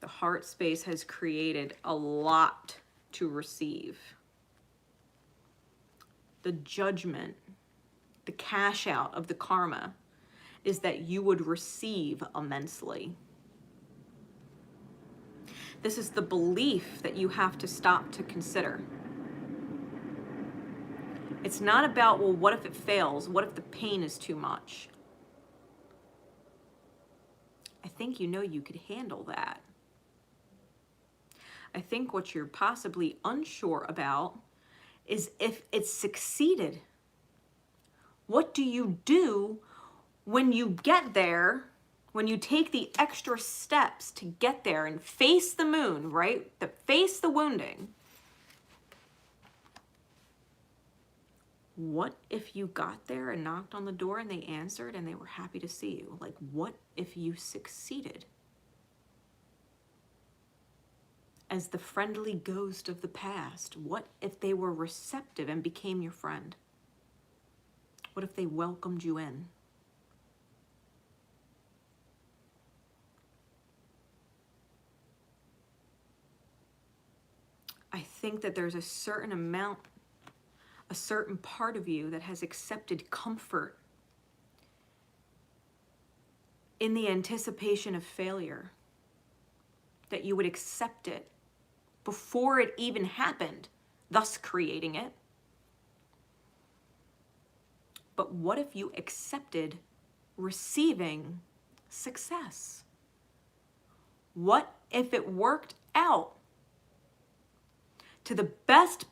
The heart space has created a lot to receive. The judgment, the cash out of the karma is that you would receive immensely. This is the belief that you have to stop to consider. It's not about, well, what if it fails? What if the pain is too much? I think you know you could handle that. I think what you're possibly unsure about is if it's succeeded. What do you do when you get there, when you take the extra steps to get there and face the moon, right? Face the wounding. What if you got there and knocked on the door and they answered and they were happy to see you? Like, what if you succeeded? As the friendly ghost of the past, what if they were receptive and became your friend? What if they welcomed you in? I think that there's a certain amount, a certain part of you that has accepted comfort in the anticipation of failure, that you would accept it before it even happened, thus creating it. But what if you accepted receiving success? What if it worked out to the best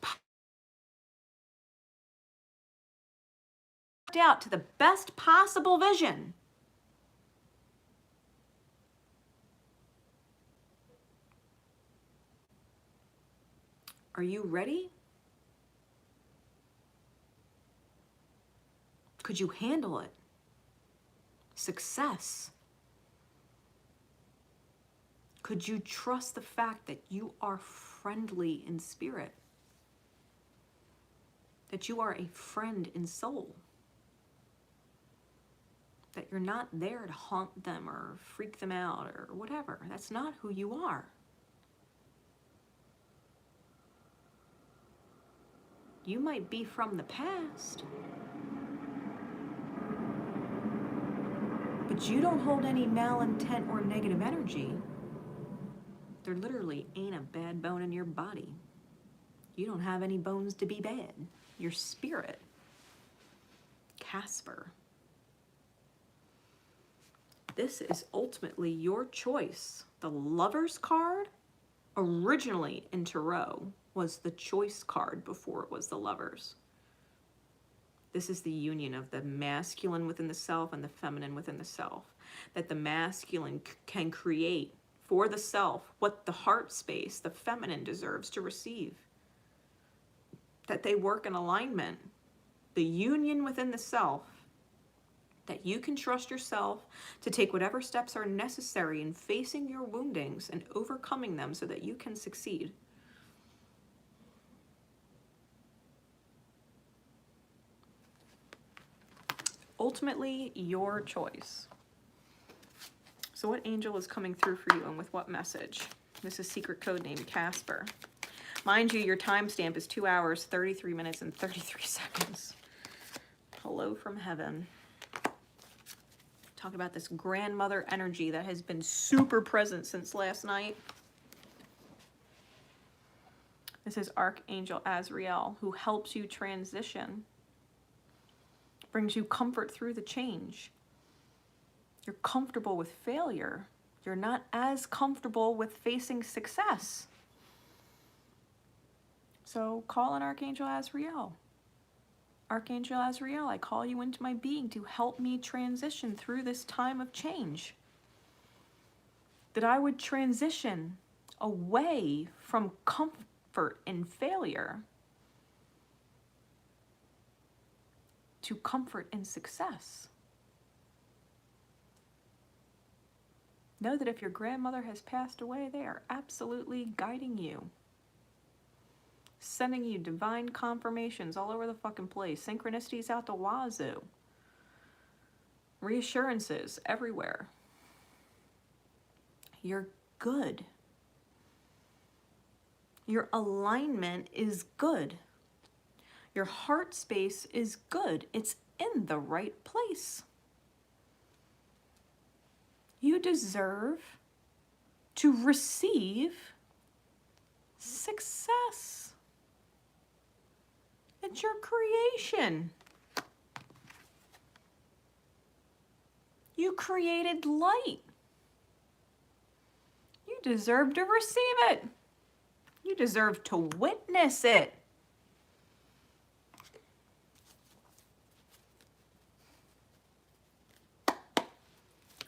possible vision? Are you ready? Could you handle it? Success. Could you trust the fact that you are friendly in spirit? That you are a friend in soul? That you're not there to haunt them or freak them out or whatever. That's not who you are. You might be from the past, but you don't hold any malintent or negative energy. There literally ain't a bad bone in your body. You don't have any bones to be bad. Your spirit. Casper. This is ultimately your choice. The Lover's card, originally in Tarot, was the Choice card before it was the Lovers. This is the union of the masculine within the self and the feminine within the self. That the masculine can create for the self what the heart space, the feminine, deserves to receive. That they work in alignment. The union within the self. That you can trust yourself to take whatever steps are necessary in facing your woundings and overcoming them so that you can succeed. Ultimately, your choice. So what angel is coming through for you and with what message? This is secret code name Casper. Mind you, your timestamp is 2 hours, 33 minutes, and 33 seconds. Hello from heaven. Talk about this grandmother energy that has been super present since last night. This is Archangel Azrael, who helps you transition. Brings you comfort through the change. You're comfortable with failure. You're not as comfortable with facing success. So call on Archangel Azrael. Archangel Azrael, I call you into my being to help me transition through this time of change. That I would transition away from comfort in failure to comfort in success. Know that if your grandmother has passed away, they are absolutely guiding you. Sending you divine confirmations all over the fucking place. Synchronicities out the wazoo. Reassurances everywhere. You're good. Your alignment is good. Your heart space is good. It's in the right place. You deserve to receive success. It's your creation. You created light. You deserve to receive it. You deserve to witness it.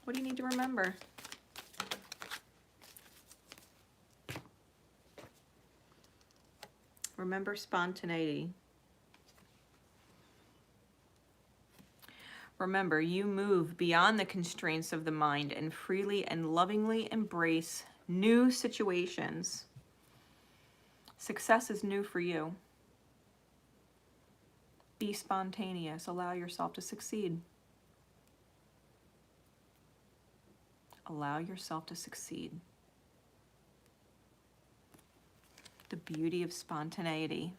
What do you need to remember? Remember spontaneity. Remember, you move beyond the constraints of the mind and freely and lovingly embrace new situations. Success is new for you. Be spontaneous. Allow yourself to succeed. Allow yourself to succeed. The beauty of spontaneity.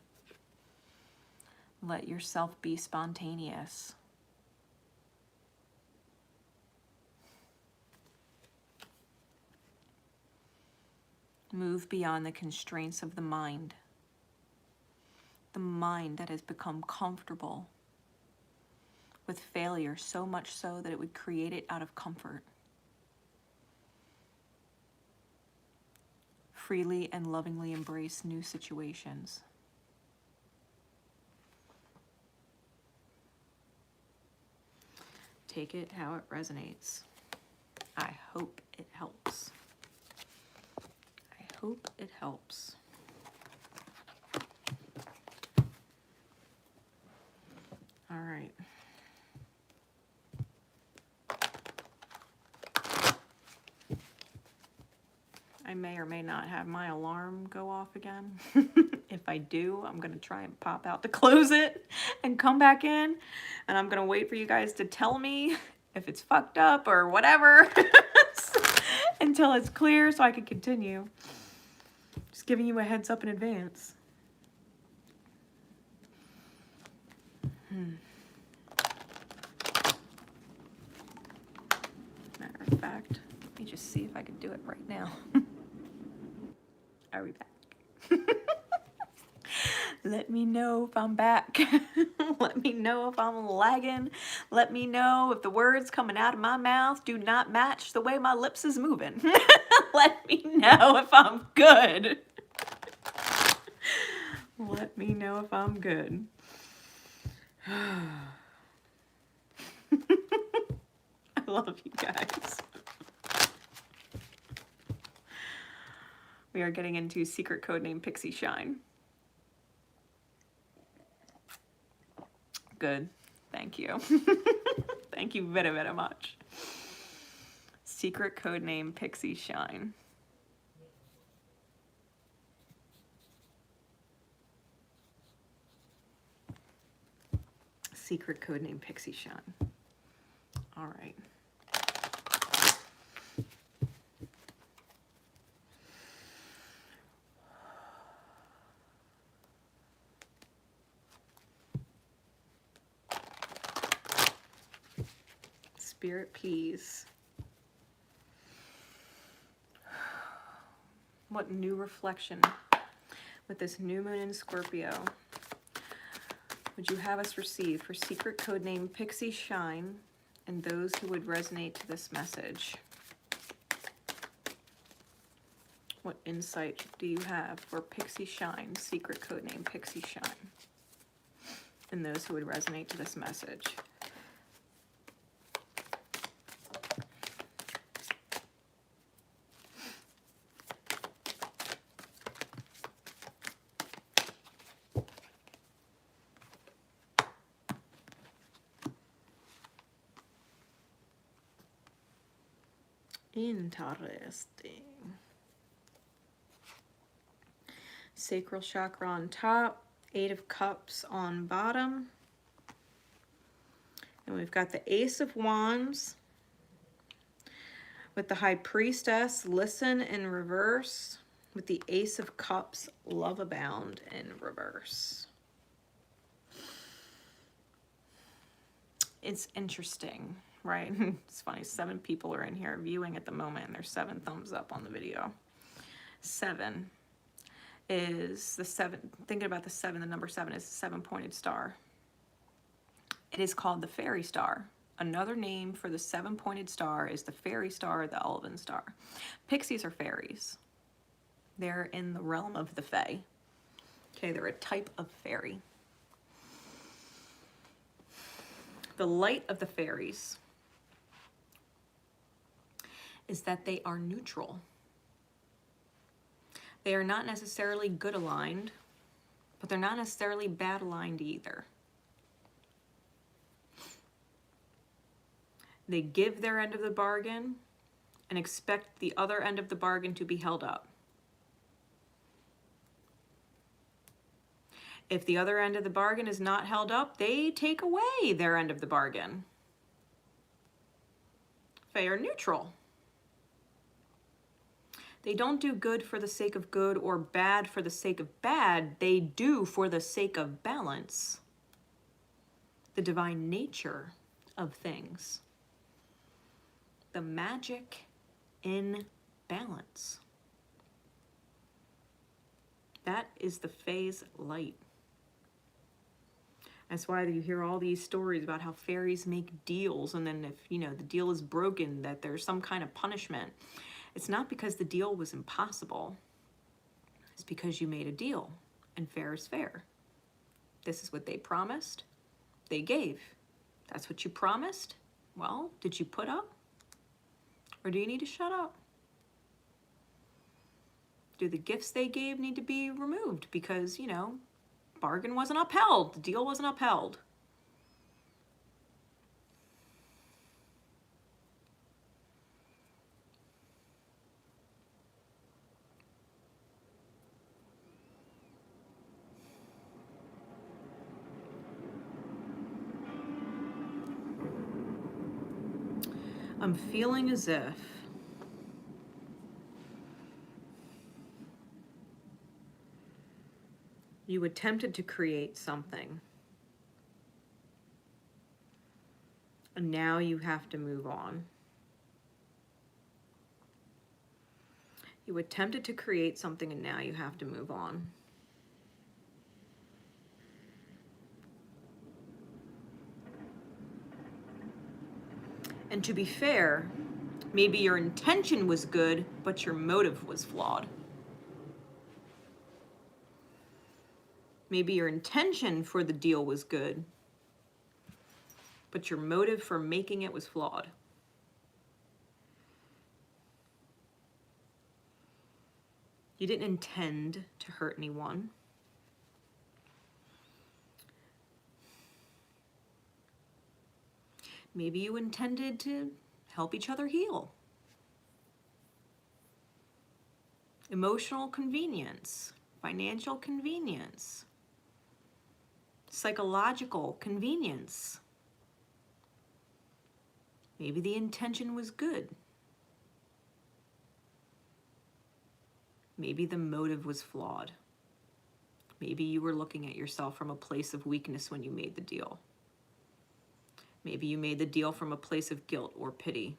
Let yourself be spontaneous. Move beyond the constraints of the mind. The mind that has become comfortable with failure, so much so that it would create it out of comfort. Freely and lovingly embrace new situations. Take it how it resonates. I hope it helps. I hope it helps. I may or may not have my alarm go off again. If I do, I'm going to try and pop out to close it and come back in. And I'm going to wait for you guys to tell me if it's fucked up or whatever until it's clear so I can continue. Just giving you a heads up in advance. Matter of fact, let me just see if I can do it right now. Are we back? Let me know if I'm back. Let me know if I'm lagging. Let me know if the words coming out of my mouth do not match the way my lips is moving. Let me know if I'm good. Let me know if I'm good. I love you guys. We are getting into secret codename Pixie Shine. Good. Thank you. Thank you very, very much. Secret codename Pixie Shine. Secret codename Pixie Shine. All right. Spirit, please. What new reflection with this new moon in Scorpio would you have us receive for secret codename Pixie Shine and those who would resonate to this message? What insight do you have for Pixie Shine, secret codename Pixie Shine, and those who would resonate to this message? Interesting. Sacral chakra on top, 8 of Cups on bottom. And we've got the Ace of Wands with the High Priestess, Listen, in reverse, with the Ace of Cups, Love Abound, in reverse. It's interesting, right? It's funny, 7 people are in here viewing at the moment, and there's 7 thumbs up on the video. 7 is the 7, thinking about the 7, the number 7 is the 7-pointed star. It is called the fairy star. Another name for the 7-pointed star is the fairy star, the elven star. Pixies are fairies. They're in the realm of the fae. Okay, they're a type of fairy. The light of the fairies is that they are neutral. They are not necessarily good aligned, but they're not necessarily bad aligned either. They give their end of the bargain and expect the other end of the bargain to be held up. If the other end of the bargain is not held up, they take away their end of the bargain. Fae are neutral. They don't do good for the sake of good or bad for the sake of bad. They do for the sake of balance. The divine nature of things. The magic in balance. That is the Fae's light. That's why you hear all these stories about how fairies make deals, and then if, you know, the deal is broken, that there's some kind of punishment. It's not because the deal was impossible. It's because you made a deal, and fair is fair. This is what they promised. They gave. That's what you promised. Well, did you put up? Or do you need to shut up? Do the gifts they gave need to be removed because, you know, bargain wasn't upheld, the deal wasn't upheld? I'm feeling as if you attempted to create something, and now you have to move on. You attempted to create something, and now you have to move on. And to be fair, maybe your intention was good, but your motive was flawed. Maybe your intention for the deal was good, but your motive for making it was flawed. You didn't intend to hurt anyone. Maybe you intended to help each other heal. Emotional convenience, financial convenience, psychological convenience. Maybe the intention was good. Maybe the motive was flawed. Maybe you were looking at yourself from a place of weakness when you made the deal. Maybe you made the deal from a place of guilt or pity.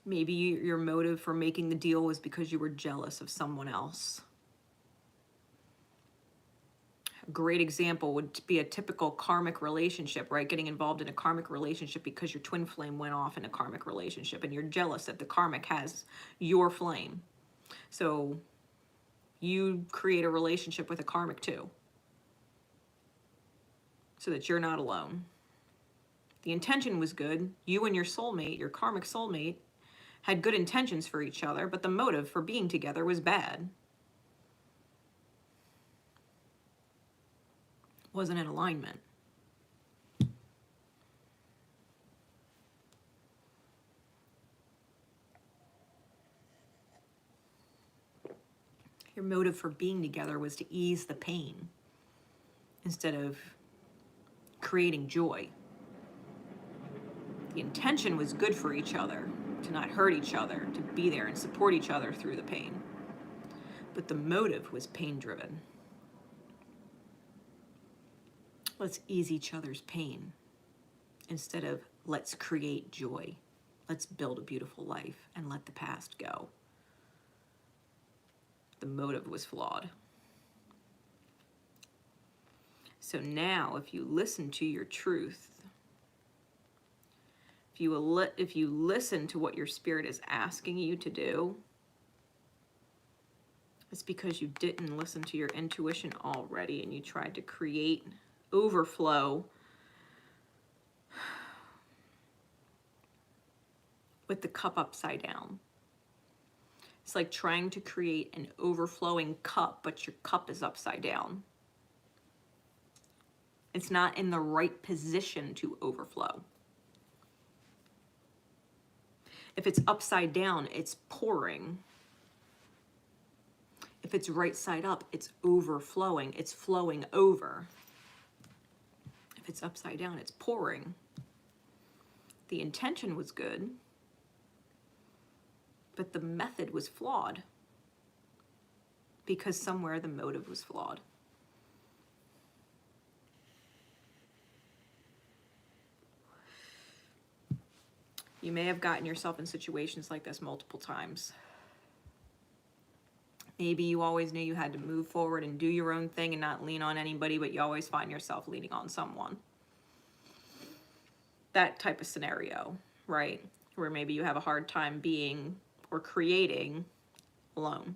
Maybe your motive for making the deal was because you were jealous of someone else. A great example would be a typical karmic relationship, right? Getting involved in a karmic relationship because your twin flame went off in a karmic relationship and you're jealous that the karmic has your flame. So you create a relationship with a karmic too, so that you're not alone. The intention was good. You and your soulmate, your karmic soulmate, had good intentions for each other, but the motive for being together was bad. Wasn't in alignment. Your motive for being together was to ease the pain instead of creating joy. The intention was good for each other, to not hurt each other, to be there and support each other through the pain. But the motive was pain-driven. Let's ease each other's pain instead of let's create joy. Let's build a beautiful life and let the past go. The motive was flawed. So now, if you listen to your truth, if you listen to what your spirit is asking you to do, it's because you didn't listen to your intuition already and you tried to create overflow with the cup upside down. It's like trying to create an overflowing cup, but your cup is upside down. It's not in the right position to overflow. If it's upside down, it's pouring. If it's right side up, it's overflowing. It's flowing over. If it's upside down, it's pouring. The intention was good, but the method was flawed because somewhere the motive was flawed. You may have gotten yourself in situations like this multiple times. Maybe you always knew you had to move forward and do your own thing and not lean on anybody, but you always find yourself leaning on someone. That type of scenario, right? Where maybe you have a hard time being or creating alone.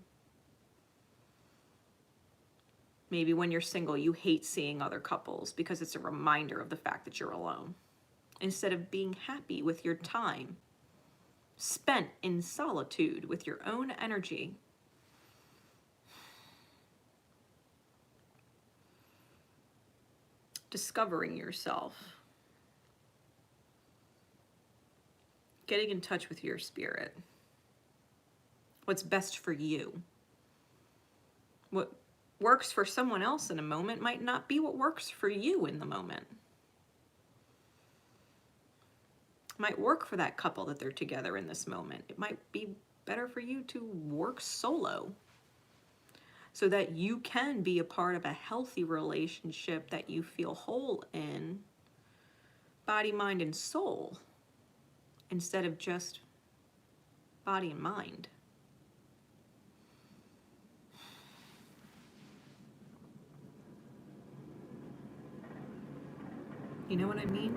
Maybe when you're single, you hate seeing other couples because it's a reminder of the fact that you're alone. Instead of being happy with your time spent in solitude with your own energy. Discovering yourself. Getting in touch with your spirit. What's best for you. works for someone else in a moment might not be what works for you in the moment. Might work for that couple that they're together in this moment. It might be better for you to work solo so that you can be a part of a healthy relationship that you feel whole in, body, mind, and soul, instead of just body and mind. You know what I mean?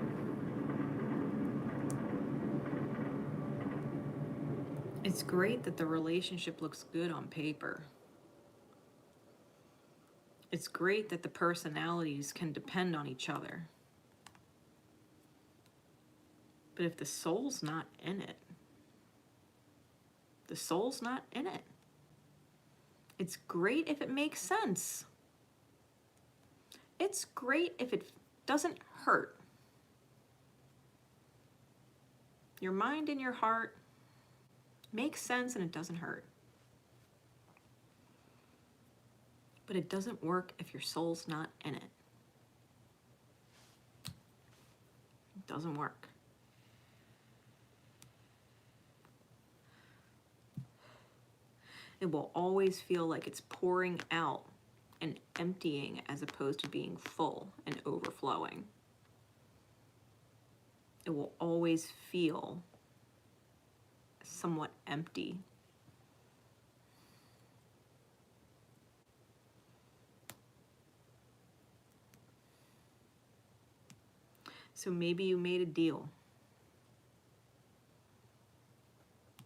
It's great that the relationship looks good on paper. It's great that the personalities can depend on each other. But if the soul's not in it, the soul's not in it. It's great if it makes sense. It's great if it doesn't hurt. Your mind and your heart makes sense and it doesn't hurt. But it doesn't work if your soul's not in it. It doesn't work. It will always feel like it's pouring out and emptying as opposed to being full and overflowing. It will always feel somewhat empty. So maybe you made a deal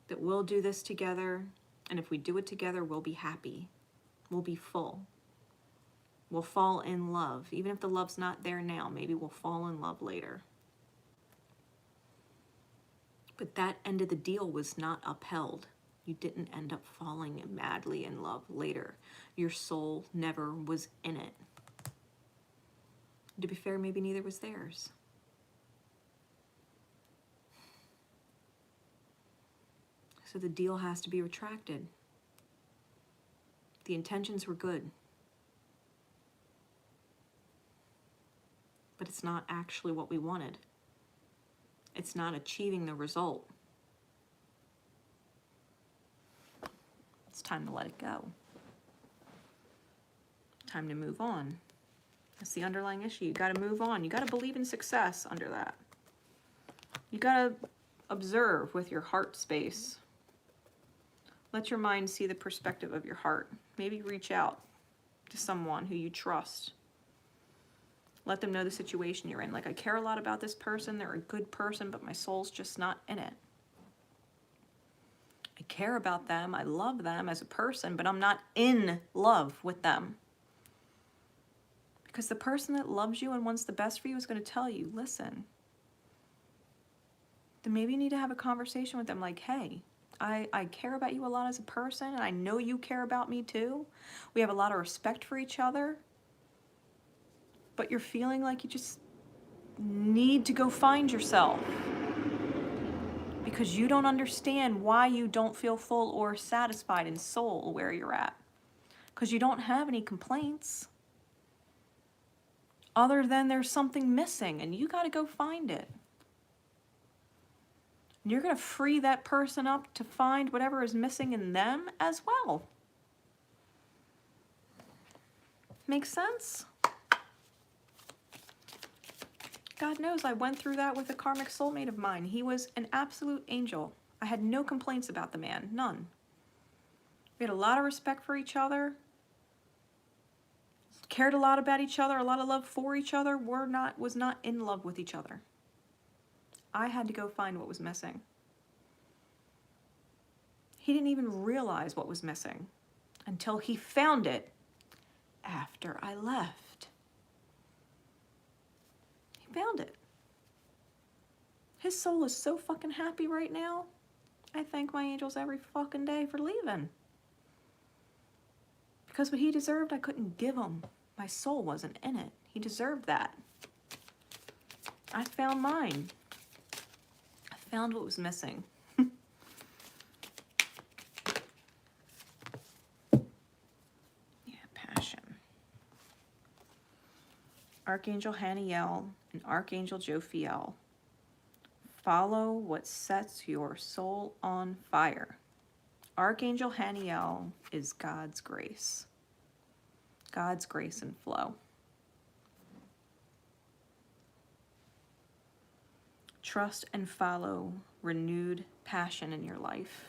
that we'll do this together, and if we do it together, we'll be happy. We'll be full. We'll fall in love. Even if the love's not there now, maybe we'll fall in love later. But that end of the deal was not upheld. You didn't end up falling madly in love later. Your soul never was in it. To be fair, maybe neither was theirs. So the deal has to be retracted. The intentions were good, but it's not actually what we wanted. It's not achieving the result. It's time to let it go. Time to move on. That's the underlying issue. You got to move on. You got to believe in success under that. You got to observe with your heart space. Let your mind see the perspective of your heart. Maybe reach out to someone who you trust. Let them know the situation you're in. Like, I care a lot about this person. They're a good person, but my soul's just not in it. I care about them. I love them as a person, but I'm not in love with them. Because the person that loves you and wants the best for you is going to tell you, listen. Then maybe you need to have a conversation with them like, hey, I care about you a lot as a person, and I know you care about me too. We have a lot of respect for each other. But you're feeling like you just need to go find yourself. Because you don't understand why you don't feel full or satisfied in soul where you're at. Because you don't have any complaints. Other than there's something missing, and you got to go find it. And you're going to free that person up to find whatever is missing in them as well. Makes sense? God knows I went through that with a karmic soulmate of mine. He was an absolute angel. I had no complaints about the man. None. We had a lot of respect for each other. Cared a lot about each other. A lot of love for each other. Was not in love with each other. I had to go find what was missing. He didn't even realize what was missing until he found it after I left. He found it. His soul is so fucking happy right now. I thank my angels every fucking day for leaving. Because what he deserved, I couldn't give him. My soul wasn't in it. He deserved that. I found mine. Found what was missing. Yeah, passion. Archangel Haniel and Archangel Jophiel. Follow what sets your soul on fire. Archangel Haniel is God's grace. God's grace and flow. Trust and follow renewed passion in your life.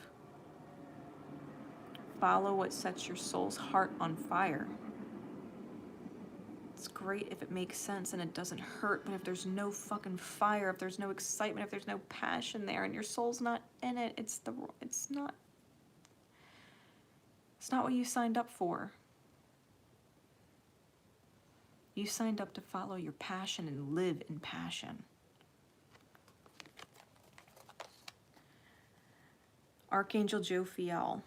Follow what sets your soul's heart on fire. It's great if it makes sense and it doesn't hurt, but if there's no fucking fire, if there's no excitement, if there's no passion there and your soul's not in it, it's not what you signed up for. You signed up to follow your passion and live in passion. Archangel Jophiel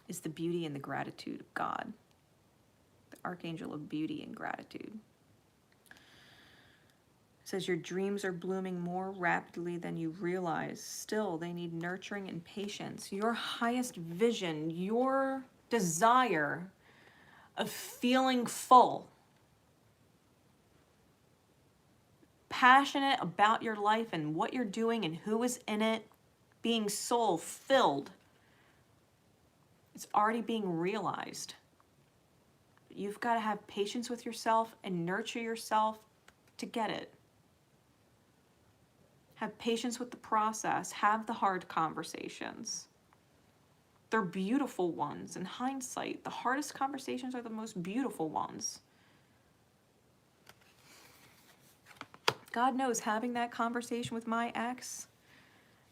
is the beauty and the gratitude of God. The archangel of beauty and gratitude. It says your dreams are blooming more rapidly than you realize. Still, they need nurturing and patience. Your highest vision, your desire of feeling full, passionate about your life and what you're doing and who is in it, being soul filled, it's already being realized. You've got to have patience with yourself and nurture yourself to get it. Have patience with the process. Have the hard conversations. They're beautiful ones. In hindsight, the hardest conversations are the most beautiful ones. God knows, having that conversation with my ex,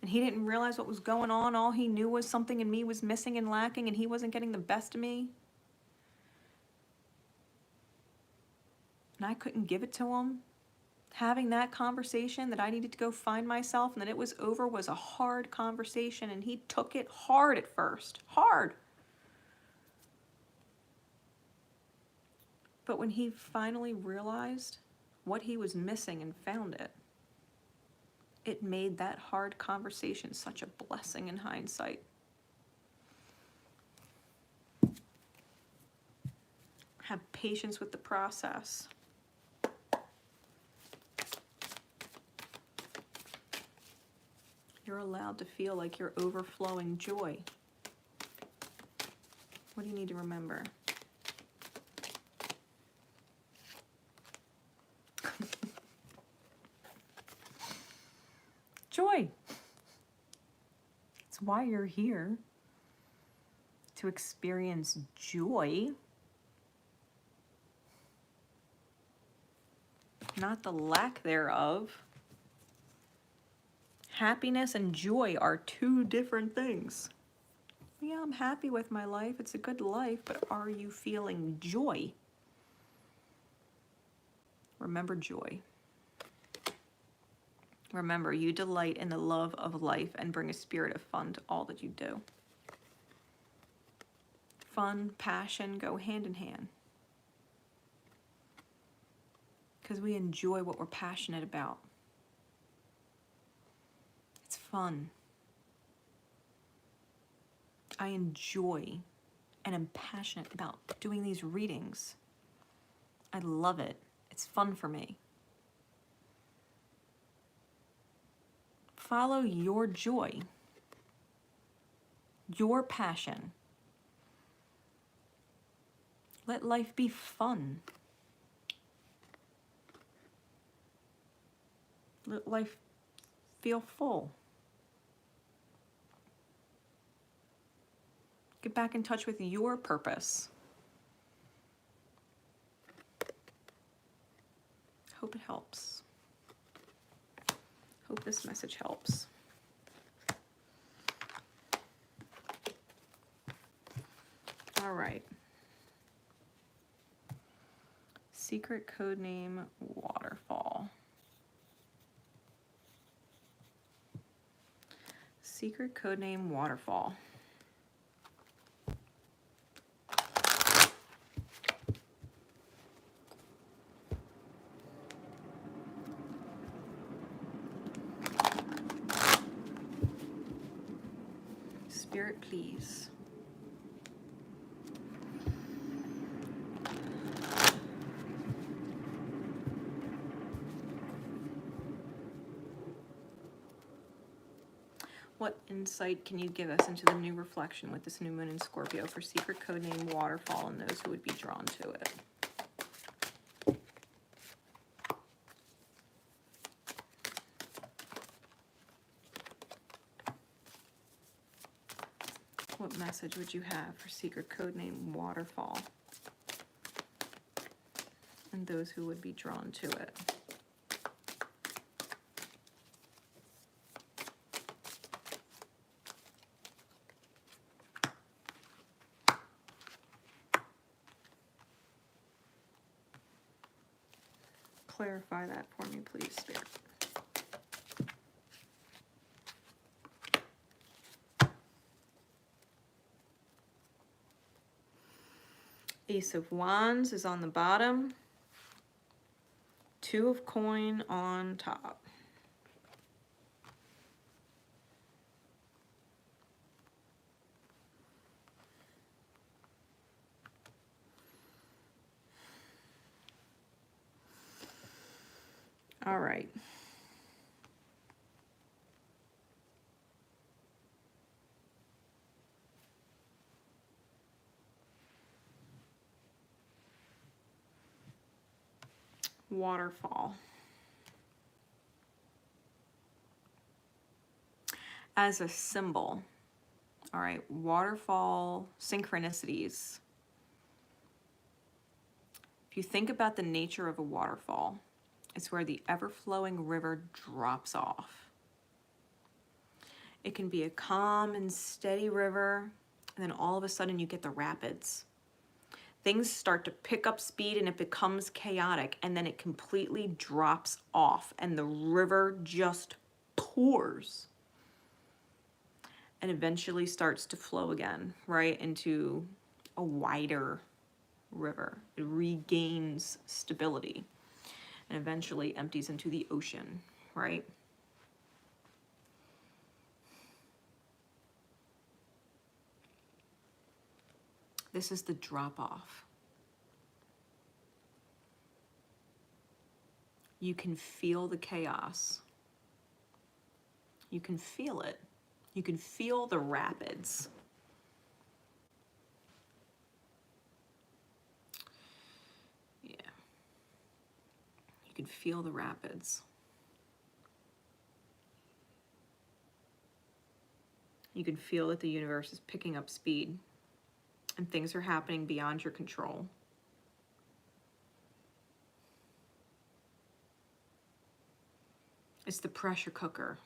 and he didn't realize what was going on. All he knew was something in me was missing and lacking, and he wasn't getting the best of me. And I couldn't give it to him. Having that conversation that I needed to go find myself and that it was over was a hard conversation, and he took it hard at first. Hard. But when he finally realized what he was missing and found it, it made that hard conversation such a blessing in hindsight. Have patience with the process. You're allowed to feel like you're overflowing joy. What do you need to remember? Joy. It's why you're here. To experience joy. Not the lack thereof. Happiness and joy are two different things. Yeah, I'm happy with my life. It's a good life, but are you feeling joy? Remember joy. Remember, you delight in the love of life and bring a spirit of fun to all that you do. Fun, passion go hand in hand. Because we enjoy what we're passionate about. It's fun. I enjoy and am passionate about doing these readings. I love it. It's fun for me. Follow your joy, your passion. Let life be fun. Let life feel full. Get back in touch with your purpose. Hope it helps. Hope this message helps. All right. Secret code name Waterfall. Secret code name Waterfall. Spirit, please. What insight can you give us into the new reflection with this new moon in Scorpio for secret codename Waterfall and those who would be drawn to it? What message would you have for secret codename Waterfall and those who would be drawn to it? Clarify that for me, please, Spirit. Ace of Wands is on the bottom. Two of Coin on top. All right. Waterfall. As a symbol, all right, waterfall synchronicities. If you think about the nature of a waterfall, it's where the ever-flowing river drops off. It can be a calm and steady river, and then all of a sudden you get the rapids. Things start to pick up speed and it becomes chaotic, and then it completely drops off and the river just pours and eventually starts to flow again, right, into a wider river. It regains stability and eventually empties into the ocean, right? This is the drop-off. You can feel the chaos. You can feel it. You can feel the rapids. Yeah. You can feel the rapids. You can feel that the universe is picking up speed. And things are happening beyond your control. It's the pressure cooker,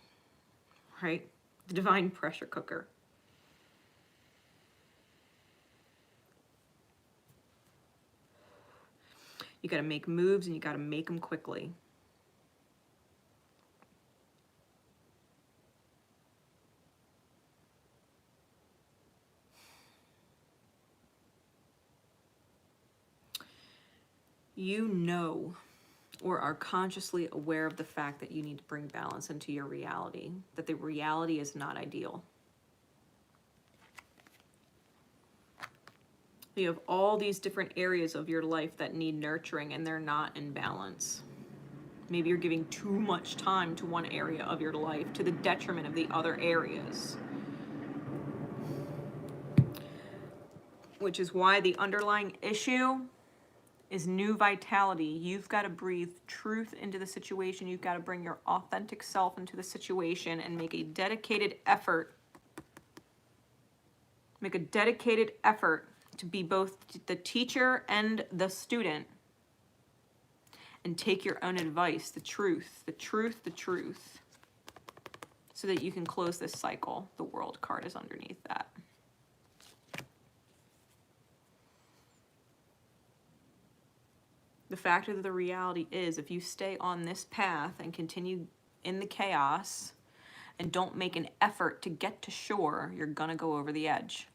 right? The divine pressure cooker. You got to make moves and you got to make them quickly. You know, or are consciously aware of the fact that you need to bring balance into your reality, that the reality is not ideal. You have all these different areas of your life that need nurturing and they're not in balance. Maybe you're giving too much time to one area of your life to the detriment of the other areas. Which is why the underlying issue is new vitality. You've got to breathe truth into the situation. You've got to bring your authentic self into the situation and make a dedicated effort. Make a dedicated effort to be both the teacher and the student. And take your own advice, the truth, the truth, the truth. So that you can close this cycle. The World card is underneath that. The fact of the reality is, if you stay on this path and continue in the chaos and don't make an effort to get to shore, you're gonna go over the edge.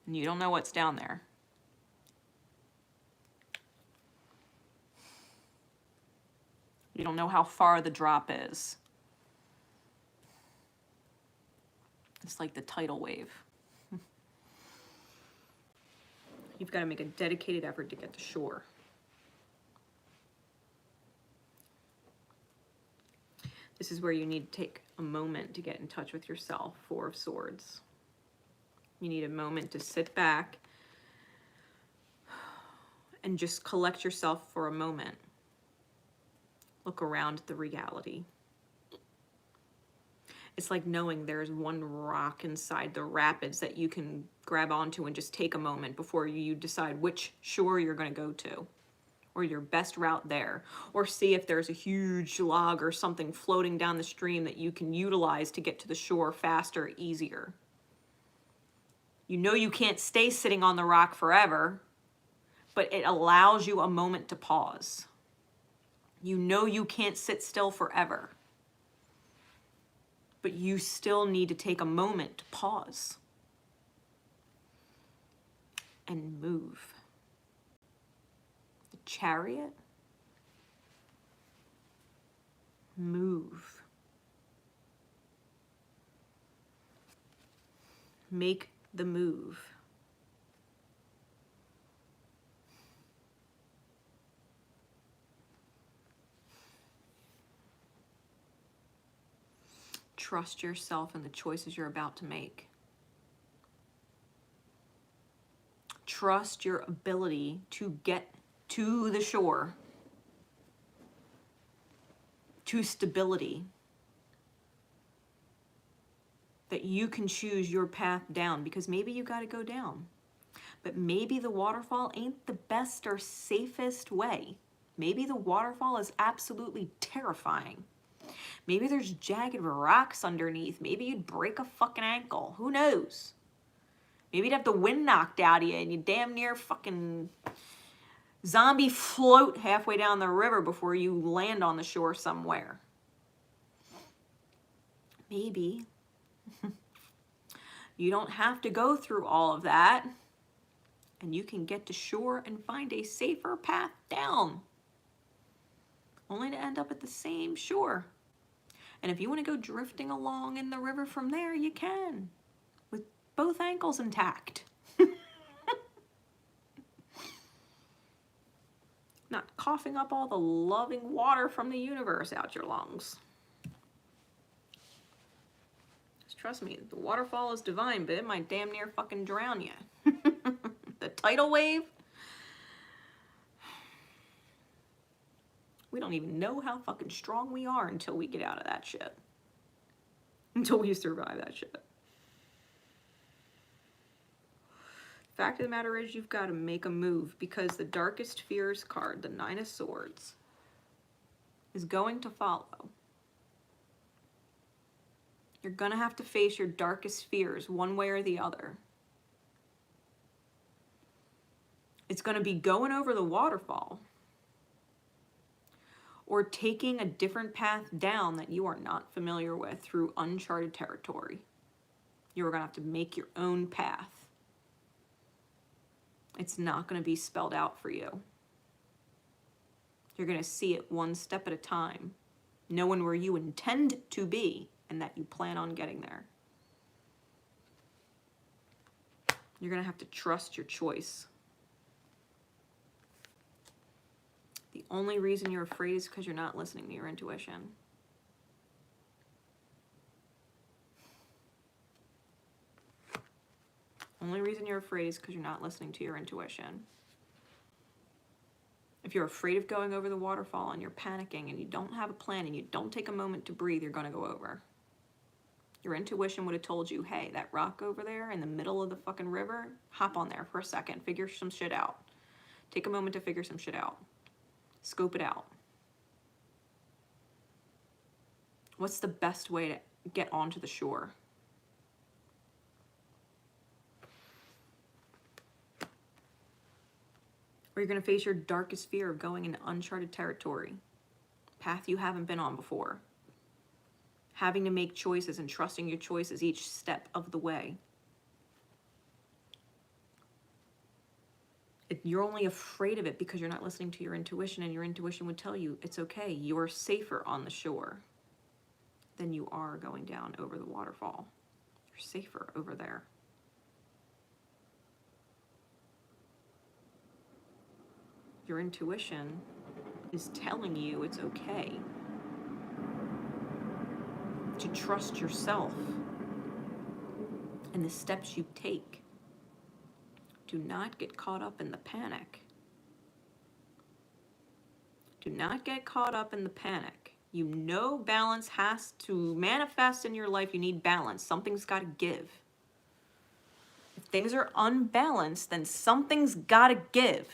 And you don't know what's down there. You don't know how far the drop is. It's like the tidal wave. You've got to make a dedicated effort to get to shore. This is where you need to take a moment to get in touch with yourself. Four of Swords. You need a moment to sit back and just collect yourself for a moment. Look around at the reality. It's like knowing there's one rock inside the rapids that you can grab onto and just take a moment before you decide which shore you're going to go to, or your best route there, or see if there's a huge log or something floating down the stream that you can utilize to get to the shore faster, easier. You know you can't stay sitting on the rock forever, but it allows you a moment to pause. You know you can't sit still forever, but you still need to take a moment to pause and move. The Chariot. Move. Make the move. Trust yourself and the choices you're about to make. Trust your ability to get to the shore, to stability, that you can choose your path down, because maybe you got to go down, but maybe the waterfall ain't the best or safest way. Maybe the waterfall is absolutely terrifying. Maybe there's jagged rocks underneath. Maybe you'd break a fucking ankle. Who knows? Maybe you'd have the wind knocked out of you and you damn near fucking zombie float halfway down the river before you land on the shore somewhere. Maybe you don't have to go through all of that, and you can get to shore and find a safer path down, only to end up at the same shore. And if you want to go drifting along in the river from there, you can, with both ankles intact. Not coughing up all the loving water from the universe out your lungs. Just trust me, the waterfall is divine, but it might damn near fucking drown you. The tidal wave. We don't even know how fucking strong we are until we get out of that shit. Until we survive that shit. Fact of the matter is, you've got to make a move, because the Darkest Fears card, the Nine of Swords, is going to follow. You're going to have to face your darkest fears one way or the other. It's going to be going over the waterfall, or taking a different path down that you are not familiar with through uncharted territory. You're going to have to make your own path. It's not going to be spelled out for you. You're going to see it one step at a time, knowing where you intend to be and that you plan on getting there. You're going to have to trust your choice. The only reason you're afraid is because you're not listening to your intuition. Only reason you're afraid is because you're not listening to your intuition. If you're afraid of going over the waterfall and you're panicking and you don't have a plan and you don't take a moment to breathe, you're going to go over. Your intuition would have told you, hey, that rock over there in the middle of the fucking river, hop on there for a second, figure some shit out. Take a moment to figure some shit out. Scope it out. What's the best way to get onto the shore? Or you're going to face your darkest fear of going into uncharted territory, path you haven't been on before, having to make choices and trusting your choices each step of the way. You're only afraid of it because you're not listening to your intuition, and your intuition would tell you it's okay. You're safer on the shore than you are going down over the waterfall. You're safer over there. Your intuition is telling you it's okay. to trust yourself and the steps you take. Do not get caught up in the panic. Do not get caught up in the panic. You know balance has to manifest in your life. You need balance. Something's got to give. If things are unbalanced, then something's got to give.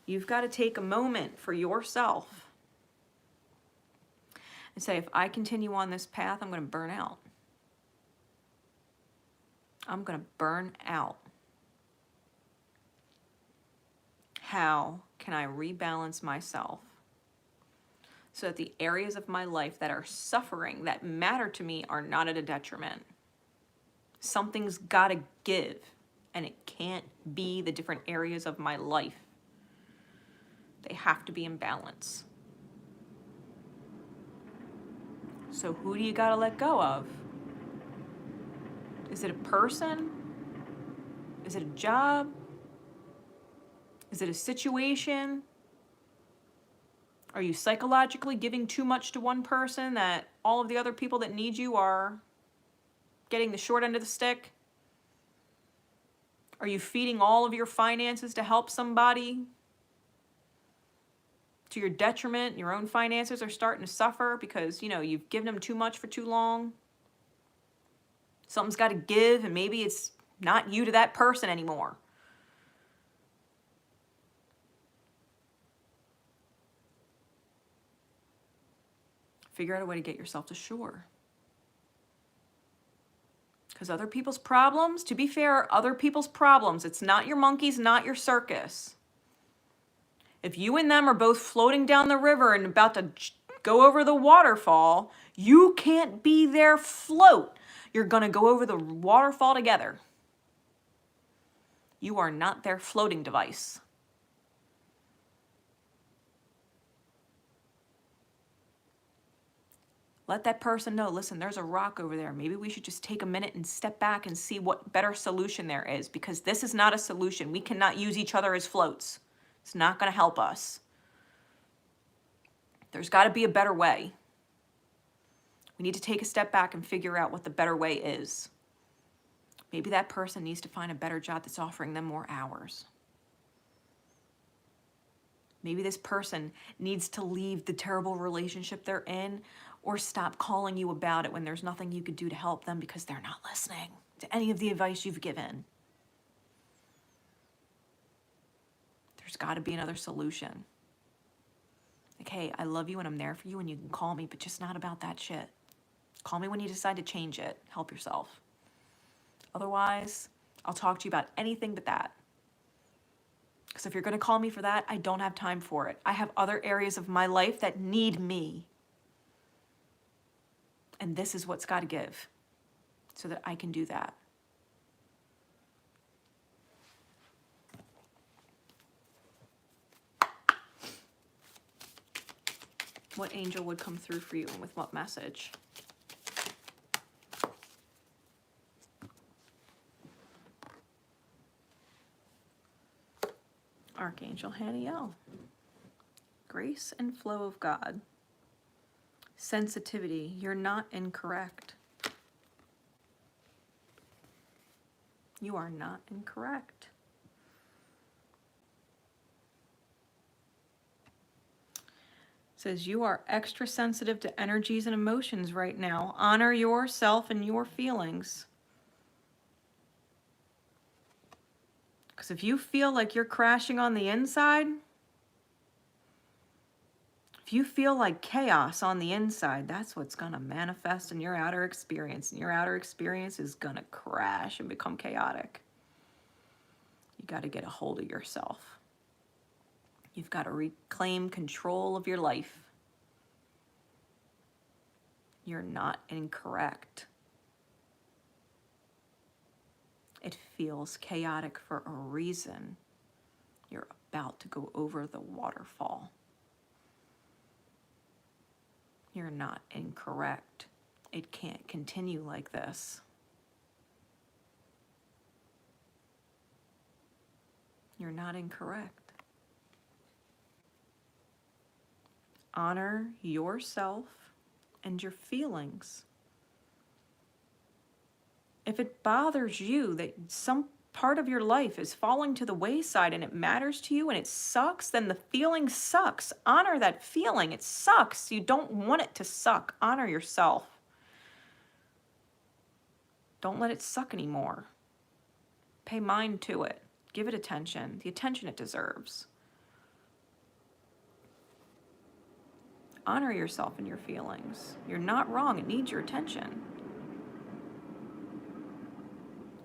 You've got to take a moment for yourself and say, if I continue on this path, I'm going to burn out. I'm going to burn out. How can I rebalance myself so that the areas of my life that are suffering, that matter to me, are not at a detriment? Something's got to give, and it can't be the different areas of my life. They have to be in balance. So who do you got to let go of? Is it a person? Is it a job? Is it a situation? Are you psychologically giving too much to one person that all of the other people that need you are getting the short end of the stick? Are you feeding all of your finances to help somebody to your detriment? Your own finances are starting to suffer because, you've given them too much for too long. Something's got to give, and maybe it's not you to that person anymore. Figure out a way to get yourself to shore. Because other people's problems, to be fair, are other people's problems. It's not your monkeys, not your circus. If you and them are both floating down the river and about to go over the waterfall, you can't be their float. You're going to go over the waterfall together. You are not their floating device. Let that person know, listen, there's a rock over there. Maybe we should just take a minute and step back and see what better solution there is, because this is not a solution. We cannot use each other as floats. It's not going to help us. There's got to be a better way. We need to take a step back and figure out what the better way is. Maybe that person needs to find a better job that's offering them more hours. Maybe this person needs to leave the terrible relationship they're in, or stop calling you about it when there's nothing you could do to help them because they're not listening to any of the advice you've given. There's got to be another solution. Like, hey, I love you and I'm there for you and you can call me, but just not about that shit. Call me when you decide to change it. Help yourself. Otherwise, I'll talk to you about anything but that. Because if you're going to call me for that, I don't have time for it. I have other areas of my life that need me. And this is what's got to give so that I can do that. What angel would come through for you and with what message? Archangel Haniel. Grace and flow of God. Sensitivity. You're not incorrect. You are not incorrect. It says you are extra sensitive to energies and emotions right now. Honor yourself and your feelings. Because if you feel like you're crashing on the inside, if you feel like chaos on the inside, that's what's going to manifest in your outer experience. And your outer experience is going to crash and become chaotic. You got to get a hold of yourself. You've got to reclaim control of your life. You're not incorrect. It feels chaotic for a reason. You're about to go over the waterfall. You're not incorrect. It can't continue like this. You're not incorrect. Honor yourself and your feelings. If it bothers you that some part of your life is falling to the wayside and it matters to you and it sucks, then the feeling sucks. Honor that feeling. It sucks. You don't want it to suck. Honor yourself. Don't let it suck anymore. Pay mind to it. Give it attention, the attention it deserves. Honor yourself and your feelings. You're not wrong. It needs your attention.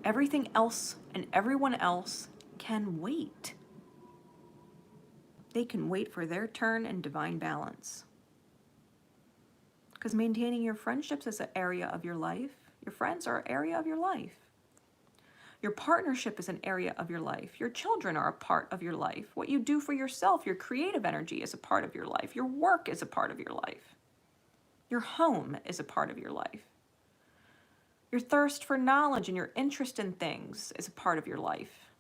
Everything else and everyone else can wait. They can wait for their turn in divine balance. Because maintaining your friendships is an area of your life. Your friends are an area of your life. Your partnership is an area of your life. Your children are a part of your life. What you do for yourself, your creative energy is a part of your life. Your work is a part of your life. Your home is a part of your life. Your thirst for knowledge and your interest in things is a part of your life.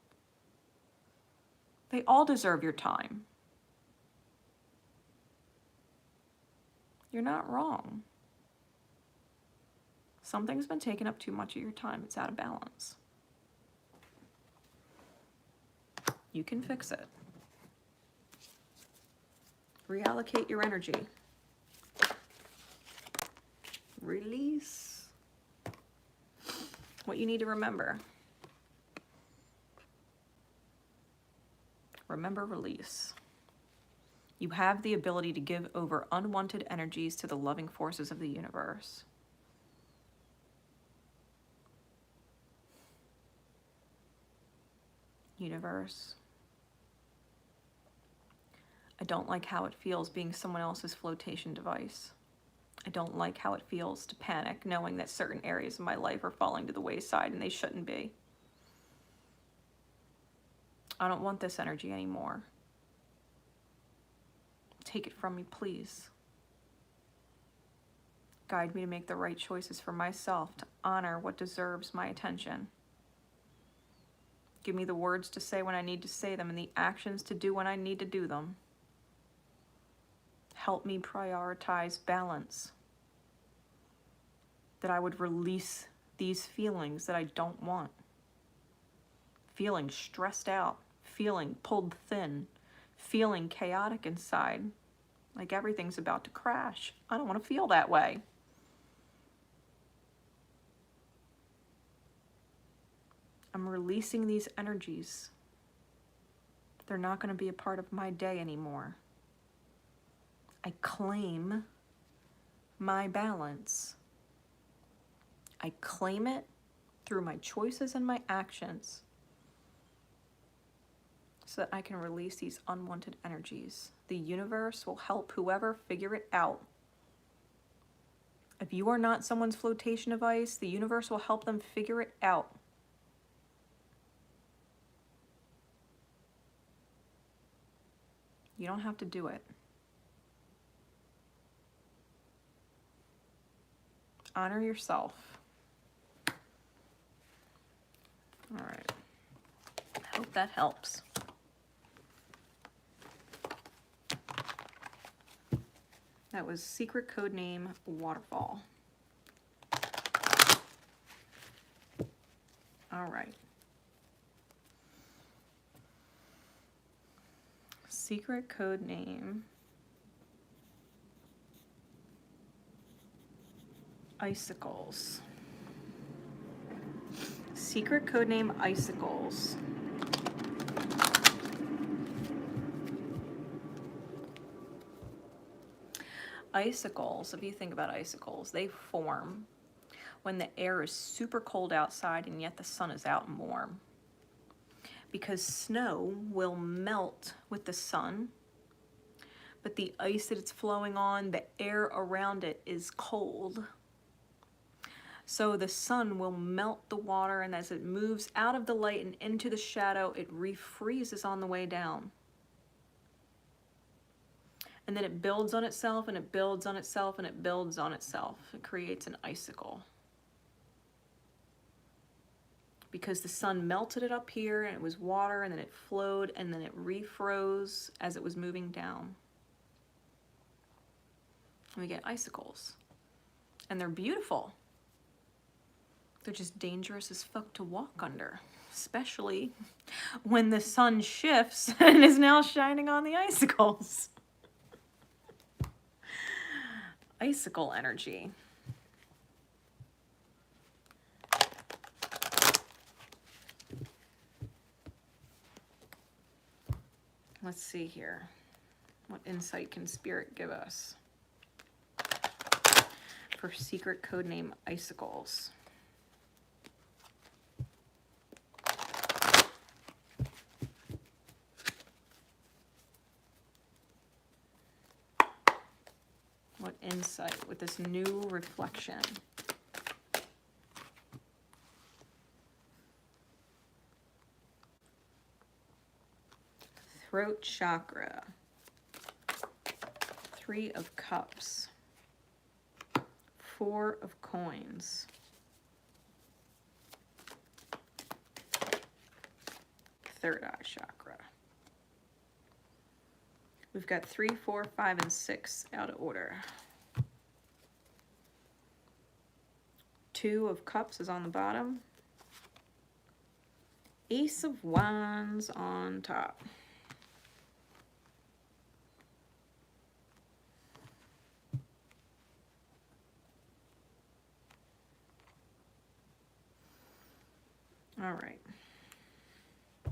They all deserve your time. You're not wrong. Something's been taking up too much of your time. It's out of balance. You can fix it. Reallocate your energy. Release. What you need to remember. Remember, release. You have the ability to give over unwanted energies to the loving forces of the universe. Universe, I don't like how it feels being someone else's flotation device. I don't like how it feels to panic knowing that certain areas of my life are falling to the wayside and they shouldn't be. I don't want this energy anymore. Take it from me, please. Guide me to make the right choices for myself, to honor what deserves my attention. Give me the words to say when I need to say them and the actions to do when I need to do them. Help me prioritize balance. That I would release these feelings that I don't want. Feeling stressed out, feeling pulled thin, feeling chaotic inside, like everything's about to crash. I don't want to feel that way. I'm releasing these energies. They're not going to be a part of my day anymore. I claim my balance. I claim it through my choices and my actions so that I can release these unwanted energies. The universe will help whoever figure it out. If you are not someone's flotation device, the universe will help them figure it out. You don't have to do it. Honor yourself. All right. I hope that helps. That was secret code name Waterfall. All right. Secret code name Icicles. Secret code name Icicles. Icicles, if you think about icicles, they form when the air is super cold outside and yet the sun is out and warm. Because snow will melt with the sun, but the ice that it's flowing on, the air around it is cold. So the sun will melt the water, and as it moves out of the light and into the shadow, it refreezes on the way down. And then it builds on itself, and it builds on itself, and it builds on itself. It creates an icicle. Because the sun melted it up here, and it was water, and then it flowed, and then it refroze as it was moving down. And we get icicles. And they're beautiful. They're just dangerous as fuck to walk under, especially when the sun shifts and is now shining on the icicles. Icicle energy. Let's see here. What insight can Spirit give us for secret codename Icicles? What insight with this new reflection? Throat chakra. 3 of Cups. 4 of Coins. Third eye chakra. We've got 3, 4, 5, and 6 out of order. 2 of Cups is on the bottom. Ace of Wands on top. All right. I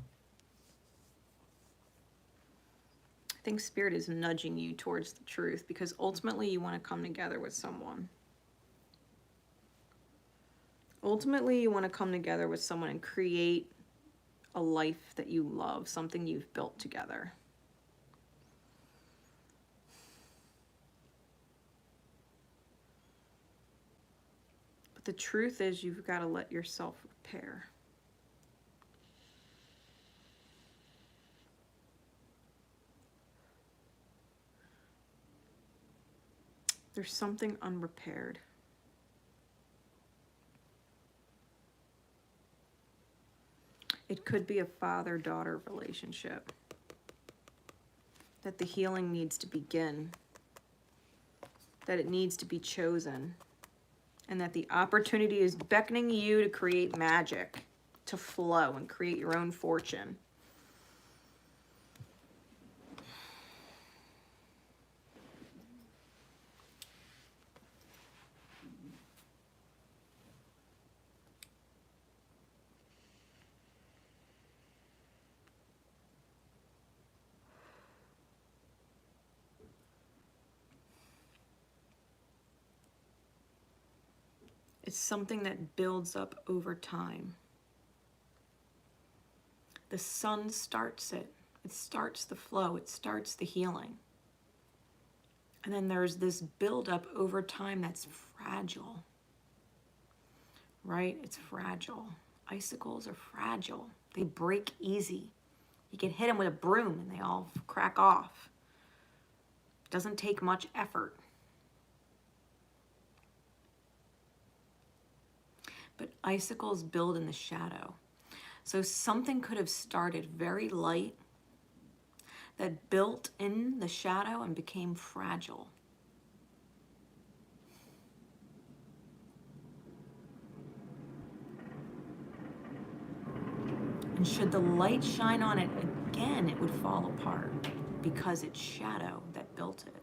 think Spirit is nudging you towards the truth because ultimately you want to come together with someone. Ultimately you want to come together with someone and create a life that you love, something you've built together. But the truth is you've got to let yourself repair. There's something unrepaired. It could be a father-daughter relationship. That the healing needs to begin. That it needs to be chosen. And that the opportunity is beckoning you to create magic. To flow and create your own fortune. It's something that builds up over time. The sun starts it. It starts the flow. It starts the healing. And then there's this buildup over time that's fragile. Right? It's fragile. Icicles are fragile. They break easy. You can hit them with a broom and they all crack off. Doesn't take much effort. But icicles build in the shadow. So something could have started very light that built in the shadow and became fragile. And should the light shine on it again, it would fall apart because it's shadow that built it.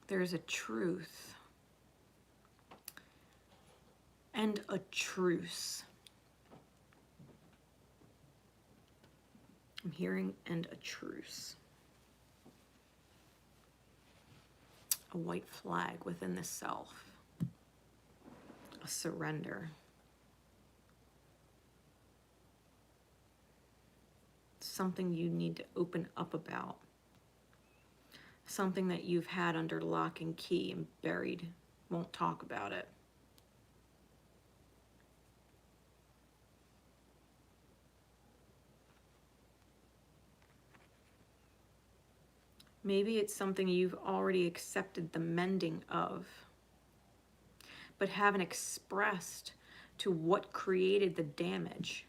There's a truth and a truce. I'm hearing and a truce. A white flag within the self. A surrender. Something you need to open up about. Something that you've had under lock and key and buried, won't talk about it. Maybe it's something you've already accepted the mending of, but haven't expressed to what created the damage,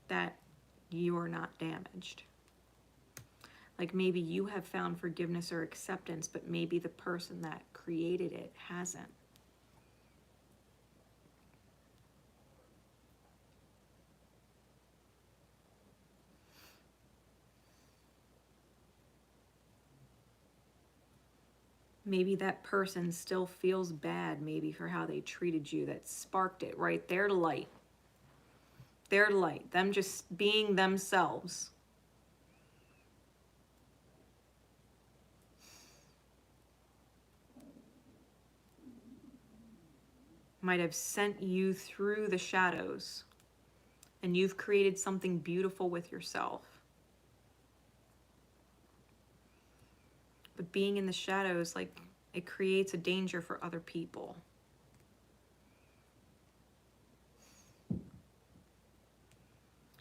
that you're not damaged. Like maybe you have found forgiveness or acceptance, but maybe the person that created it hasn't. Maybe that person still feels bad, maybe for how they treated you, that sparked it, right? Their light. Their light. Them just being themselves. Might have sent you through the shadows, and you've created something beautiful with yourself. But being in the shadows, like, it creates a danger for other people.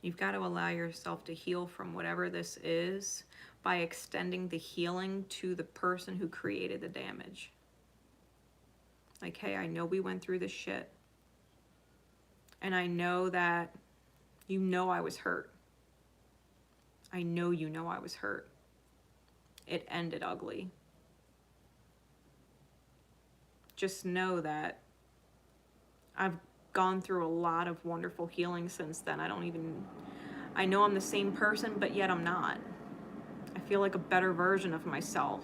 You've got to allow yourself to heal from whatever this is by extending the healing to the person who created the damage. Like, hey, I know we went through this shit. And I know that you know I was hurt. I know you know I was hurt. It ended ugly. Just know that I've gone through a lot of wonderful healing since then. I know I'm the same person, but yet I'm not. I feel like a better version of myself.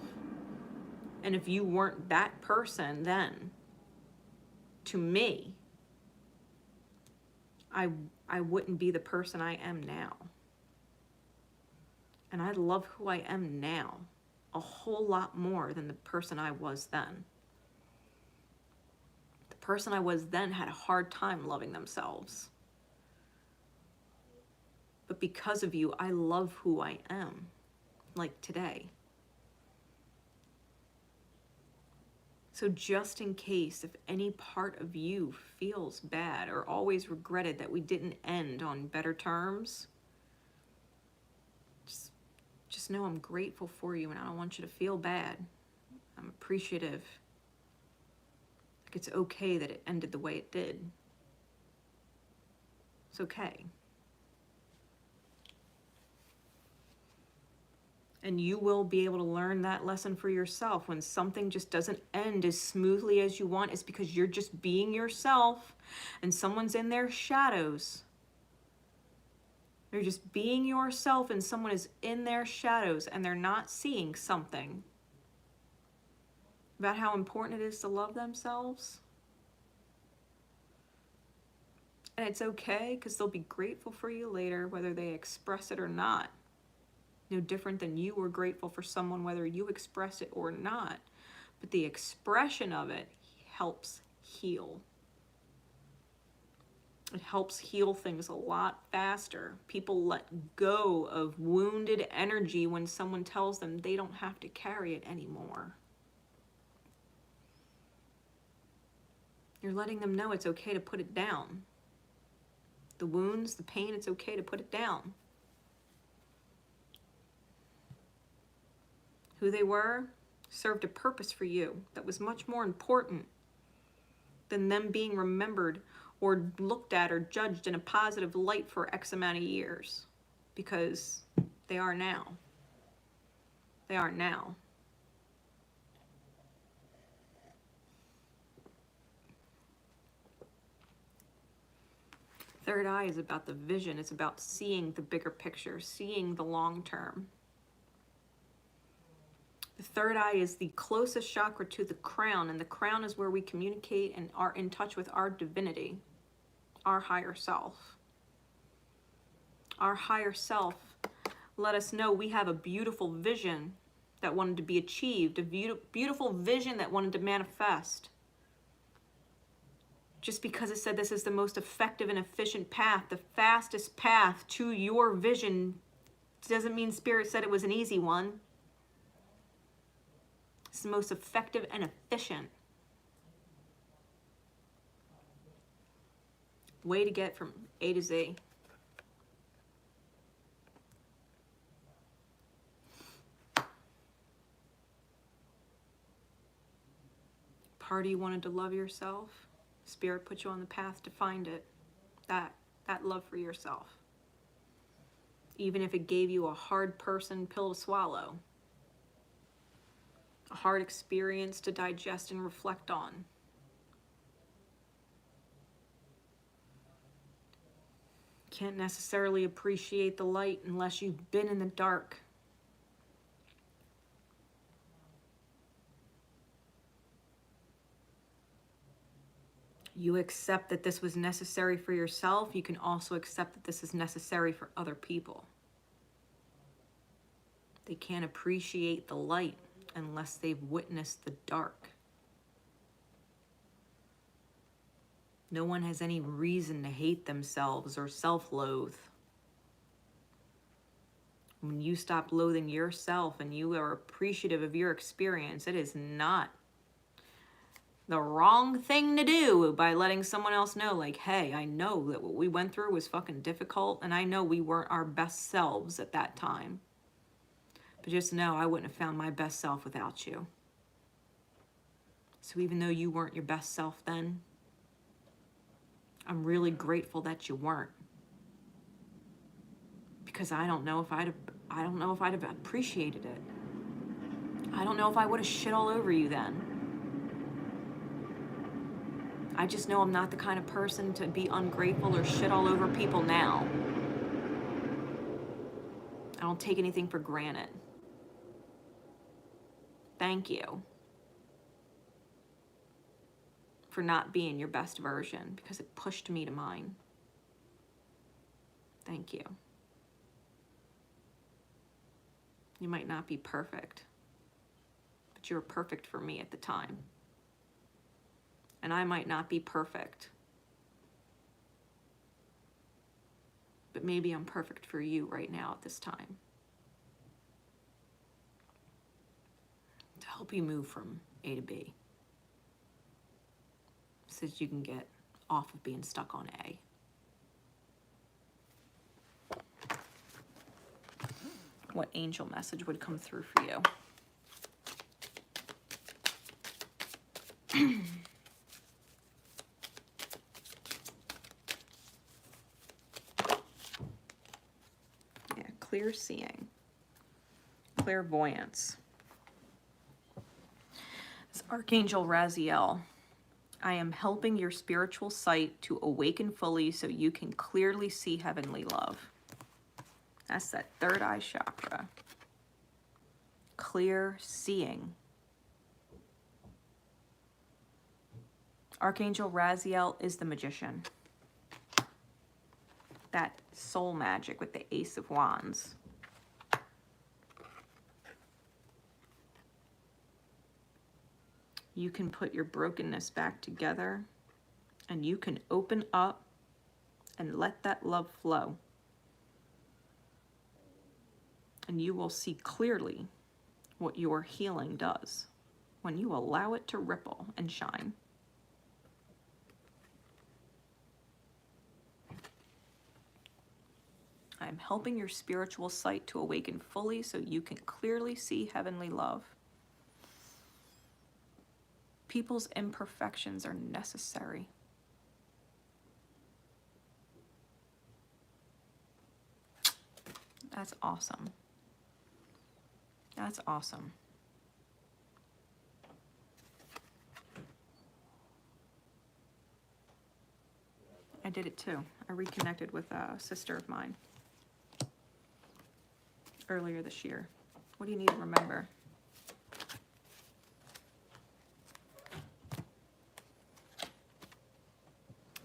And if you weren't that person then, to me, I wouldn't be the person I am now. And I love who I am now a whole lot more than the person I was then. The person I was then had a hard time loving themselves. But because of you, I love who I am, like today. So just in case, if any part of you feels bad or always regretted that we didn't end on better terms, just know I'm grateful for you and I don't want you to feel bad. I'm appreciative. Like it's okay that it ended the way it did. It's okay. And you will be able to learn that lesson for yourself. When something just doesn't end as smoothly as you want, it's because you're just being yourself and someone's in their shadows. You're just being yourself and someone is in their shadows and they're not seeing something about how important it is to love themselves. And it's okay because they'll be grateful for you later, whether they express it or not. No different than you were grateful for someone, whether you express it or not. But the expression of it helps heal. It helps heal things a lot faster. People let go of wounded energy when someone tells them they don't have to carry it anymore. You're letting them know it's okay to put it down. The wounds, the pain, it's okay to put it down. Who they were served a purpose for you that was much more important than them being remembered or looked at or judged in a positive light for X amount of years. Because they are now. They are now. Third eye is about the vision. It's about seeing the bigger picture, seeing the long term. The third eye is the closest chakra to the crown, and the crown is where we communicate and are in touch with our divinity, our higher self. Our higher self let us know we have a beautiful vision that wanted to be achieved, a beautiful vision that wanted to manifest. Just because it said this is the most effective and efficient path, the fastest path to your vision, doesn't mean Spirit said it was an easy one. It's the most effective and efficient way to get from A to Z. Part of you wanted to love yourself. Spirit put you on the path to find it. that love for yourself. Even if it gave you a hard person pill to swallow, a hard experience to digest and reflect on. Can't necessarily appreciate the light unless you've been in the dark. You accept that this was necessary for yourself. You can also accept that this is necessary for other people. They can't appreciate the light unless they've witnessed the dark. No one has any reason to hate themselves or self-loathe. When you stop loathing yourself and you are appreciative of your experience, it is not the wrong thing to do by letting someone else know, like, hey, I know that what we went through was fucking difficult, and I know we weren't our best selves at that time. But just know I wouldn't have found my best self without you. So even though you weren't your best self then, I'm really grateful that you weren't. Because I don't know if I'd have appreciated it. I don't know if I would have shit all over you then. I just know I'm not the kind of person to be ungrateful or shit all over people now. I don't take anything for granted. Thank you for not being your best version, because it pushed me to mine. Thank you. You might not be perfect, but you were perfect for me at the time. And I might not be perfect, but maybe I'm perfect for you right now at this time. To help you move from A to B, so that you can get off of being stuck on A. What angel message would come through for you? Yeah, clear seeing, clairvoyance. It's Archangel Raziel. I am helping your spiritual sight to awaken fully so you can clearly see heavenly love. That's that third eye chakra. Clear seeing. Archangel Raziel is the magician. That soul magic with the Ace of Wands. You can put your brokenness back together, and you can open up and let that love flow. And you will see clearly what your healing does when you allow it to ripple and shine. I'm helping your spiritual sight to awaken fully so you can clearly see heavenly love. People's imperfections are necessary. That's awesome. That's awesome. I did it too. I reconnected with a sister of mine earlier this year. What do you need to remember?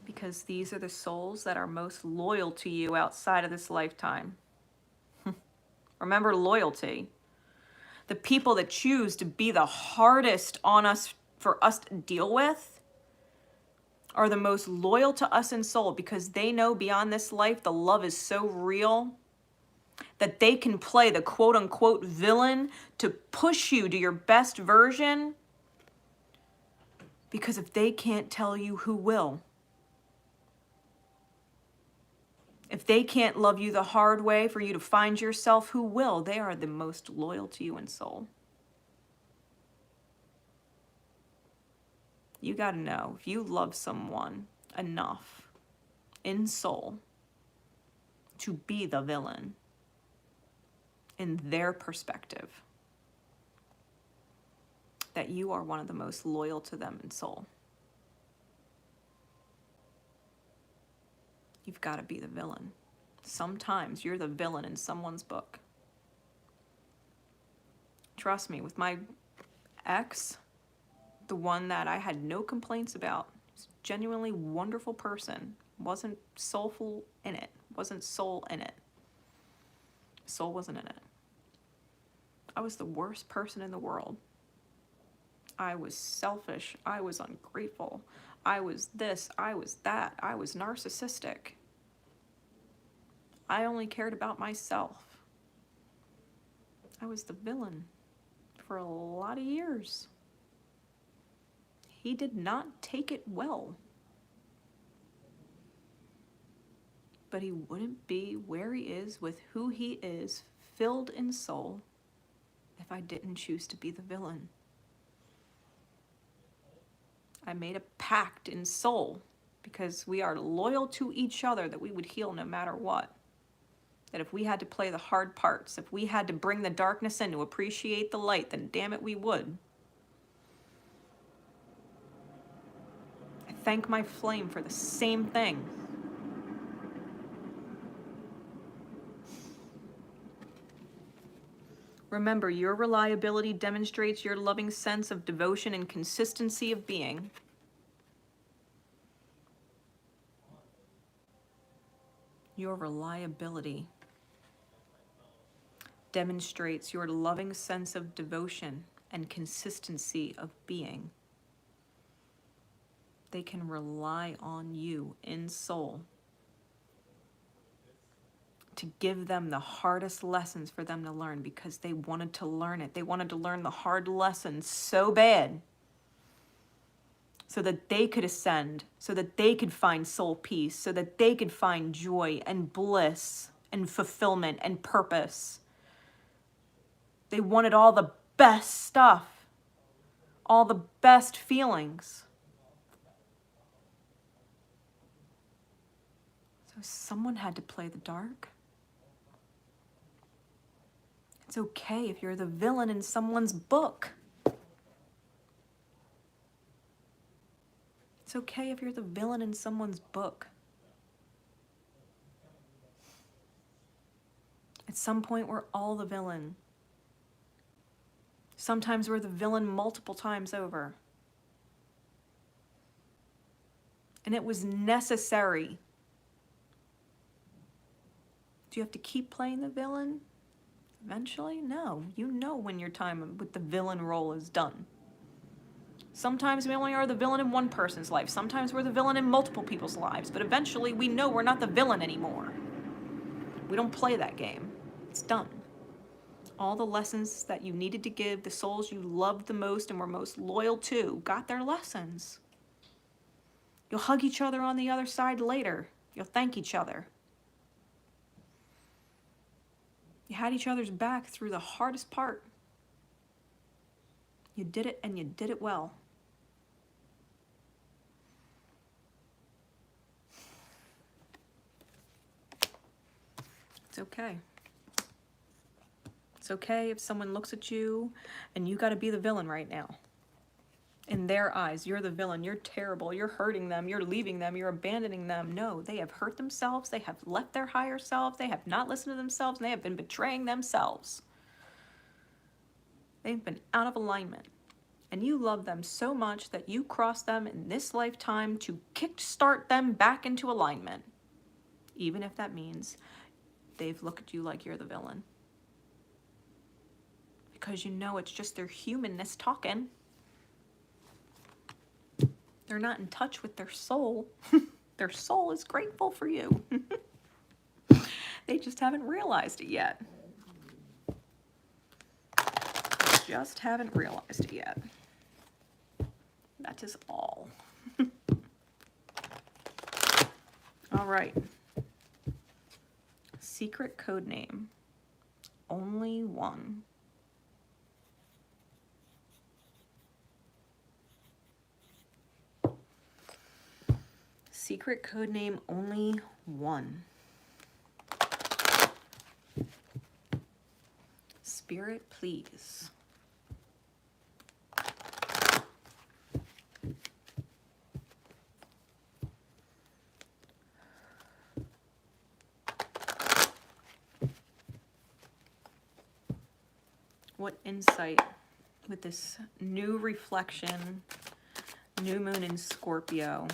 Because these are the souls that are most loyal to you outside of this lifetime. Remember loyalty. The people that choose to be the hardest on us for us to deal with are the most loyal to us in soul, because they know beyond this life the love is so real that they can play the quote-unquote villain to push you to your best version, because if they can't tell you, who will? If they can't love you the hard way for you to find yourself, who will? They are the most loyal to you in soul. You got to know, if you love someone enough in soul to be the villain in their perspective, that you are one of the most loyal to them in soul. You've got to be the villain. Sometimes you're the villain in someone's book. Trust me, with my ex, the one that I had no complaints about, was a genuinely wonderful person, wasn't soulful in it, wasn't soul in it. Soul wasn't in it. I was the worst person in the world. I was selfish. I was ungrateful. I was this. I was that. I was narcissistic. I only cared about myself. I was the villain for a lot of years. He did not take it well. But he wouldn't be where he is with who he is, filled in soul, if I didn't choose to be the villain. I made a pact in soul, because we are loyal to each other, that we would heal no matter what. That if we had to play the hard parts, if we had to bring the darkness in to appreciate the light, then damn it, we would. I thank my flame for the same thing. Remember, your reliability demonstrates your loving sense of devotion and consistency of being. Your reliability demonstrates your loving sense of devotion and consistency of being. They can rely on you in soul to give them the hardest lessons for them to learn, because they wanted to learn it. They wanted to learn the hard lessons so bad, so that they could ascend, so that they could find soul peace, so that they could find joy and bliss and fulfillment and purpose. They wanted all the best stuff, all the best feelings. So someone had to play the dark. It's okay if you're the villain in someone's book. It's okay if you're the villain in someone's book. At some point, we're all the villain. Sometimes we're the villain multiple times over. And it was necessary. Do you have to keep playing the villain? Eventually? No. You know when your time with the villain role is done. Sometimes we only are the villain in one person's life. Sometimes we're the villain in multiple people's lives. But eventually we know we're not the villain anymore. We don't play that game. It's done. All the lessons that you needed to give, the souls you loved the most and were most loyal to, got their lessons. You'll hug each other on the other side later. You'll thank each other. You had each other's back through the hardest part. You did it, and you did it well. It's okay. It's okay if someone looks at you and you got to be the villain right now. In their eyes, you're the villain. You're terrible. You're hurting them. You're leaving them. You're abandoning them. No, they have hurt themselves. They have left their higher selves. They have not listened to themselves. And they have been betraying themselves. They've been out of alignment. And you love them so much that you cross them in this lifetime to kickstart them back into alignment. Even if that means they've looked at you like you're the villain. Because you know it's just their humanness talking. They're not in touch with their soul. Their soul is grateful for you. They just haven't realized it yet. Just haven't realized it yet. That is all. All right. Secret code name. Only one. Secret code name only one. Spirit, please. What insight with this new reflection, new moon in Scorpio,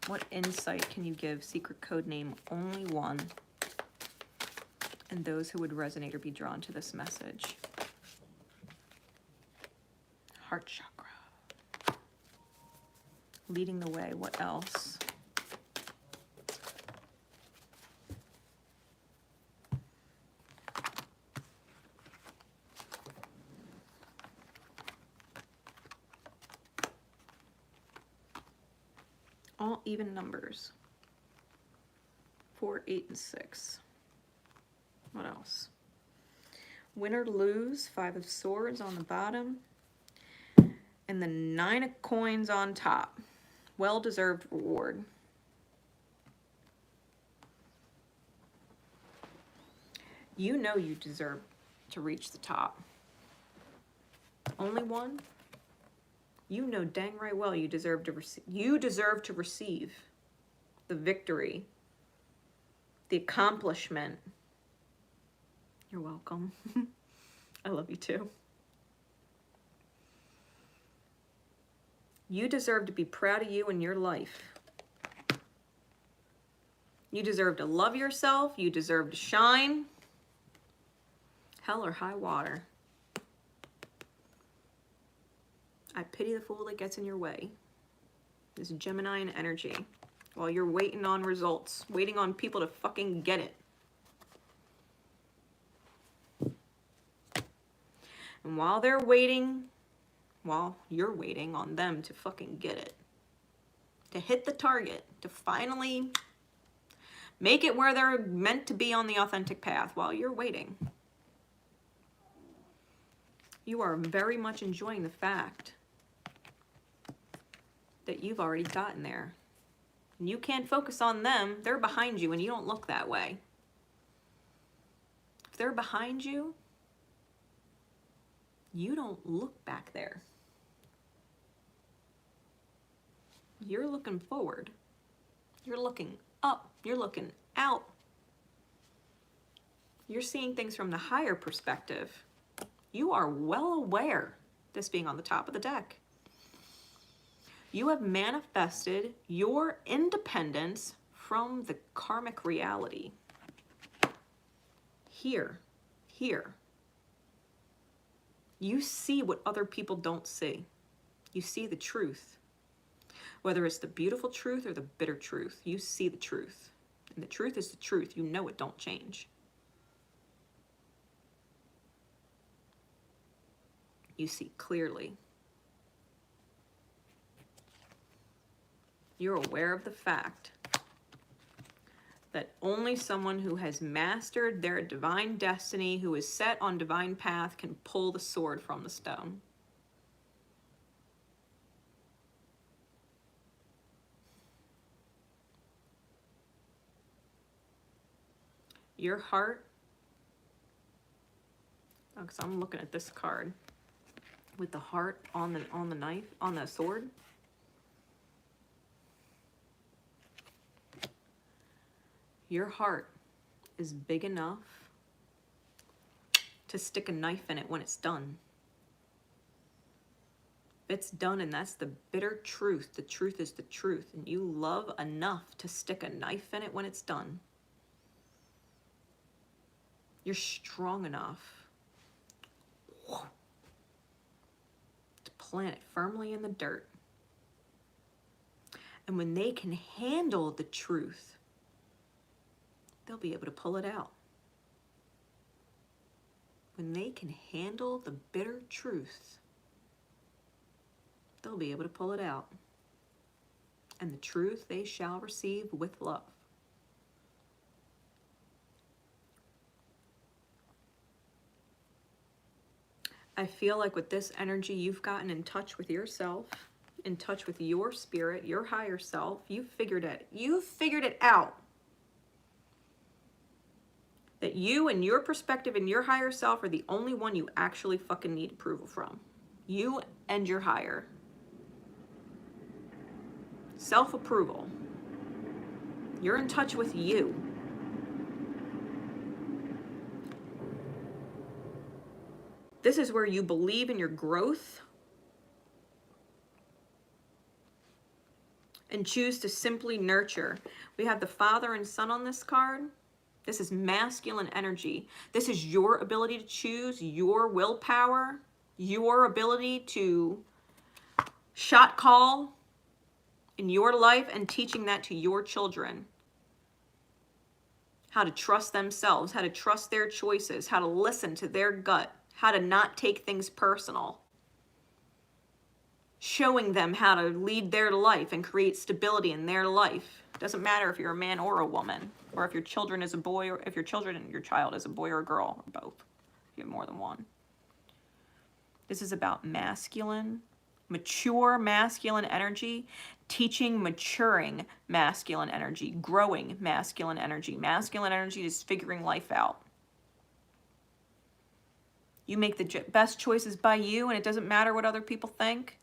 what insight can you give secret code name only one and those who would resonate or be drawn to this message? Heart chakra. Leading the way, what else? All even numbers. 4, 8, and 6. What else? Win or lose, 5 of swords on the bottom. And the 9 of coins on top. Well-deserved reward. You know you deserve to reach the top. Only one? You know dang right well you deserve to receive the victory, the accomplishment. You're welcome. I love you too. You deserve to be proud of you and your life. You deserve to love yourself. You deserve to shine. Hell or high water. I pity the fool that gets in your way. This Geminian energy. While you're waiting on results. Waiting on people to fucking get it. And while they're waiting, while you're waiting on them to fucking get it. To hit the target. To finally make it where they're meant to be on the authentic path. While you're waiting. You are very much enjoying the fact that you've already gotten there. And you can't focus on them. They're behind you and you don't look that way. If they're behind you, you don't look back there. You're looking forward. You're looking up. You're looking out. You're seeing things from the higher perspective. You are well aware, this being on the top of the deck. You have manifested your independence from the karmic reality. Here. You see what other people don't see. You see the truth. Whether it's the beautiful truth or the bitter truth, you see the truth. And the truth is the truth. You know it don't change. You see clearly. You're aware of the fact that only someone who has mastered their divine destiny, who is set on divine path, can pull the sword from the stone. Your heart, because I'm looking at this card, with the heart on the knife, on the sword. Your heart is big enough to stick a knife in it when it's done. It's done, and that's the bitter truth. The truth is the truth, and you love enough to stick a knife in it when it's done. You're strong enough to plant it firmly in the dirt. And when they can handle the truth, they'll be able to pull it out. When they can handle the bitter truth, they'll be able to pull it out. And the truth they shall receive with love. I feel like with this energy, you've gotten in touch with yourself. in touch with your spirit, your higher self. You figured it. You figured it out. That you and your perspective and your higher self are the only one you actually fucking need approval from. You and your higher. Self-approval. You're in touch with you. This is where you believe in your growth and choose to simply nurture. We have the Father and Son on this card. This is masculine energy. This is your ability to choose, your willpower, your ability to shot call in your life and teaching that to your children. How to trust themselves, how to trust their choices, how to listen to their gut, how to not take things personal. Showing them how to lead their life and create stability in their life. Doesn't matter if you're a man or a woman, or if your children is a boy, or if your children and your child is a boy or a girl, or both. You have more than one. This is about masculine, mature masculine energy, teaching maturing masculine energy, growing masculine energy. Masculine energy is figuring life out. You make the best choices by you, and it doesn't matter what other people think.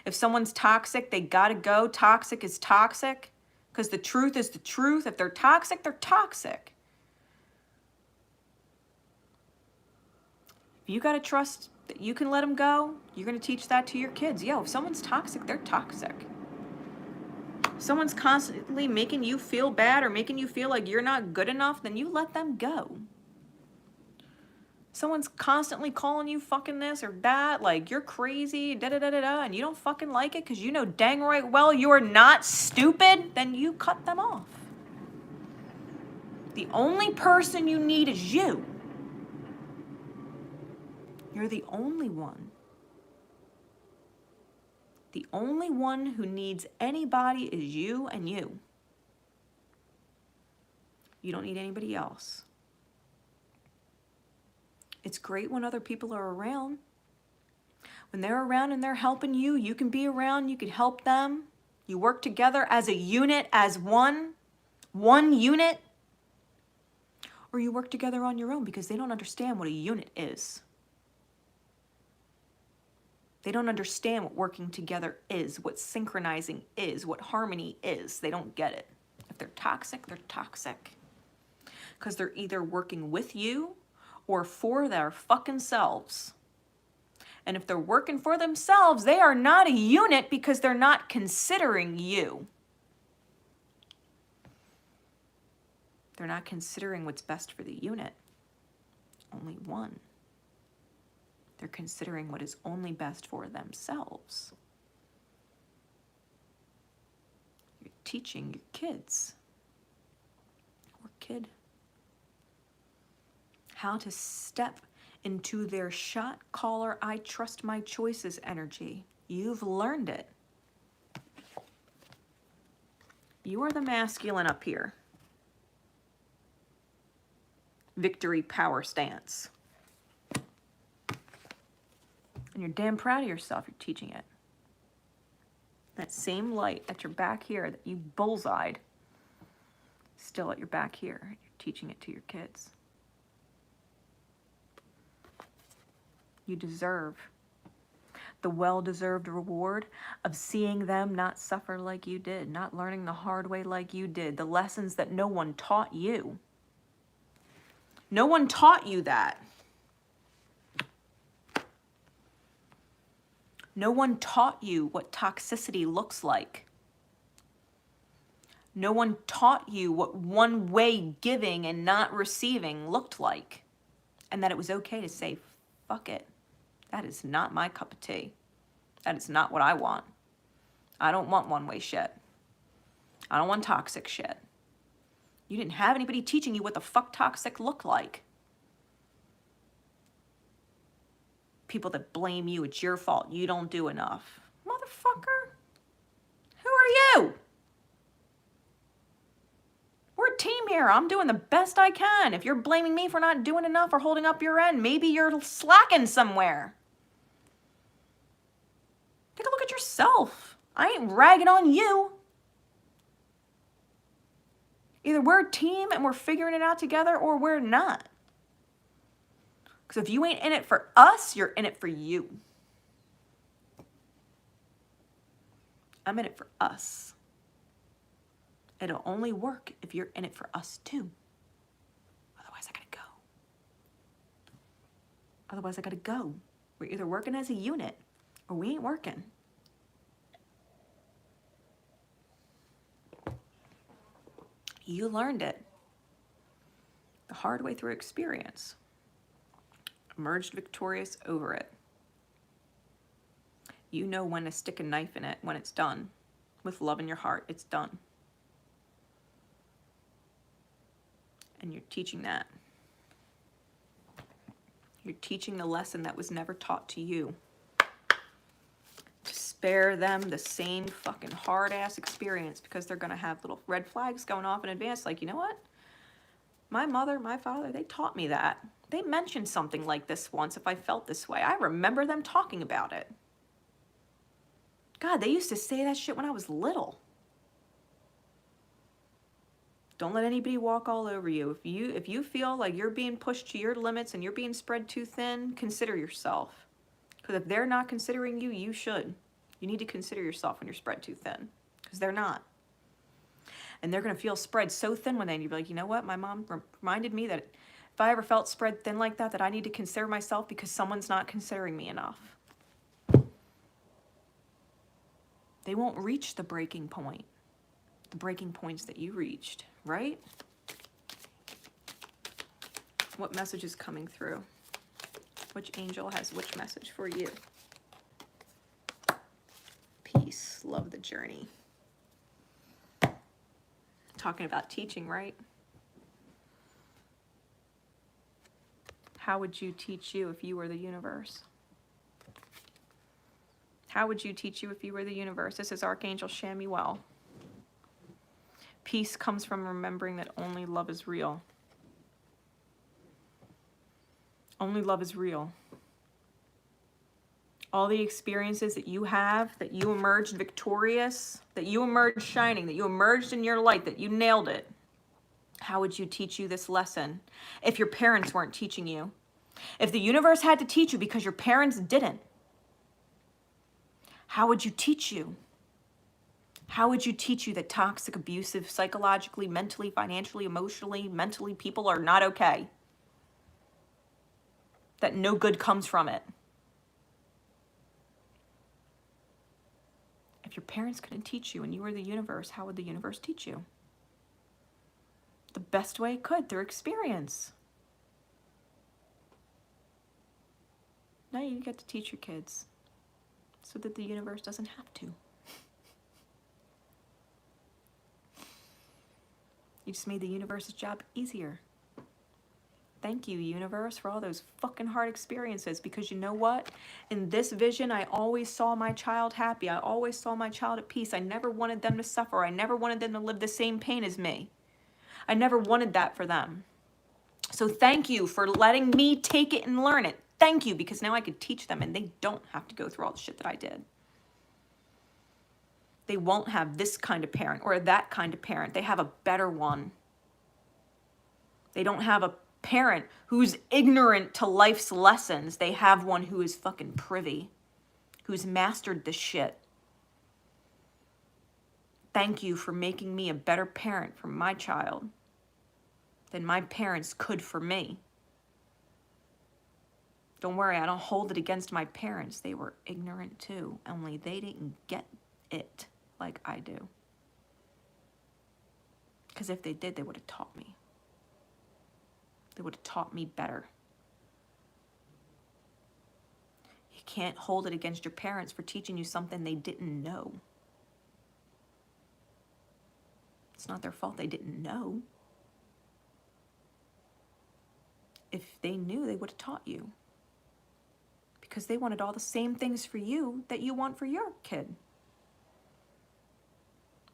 If someone's toxic, they gotta go. Toxic is toxic, because the truth is the truth. If they're toxic, they're toxic. If you gotta trust that you can let them go, you're gonna teach that to your kids. Yo, if someone's toxic, they're toxic. If someone's constantly making you feel bad or making you feel like you're not good enough, then you let them go. Someone's constantly calling you fucking this or that, like you're crazy, da-da-da-da-da, and you don't fucking like it because you know dang right well you're not stupid, then you cut them off. The only person you need is you. You're the only one. The only one who needs anybody is you and you. You don't need anybody else. It's great when other people are around. When they're around and they're helping you, you can be around, you can help them. You work together as a unit, as one unit. Or you work together on your own because they don't understand what a unit is. They don't understand what working together is, what synchronizing is, what harmony is. They don't get it. If they're toxic, they're toxic. Because they're either working with you or for their fucking selves. And if they're working for themselves, they are not a unit because they're not considering you. They're not considering what's best for the unit. Only one. They're considering what is only best for themselves. You're teaching your kids or kid how to step into their shot caller, I trust my choices energy. You've learned it. You are the masculine up here. Victory power stance. And you're damn proud of yourself. You're teaching it. That same light at your back here that you bullseyed, still at your back here. You're teaching it to your kids. You deserve the well-deserved reward of seeing them not suffer like you did, not learning the hard way like you did, the lessons that no one taught you. No one taught you that. No one taught you what toxicity looks like. No one taught you what one-way giving and not receiving looked like. And that it was okay to say, fuck it. That is not my cup of tea. That is not what I want. I don't want one-way shit. I don't want toxic shit. You didn't have anybody teaching you what the fuck toxic looked like. People that blame you, it's your fault. You don't do enough. Motherfucker. Who are you? We're a team here. I'm doing the best I can. If you're blaming me for not doing enough or holding up your end, maybe you're slacking somewhere. Take a look at yourself. I ain't ragging on you. Either we're a team and we're figuring it out together, or we're not. Because if you ain't in it for us, you're in it for you. I'm in it for us. It'll only work if you're in it for us too. Otherwise, I gotta go. Otherwise, I gotta go. We're either working as a unit or we ain't working. You learned it the hard way through experience. Emerged victorious over it. You know when to stick a knife in it when it's done. With love in your heart, it's done. And you're teaching that. You're teaching the lesson that was never taught to you. To spare them the same fucking hard-ass experience, because they're going to have little red flags going off in advance. Like, you know what? My mother, my father, they taught me that. They mentioned something like this once if I felt this way. I remember them talking about it. God, they used to say that shit when I was little. Don't let anybody walk all over you. If you feel like you're being pushed to your limits and you're being spread too thin, consider yourself. Because if they're not considering you, you should. You need to consider yourself when you're spread too thin. Because they're not. And they're going to feel spread so thin one day, and you'll be like, you know what? My mom reminded me that if I ever felt spread thin like that, that I need to consider myself because someone's not considering me enough. They won't reach the breaking point. The breaking points that you reached, right? What message is coming through? Which angel has which message for you? Peace, love the journey. Talking about teaching, right? How would you teach you if you were the universe? How would you teach you if you were the universe? This is Archangel Shamuel. Peace comes from remembering that only love is real. Only love is real. All the experiences that you have, that you emerged victorious, that you emerged shining, that you emerged in your light, that you nailed it. How would you teach you this lesson if your parents weren't teaching you? If the universe had to teach you because your parents didn't, how would you teach you? How would you teach you that toxic, abusive, psychologically, mentally, financially, emotionally, mentally, people are not okay? That no good comes from it? If your parents couldn't teach you and you were the universe, how would the universe teach you? The best way it could, through experience. Now you get to teach your kids so that the universe doesn't have to. You just made the universe's job easier. Thank you, universe, for all those fucking hard experiences, because you know what? In this vision, I always saw my child happy. I always saw my child at peace. I never wanted them to suffer. I never wanted them to live the same pain as me. I never wanted that for them. So thank you for letting me take it and learn it. Thank you, because now I could teach them and they don't have to go through all the shit that I did. They won't have this kind of parent or that kind of parent. They have a better one. They don't have a parent who's ignorant to life's lessons. They have one who is fucking privy, who's mastered this shit. Thank you for making me a better parent for my child than my parents could for me. Don't worry, I don't hold it against my parents. They were ignorant too, only they didn't get it like I do. Because if they did, they would have taught me. They would have taught me better. You can't hold it against your parents for teaching you something they didn't know. It's not their fault they didn't know. If they knew, they would have taught you. Because they wanted all the same things for you that you want for your kid.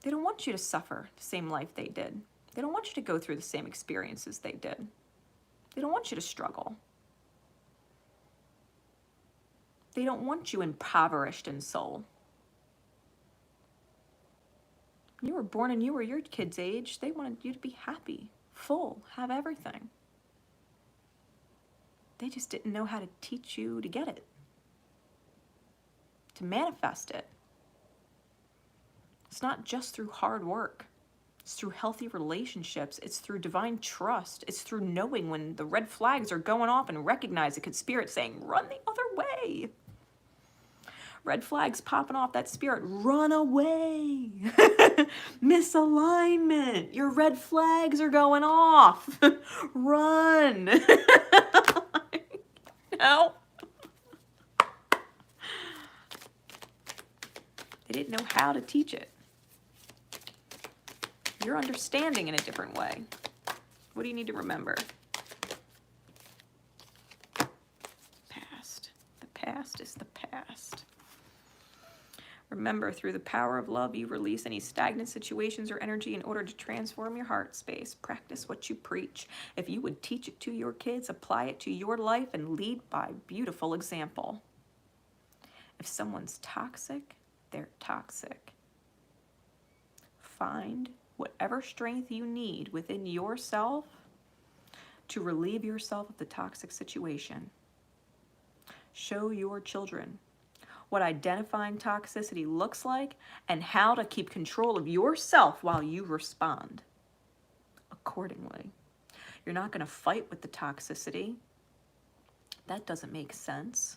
They don't want you to suffer the same life they did. They don't want you to go through the same experiences they did. They don't want you to struggle. They don't want you impoverished in soul. You were born and you were your kid's age. They wanted you to be happy, full, have everything. They just didn't know how to teach you to get it, to manifest it. It's not just through hard work. It's through healthy relationships. It's through divine trust. It's through knowing when the red flags are going off and recognize it, 'cause spirit's saying, run the other way. Red flags popping off, that spirit, run away. Misalignment. Your red flags are going off. Run. No. They didn't know how to teach it. You're understanding in a different way. What do you need to remember? Past. The past is the past. Remember, through the power of love, you release any stagnant situations or energy in order to transform your heart space. Practice what you preach. If you would teach it to your kids, apply it to your life, and lead by beautiful example. If someone's toxic, they're toxic. Find whatever strength you need within yourself to relieve yourself of the toxic situation. Show your children what identifying toxicity looks like and how to keep control of yourself while you respond accordingly. You're not going to fight with the toxicity. That doesn't make sense.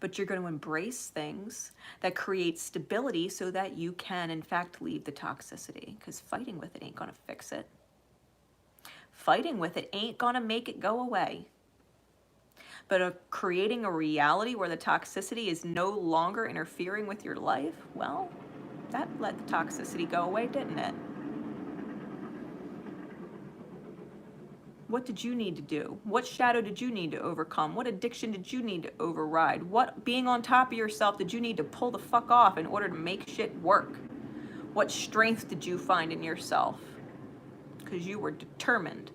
But you're going to embrace things that create stability so that you can, in fact, leave the toxicity, because fighting with it ain't going to fix it. Fighting with it ain't going to make it go away. But creating a reality where the toxicity is no longer interfering with your life, well, that let the toxicity go away, didn't it? What did you need to do? What shadow did you need to overcome? What addiction did you need to override? What being on top of yourself did you need to pull the fuck off in order to make shit work? What strength did you find in yourself? Because you were determined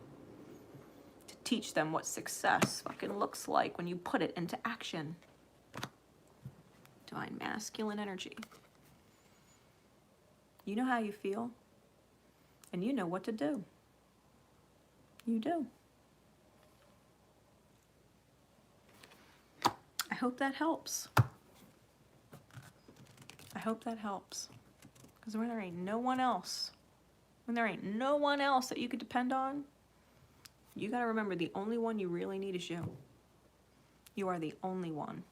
to teach them what success fucking looks like when you put it into action. Divine masculine energy. You know how you feel, and you know what to do. You do. I hope that helps. I hope that helps. Because when there ain't no one else, that you could depend on, you got to remember the only one you really need is you. You are the only one.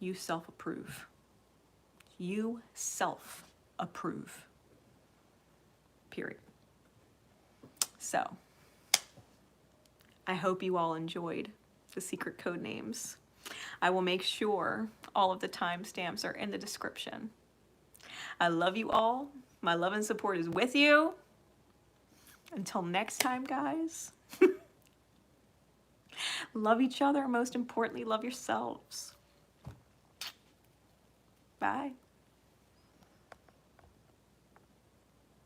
You self-approve. You self-approve. Period. So, I hope you all enjoyed the secret code names. I will make sure all of the timestamps are in the description. I love you all. My love and support is with you. Until next time, guys. Love each other. Most importantly, love yourselves. Bye.